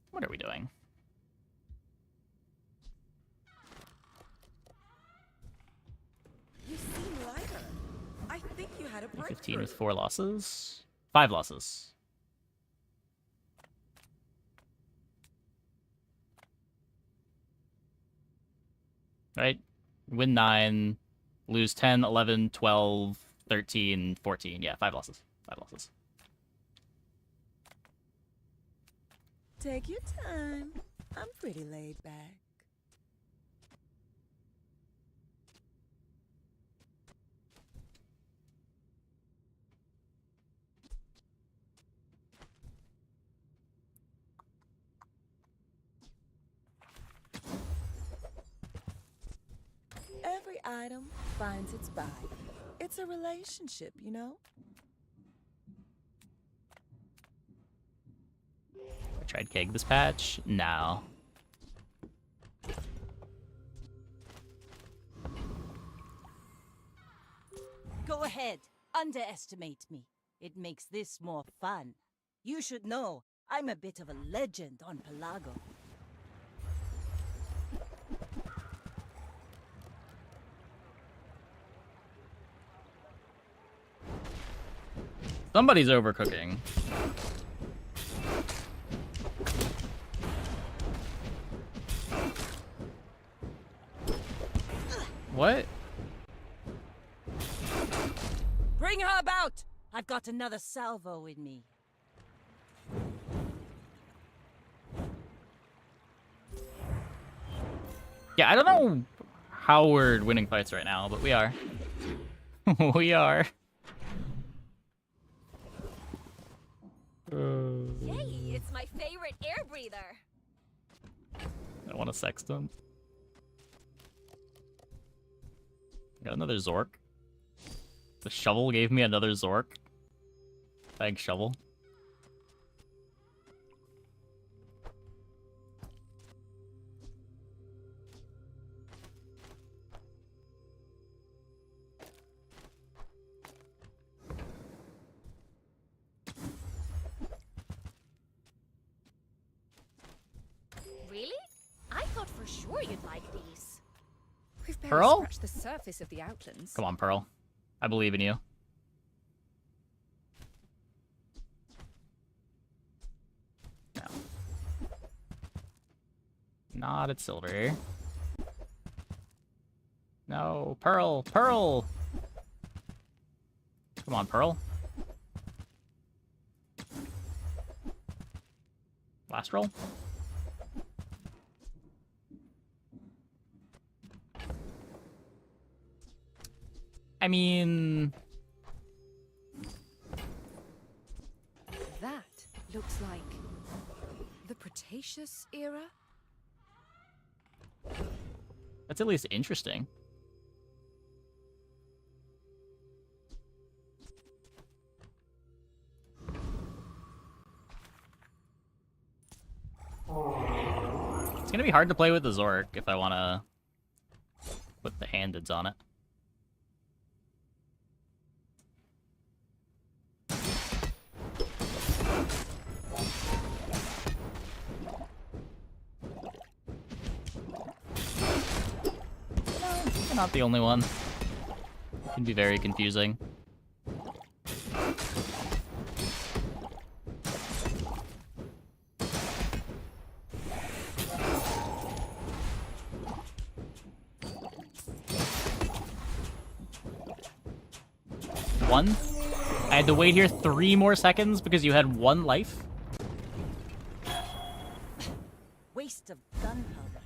What are we doing? You seem lighter. I think you had a breakthrough. 15 with 4 losses. 5 losses. Right? Win 9, lose 10, 11, 12, 13, 14. Yeah, 5 losses. 5 losses. Take your time. I'm pretty laid back. Every item finds its buyer. It's a relationship, you know? I tried keg this patch. No. Go ahead, underestimate me. It makes this more fun. You should know, I'm a bit of a legend on Pelago. Somebody's overcooking. What? Bring her about! I've got another salvo in me. Yeah, I don't know how we're winning fights right now, but we are. We are. Yay, it's my favorite air breather. I want a sextant. Got another Zork. The shovel gave me another Zork. Thanks, shovel. Really? I thought for sure you'd like these. We've barely Pearl? scratched the surface of the outlands. Come on, Pearl. I believe in you. No. Not at silver. No, Pearl! Pearl! Come on, Pearl. Last roll. I mean... That looks like the Cretaceous era? That's at least interesting. It's gonna be hard to play with the Zork if I wanna put the handeds on it. You're not the only one. It can be very confusing. One? I had to wait here 3 more seconds because you had 1 life? Waste of gunpowder.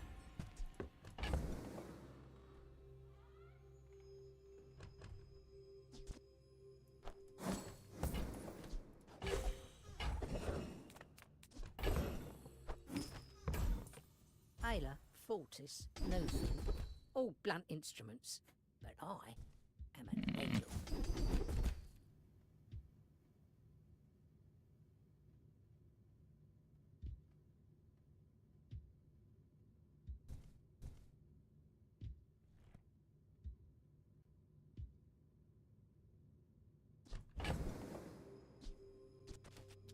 Taylor, Fortis, Nothing, all blunt instruments, but I am an angel.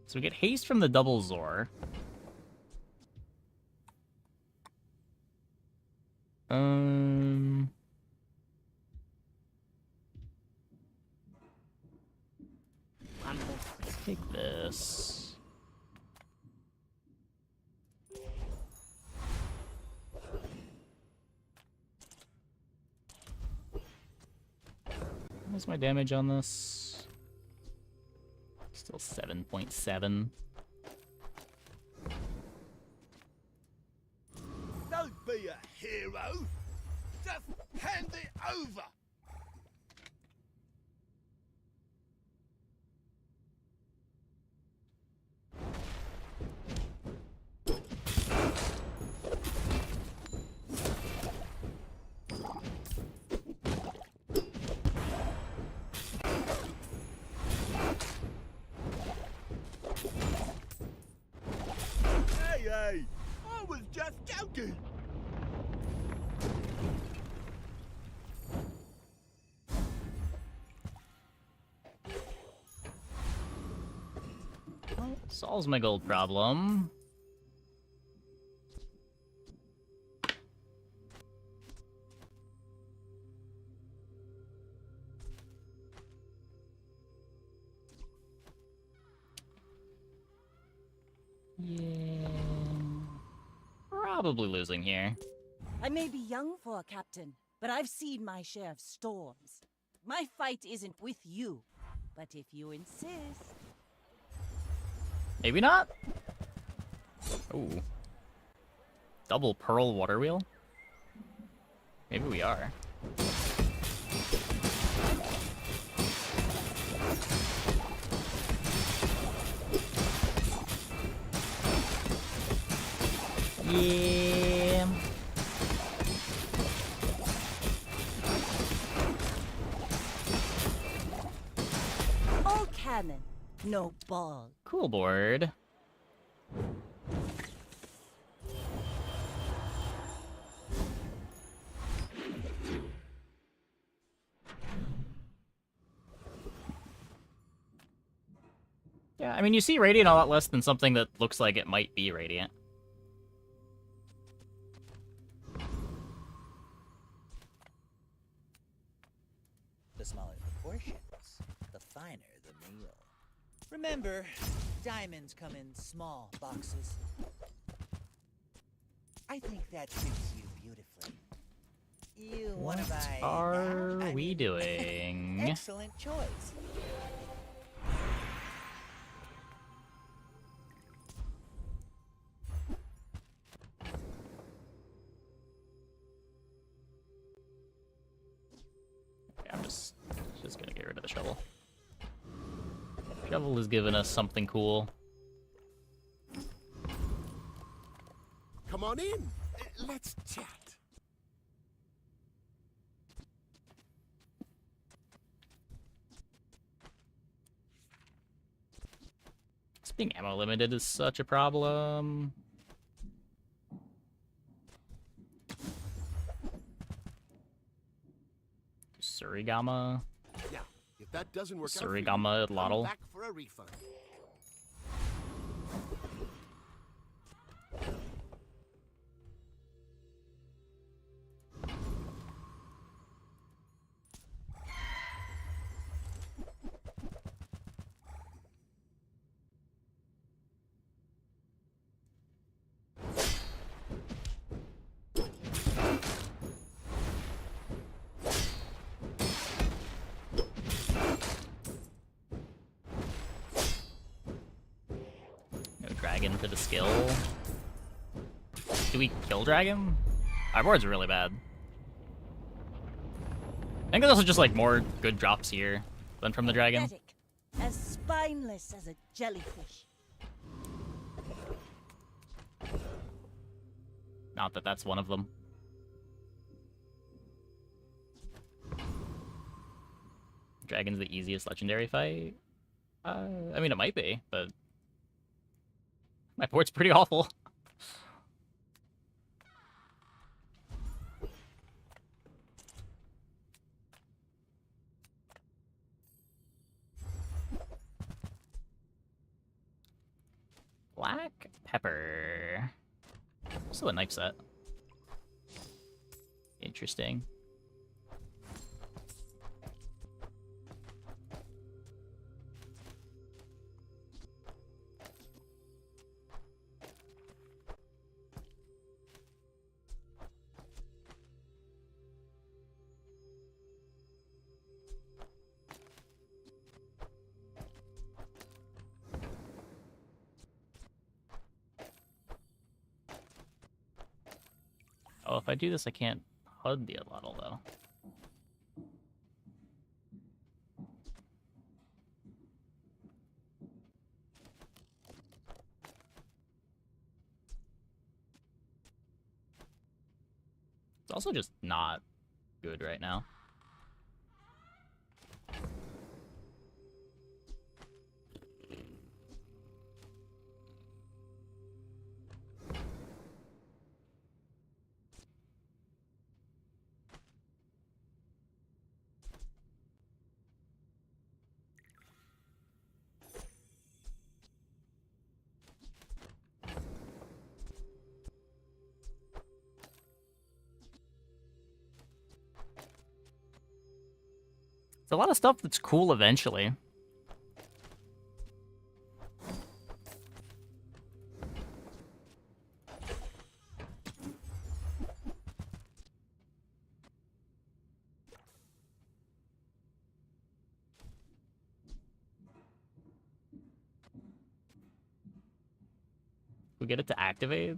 So we get haste from the double Zor. Let's take this. What's my damage on this? Still 7.7. Don't be a hero. Just hand it over. Hey, I was just joking. Well, solves my gold problem. Yeah. Probably losing here. I may be young for a captain, but I've seen my share of storms. My fight isn't with you, but if you insist... Maybe not? Ooh. Double pearl water wheel? Maybe we are. Yeah. All cannon, no ball. Cool board. Yeah, I mean, you see Radiant a lot less than something that looks like it might be Radiant. The smaller the portions, the finer the meal. Remember, diamonds come in small boxes. I think that suits you beautifully. You want to buy What are now? we doing? Excellent choice. I'm just gonna get rid of the shovel. Shovel is giving us something cool. Come on in. Let's chat. This being ammo limited is such a problem. Surigama. Yeah, if that doesn't work Surigama out for you, Lottle. come back for a refund. Dragon for the skill. Do we kill Dragon? Our board's really bad. I think there's also just like more good drops here than from the Dragon. Pathetic, as spineless as a jellyfish. Not that that's one of them. Dragon's the easiest legendary fight? I mean, it might be, but my board's pretty awful. Black pepper. Also a knife set. Interesting. Oh, if I do this, I can't HUD the Atlatl, though. It's also just not good right now. It's a lot of stuff that's cool eventually. We get it to activate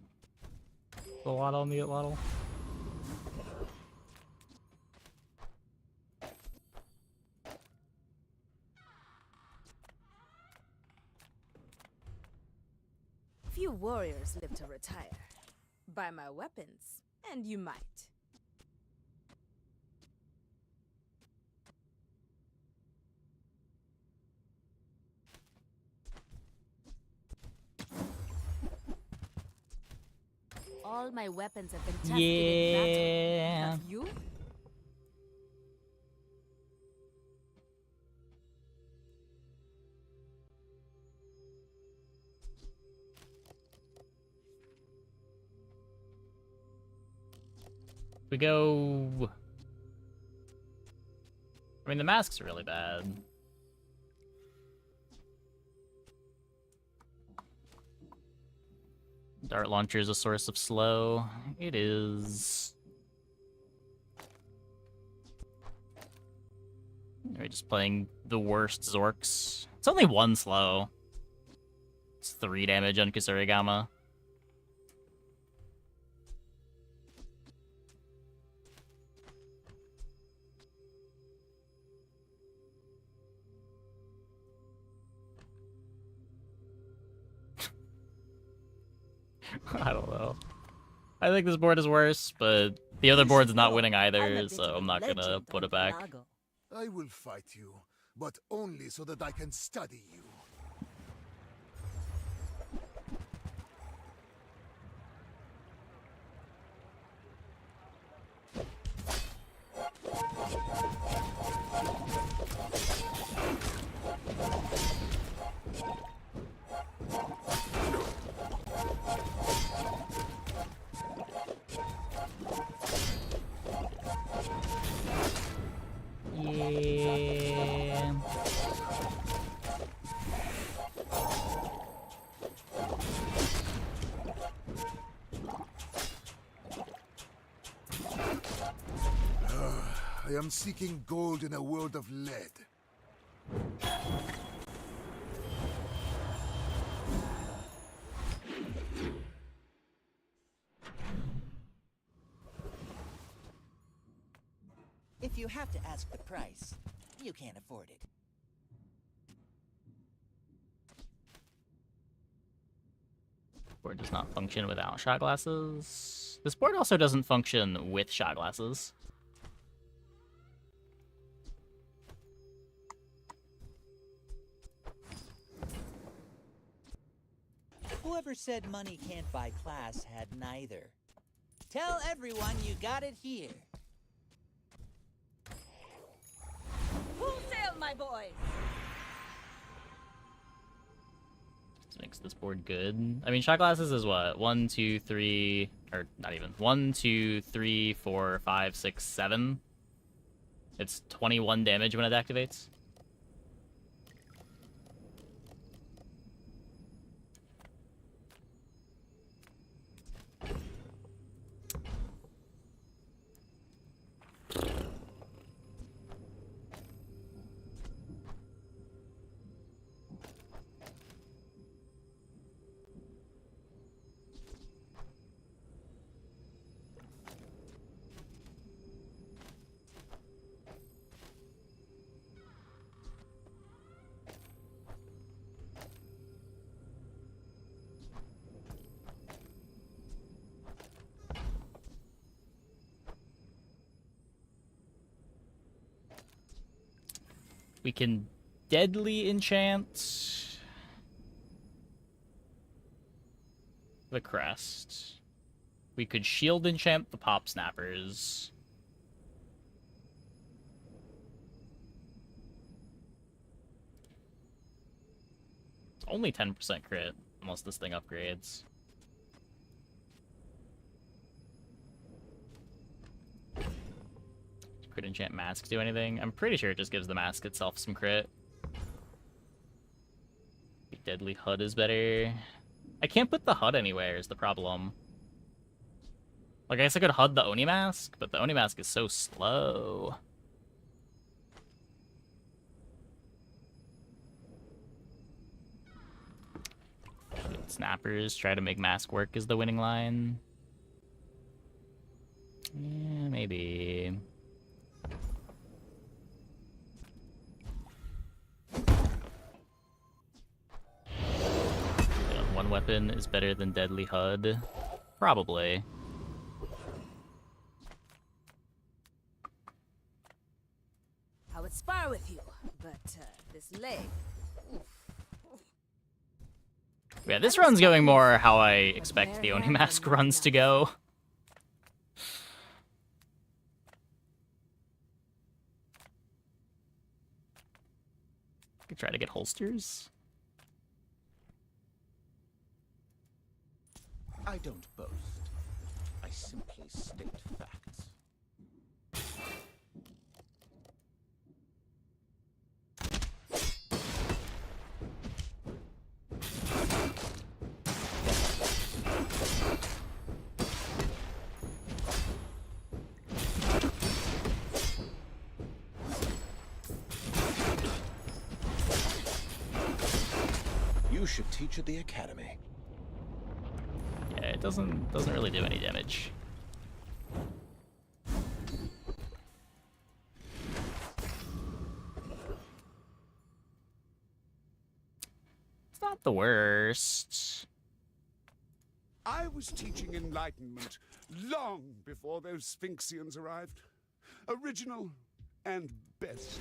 a lot on the Atlatl. Few warriors live to retire. Buy my weapons, and you might. All my weapons have been tested in battle. Have you? We go... I mean, the mask's really bad. Dart launcher is a source of slow. It is... We're just playing the worst Zorks. It's only 1 slow. It's 3 damage on Kusarigama. I don't know. I think this board is worse, but the other board's not winning either, so I'm not gonna put it back. I will fight you, but only so that I can study you. Yeah. I am seeking gold in a world of lead. If you have to ask the price, you can't afford it. Board does not function without shot glasses. This board also doesn't function with shot glasses. Whoever said money can't buy class had neither. Tell everyone you got it here. Full sail, my boys! This makes this board good. I mean, shot glasses is what? 1, 2, 3, or not even. 1, 2, 3, 4, 5, 6, 7. It's 21 damage when it activates. We can deadly enchant the crest. We could shield enchant the pop snappers. It's only 10% crit unless this thing upgrades. Could enchant mask do anything? I'm pretty sure it just gives the mask itself some crit. Deadly HUD is better. I can't put the HUD anywhere is the problem. Like, I guess I could HUD the Oni Mask, but the Oni Mask is so slow. Snappers, try to make mask work is the winning line. Yeah, maybe. One weapon is better than deadly HUD. Probably. I would spar with you, but this leg. Oof. Yeah, this run's going more how I expect the Oni Mask runs to go. Could try to get holsters. I don't boast. I simply state facts. You should teach at the academy. Yeah, it doesn't really do any damage. It's not the worst. I was teaching Enlightenment long before those Sphinxians arrived. Original and best.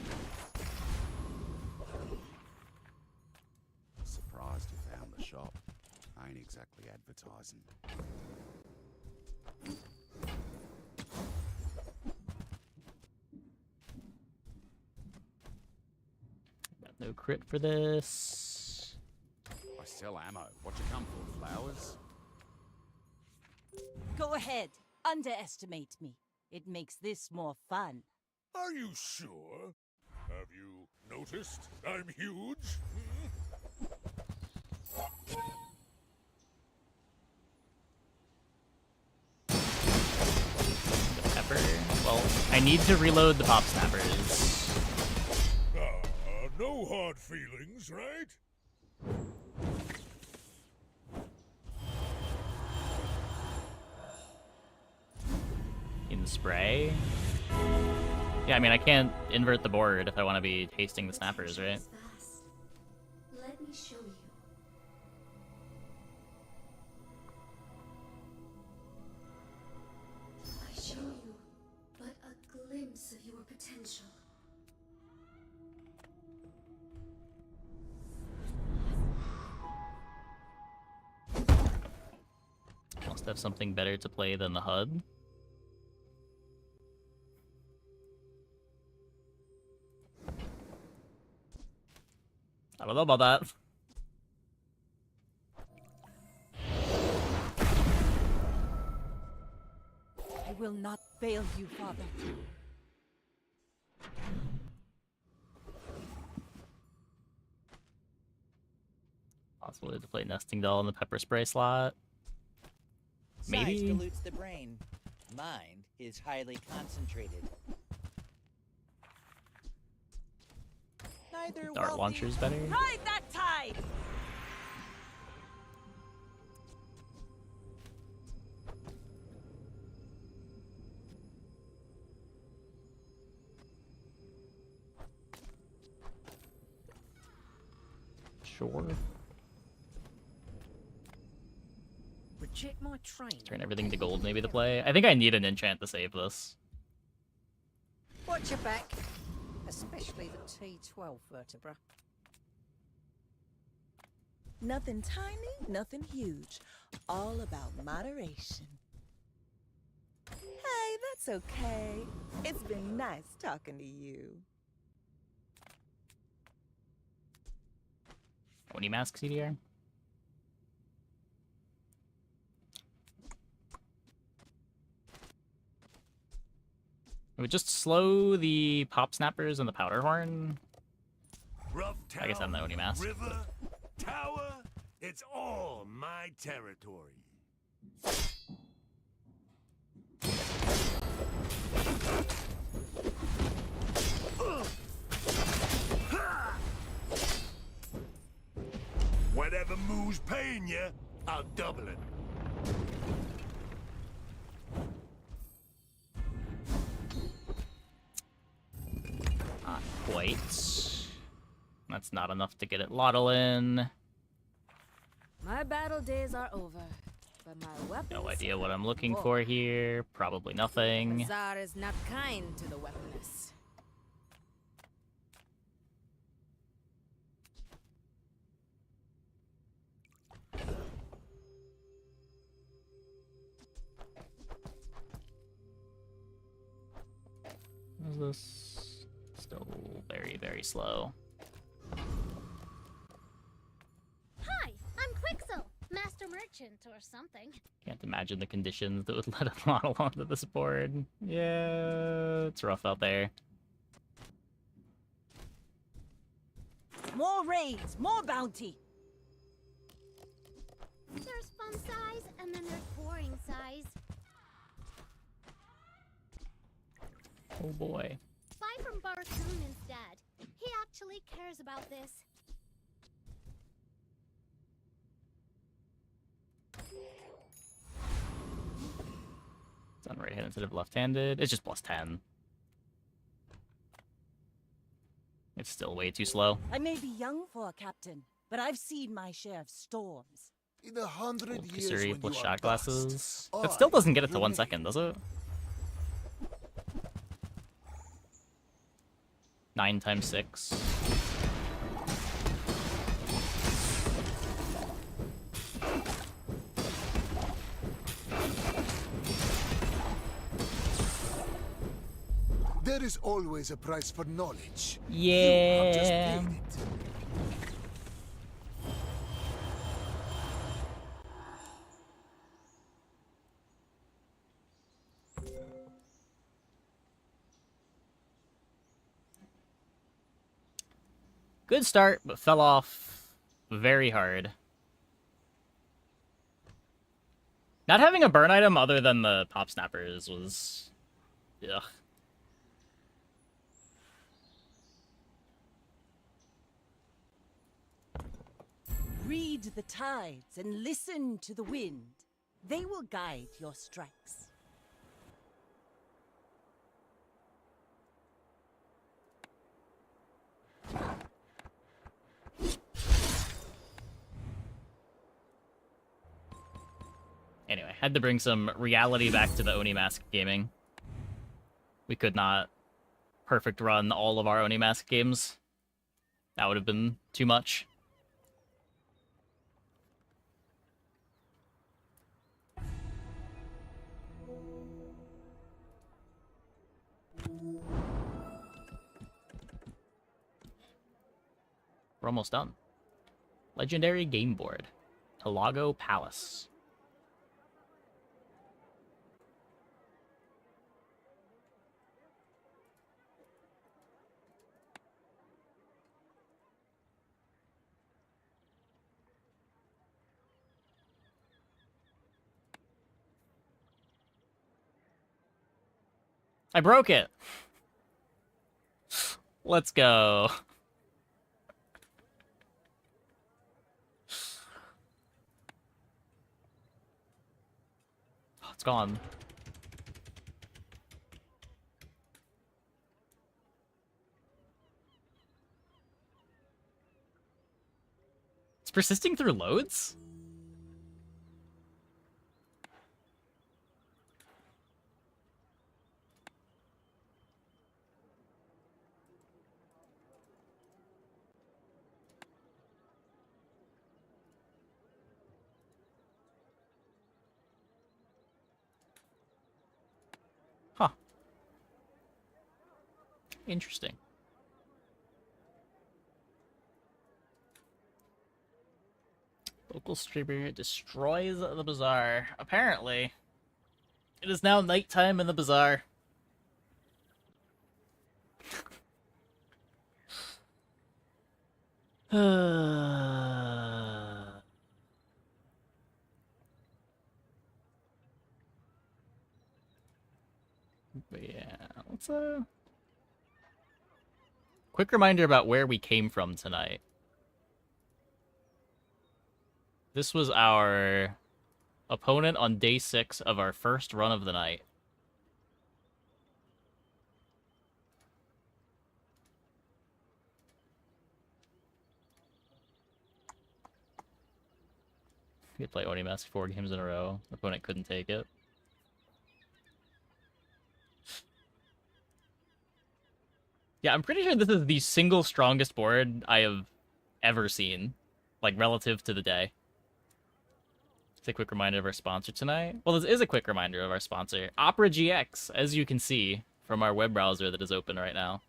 Surprised you found the shop. I ain't exactly advertising. Got no crit for this. I sell ammo. What you come for, flowers? Go ahead, underestimate me. It makes this more fun. Are you sure? Have you noticed I'm huge? Pepper. Well, I need to reload the pop snappers. No hard feelings, right? In spray. Yeah, I mean, I can't invert the board if I want to be tasting the snappers, right? Let me show you. Must have something better to play than the HUD. I don't know about that. I will not fail you, Father. Possibility to play Nesting Doll in the Pepper Spray slot. Size Maybe? dilutes the brain. Mind is highly concentrated. Neither Dart wealthy- launcher's better. Ride that tide! Sure. Reject my train. Turn everything to gold maybe to play. I think I need an enchant to save this. Watch your back, especially the T12 vertebra. Nothing tiny, nothing huge. All about moderation. Hey, that's okay. It's been nice talking to you. Oni Mask CDR. It would just slow the pop snappers and the powder horn. Rough town, I guess I'm the Oni Mask. river, tower, it's all my territory. Whatever move's paying you, I'll double it. Not quite. That's not enough to get it Lottle in. My battle days are over, but my weapons... No idea what I'm looking for here. Probably nothing. Bazaar is not kind to the weaponless. What is this? Still very, very slow. Hi, I'm Quixel, Master Merchant or something. Can't imagine the conditions that would let a model onto this board. Yeah, it's rough out there. More raids, more bounty. There's fun size, and then there's boring size. Oh boy. Buy from Barsoon instead. He actually cares about this. It's on right-handed instead of left-handed. It's just +10. It's still way too slow. I may be young for a captain, but I've seen my share of storms. In 100 years Kusuri when plus you are shot glasses. past, It still doesn't get it to will 1 remain. second, does it? 9 times 6. There is always a price for knowledge. Yeah. You have just paid it. Good start, but fell off very hard. Not having a burn item other than the pop snappers was... Ugh. Read the tides and listen to the wind. They will guide your strikes. Anyway, had to bring some reality back to the Oni Mask gaming. We could not perfect run all of our Oni Mask games. That would have been too much. We're almost done. Legendary game board. Pelago Palace. I broke it. Let's go. Oh, it's gone. It's persisting through loads? Huh. Interesting. Local streamer destroys the bazaar. Apparently, it is now nighttime in the bazaar. But yeah, let's quick reminder about where we came from tonight. This was our opponent on day 6 of our first run of the night. We could play Oni Mask 4 games in a row. Opponent couldn't take it. Yeah, I'm pretty sure this is the single strongest board I have ever seen, like, relative to the day. It's a quick reminder of our sponsor tonight. Well, this is a quick reminder of our sponsor, operagx, as you can see from our web browser that is open right now.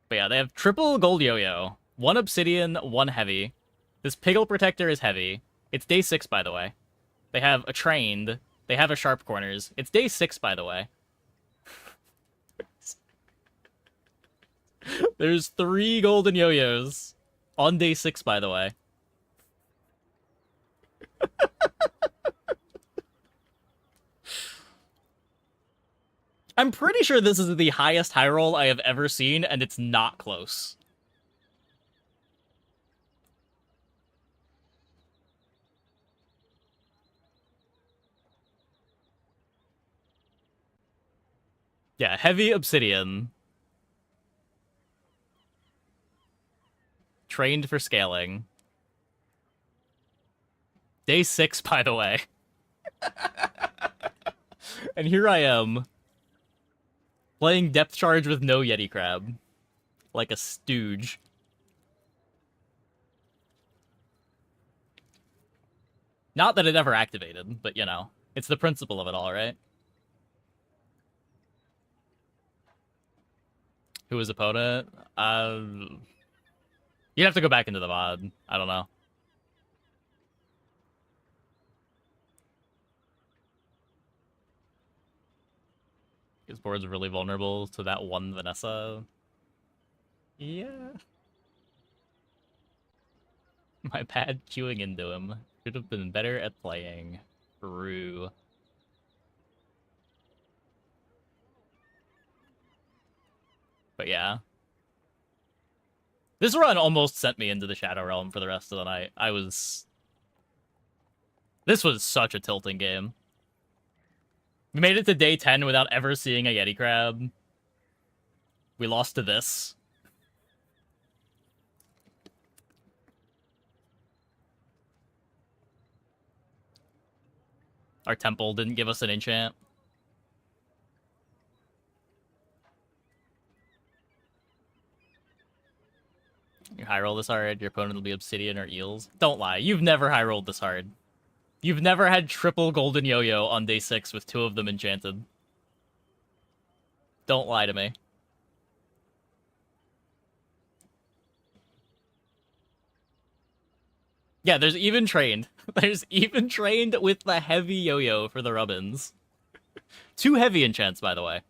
But yeah, they have triple gold yo-yo, 1 obsidian, 1 heavy. This Piggle Protector is heavy. It's day 6, by the way. They have a trained. They have a sharp corners. It's day 6, by the way. There's 3 golden yo-yos on day 6, by the way. I'm pretty sure this is the highest high roll I have ever seen, and it's not close. Yeah, heavy obsidian. Trained for scaling. Day 6, by the way. And here I am, playing depth charge with no Yeti Crab. Like a stooge. Not that it ever activated, but you know, it's the principle of it all, right? Who was opponent? You'd have to go back into the VOD. I don't know. His board's really vulnerable to that one Vanessa. Yeah. My bad queuing into him. Should have been better at playing. True. But yeah. This run almost sent me into the Shadow Realm for the rest of the night. This was such a tilting game. We made it to day 10 without ever seeing a Yeti Crab. We lost to this. Our temple didn't give us an enchant. You high roll this hard, your opponent will be Obsidian or Eels. Don't lie, you've never high rolled this hard. You've never had triple golden yo-yo on day 6 with 2 of them enchanted. Don't lie to me. Yeah, there's even trained. There's even trained with the heavy yo-yo for the rubbins. 2 heavy enchants, by the way.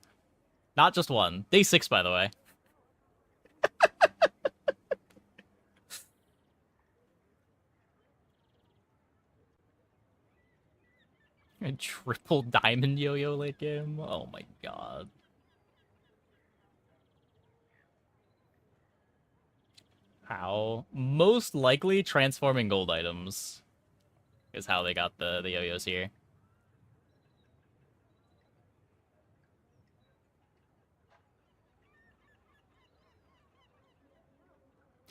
Not just 1. Day 6, by the way. A triple diamond yo-yo late game? Oh my god. How? Most likely transforming gold items is how they got the yo-yos here.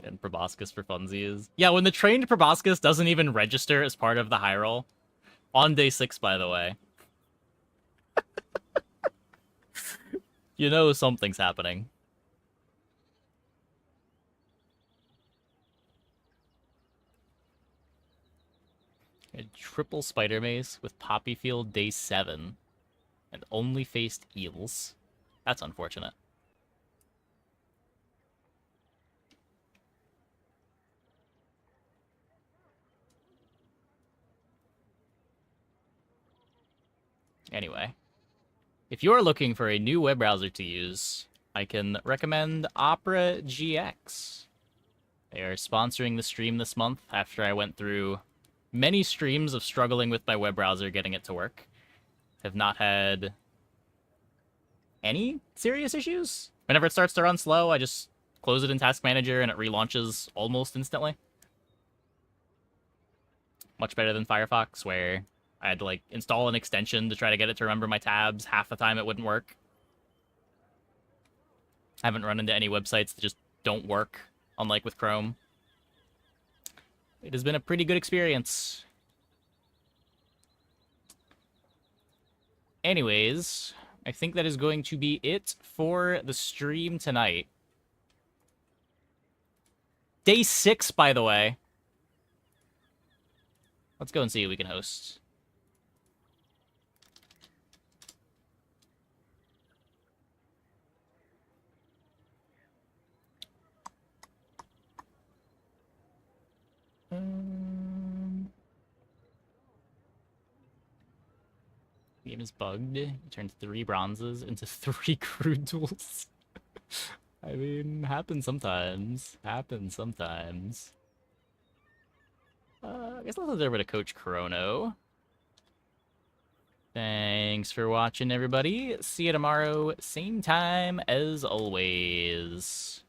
And proboscis for funsies. Yeah, when the trained proboscis doesn't even register as part of the high roll. On day 6, by the way. You know something's happening. A triple spider mace with poppy field day 7. And only faced eels. That's unfortunate. Anyway, if you're looking for a new web browser to use, I can recommend operagx. They are sponsoring the stream this month after I went through many streams of struggling with my web browser getting it to work. Have not had any serious issues. Whenever it starts to run slow, I just close it in Task Manager and it relaunches almost instantly. Much better than Firefox, where I had to, like, install an extension to try to get it to remember my tabs. Half the time it wouldn't work. I haven't run into any websites that just don't work, unlike with Chrome. It has been a pretty good experience. Anyways, I think that is going to be it for the stream tonight. Day 6, by the way. Let's go and see who we can host. Game is bugged. You turned 3 bronzes into 3 crude tools. I mean, happens sometimes. Happens sometimes. I guess I'll head over to Coach Chrono. Thanks for watching, everybody. See you tomorrow, same time as always.